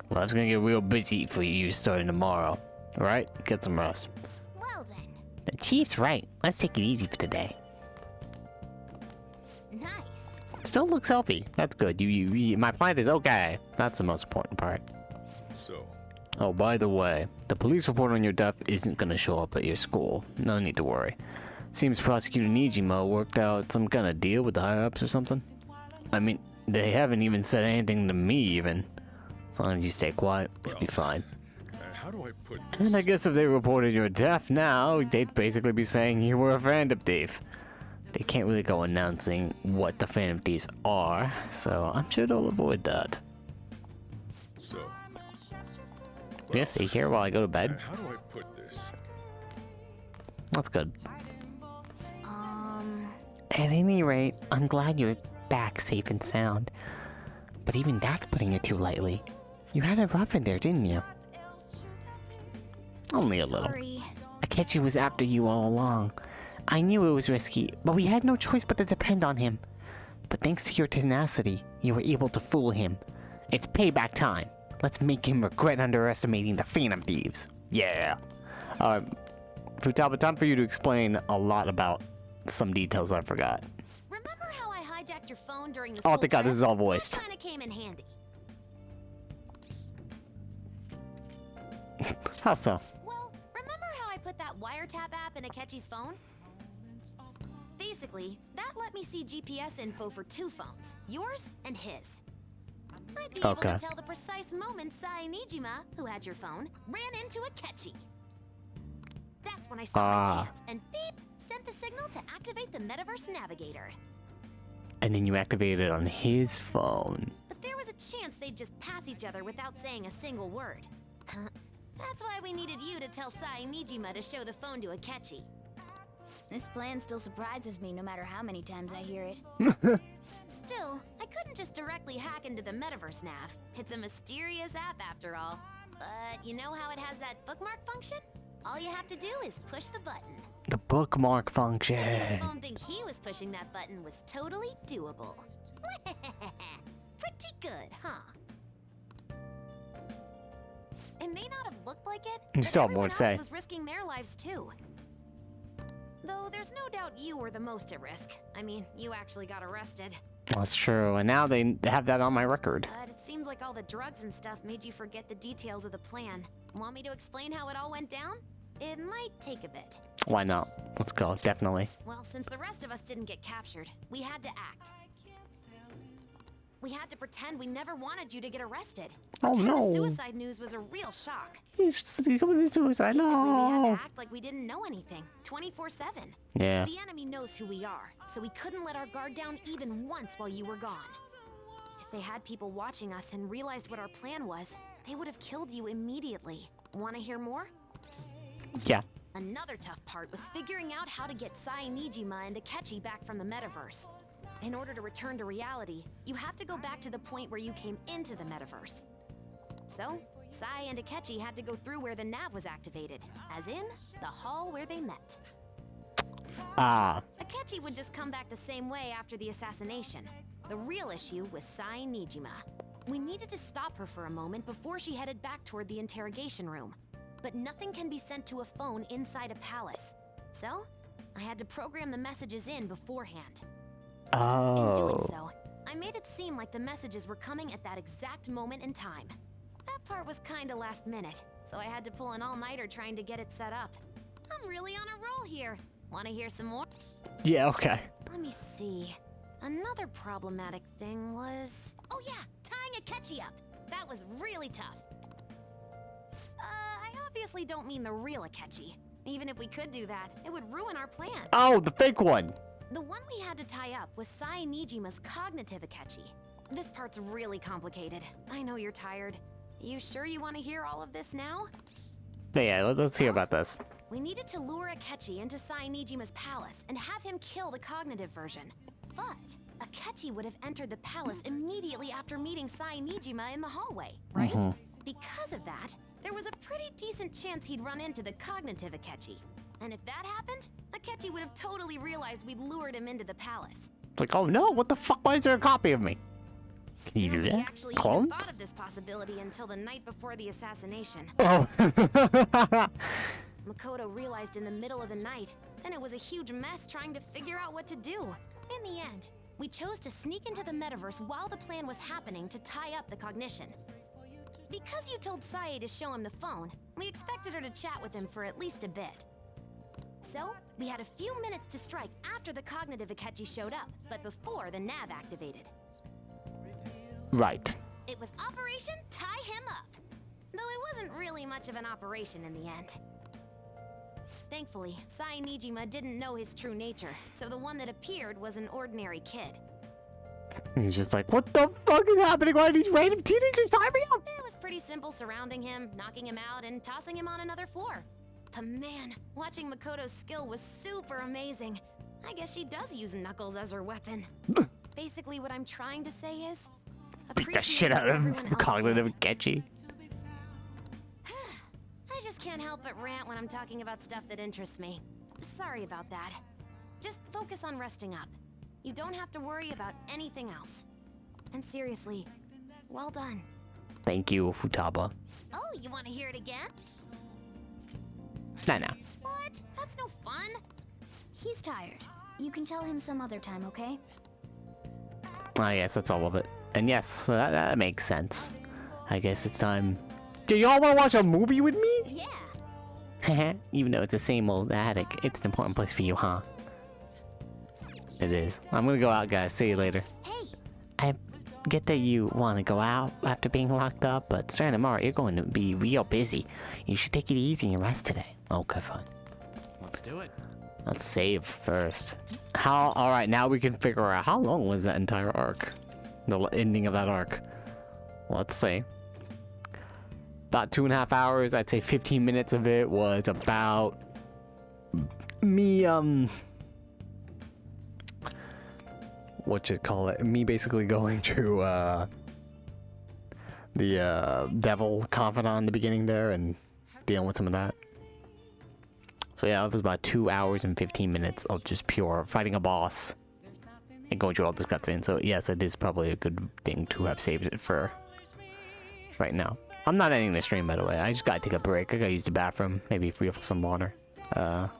Well, it's gonna get real busy for you starting tomorrow. Alright? Get some rest. Well then. The chief's right. Let's take it easy for today. Nice. Still looks healthy. That's good. My plant is okay. That's the most important part. So. Oh, by the way, the police report on your death isn't gonna show up at your school. No need to worry. Seems Prosecutor Nijima worked out some kind of deal with the higher-ups or something. I mean, they haven't even said anything to me, even. As long as you stay quiet, you'll be fine. How do I put this? And I guess if they reported your death now, they'd basically be saying you were a Phantom Thief. They can't really go announcing what the Phantom Thieves are, so I'm sure they'll avoid that. So. Yeah, stay here while I go to bed. How do I put this? That's good. At any rate, I'm glad you're back safe and sound. But even that's putting it too lightly. You had it rough in there, didn't you? Only a little. Akechi was after you all along. I knew it was risky, but we had no choice but to depend on him. But thanks to your tenacity, you were able to fool him. It's payback time. Let's make him regret underestimating the Phantom Thieves. Yeah. Futaba, time for you to explain a lot about some details I forgot. Remember how I hijacked your phone during the Oh, school thank God, trip? this is all voiced. That kind of came in handy. How so? Well, remember how I put that wiretap app in Akechi's phone? Basically, that let me see GPS info for two phones, yours and his. I'd be able to tell the precise moment Sai Nijima, who had your phone, ran into Akechi. That's when I saw my chance, and beep, sent the signal to activate the Metaverse Navigator. And then you activated it on his phone. But there was a chance they'd just pass each other without saying a single word. That's why we needed you to tell Sai Nijima to show the phone to Akechi. This plan still surprises me no matter how many times I hear it. Still, I couldn't just directly hack into the Metaverse Nav. It's a mysterious app after all. But you know how it has that bookmark function? All you have to do is push the button. The bookmark function. Don't think he was pushing that button was totally doable. Pretty good, huh? It may not have looked like it, You but still have everyone more to say. else was risking their lives too. Though there's no doubt you were the most at risk. I mean, you actually got arrested. That's true, and now they have that on my record. But it seems like all the drugs and stuff made you forget the details of the plan. Want me to explain how it all went down? It might take a bit. Why not? Let's go, definitely. Well, since the rest of us didn't get captured, we had to act. We had to pretend we never wanted you to get arrested. Oh, no. The suicide news was a real shock. He's committing suicide. Basically, we had No. to act like we didn't know anything, 24/7. Yeah. The enemy knows who we are, so we couldn't let our guard down even once while you were gone. If they had people watching us and realized what our plan was, they would have killed you immediately. Want to hear more? Yeah. Another tough part was figuring out how to get Sai Nijima and Akechi back from the metaverse. In order to return to reality, you have to go back to the point where you came into the metaverse. So, Sai and Akechi had to go through where the nav was activated, as in, the hall where they met. Ah. Akechi would just come back the same way after the assassination. The real issue was Sai Nijima. We needed to stop her for a moment before she headed back toward the interrogation room. But nothing can be sent to a phone inside a palace. So, I had to program the messages in beforehand. In doing Oh. so, I made it seem like the messages were coming at that exact moment in time. That part was kinda last minute, so I had to pull an all-nighter trying to get it set up. I'm really on a roll here. Wanna hear some more? Yeah, okay. Let me see. Another problematic thing was... Oh yeah, tying Akechi up. That was really tough. I obviously don't mean the real Akechi. Even if we could do that, it would ruin our plan. Oh, the fake one. The one we had to tie up was Sai Nijima's cognitive Akechi. This part's really complicated. I know you're tired. You sure you want to hear all of this now? Yeah, let's hear about this. We needed to lure Akechi into Sai Nijima's palace and have him kill the cognitive version. But Akechi would have entered the palace immediately after meeting Sai Nijima in the hallway, right? Mhm. Because of that, there was a pretty decent chance he'd run into the cognitive Akechi. And if that happened, Akechi would have totally realized we'd lured him into the palace. It's like, oh no, what the fuck? Why is there a copy of me? Can you do We that? actually even Clones? thought of this possibility until the night before the assassination. Oh. Makoto realized in the middle of the night, then it was a huge mess trying to figure out what to do. In the end, we chose to sneak into the metaverse while the plan was happening to tie up the cognition. Because you told Sae to show him the phone, we expected her to chat with him for at least a bit. So, we had a few minutes to strike after the cognitive Akechi showed up, but before the nav activated. Right. It was Operation Tie Him Up. Though it wasn't really much of an operation in the end. Thankfully, Sai Nijima didn't know his true nature, so the one that appeared was an ordinary kid. He's just like, what the fuck is happening? Why are these random teenagers tying me up? It was pretty simple surrounding him, knocking him out, and tossing him on another floor. But man, watching Makoto's skill was super amazing. I guess she does use Knuckles as her weapon. Basically, what I'm trying to say is... Beat the shit out of him. Cognitive Akechi. I just can't help but rant when I'm talking about stuff that interests me. Sorry about that. Just focus on resting up. You don't have to worry about anything else. And seriously, well done. Thank you, Futaba. Oh, you want to hear it again? Nah. What? That's no fun. He's tired. You can tell him some other time, okay? Ah, yes, that's all of it. And yes, that makes sense. I guess it's time. Do y'all want to watch a movie with me? Yeah. Even though it's the same old attic, it's an important place for you, huh? It is. I'm gonna go out, guys. See you later. Hey. I get that you want to go out after being locked up, but starting tomorrow, you're going to be real busy. You should take it easy and rest today. Okay, fine. Let's do it. Let's save first. Alright, now we can figure out how long was that entire arc? The ending of that arc. Let's see. About 2.5 hours. I'd say 15 minutes of it was about me, me basically going to, the, devil confidant in the beginning there and dealing with some of that. So yeah, it was about 2 hours and 15 minutes of just pure fighting a boss and going through all this cutscene. So yes, it is probably a good thing to have saved it for right now. I'm not ending the stream, by the way. I just gotta take a break. I gotta use the bathroom, maybe refill some water. So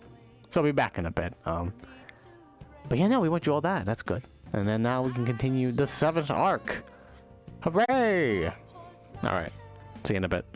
I'll be back in a bit. But yeah, no, we went through all that. That's good. And then now we can continue the 7th arc. Hooray! All right. See you in a bit.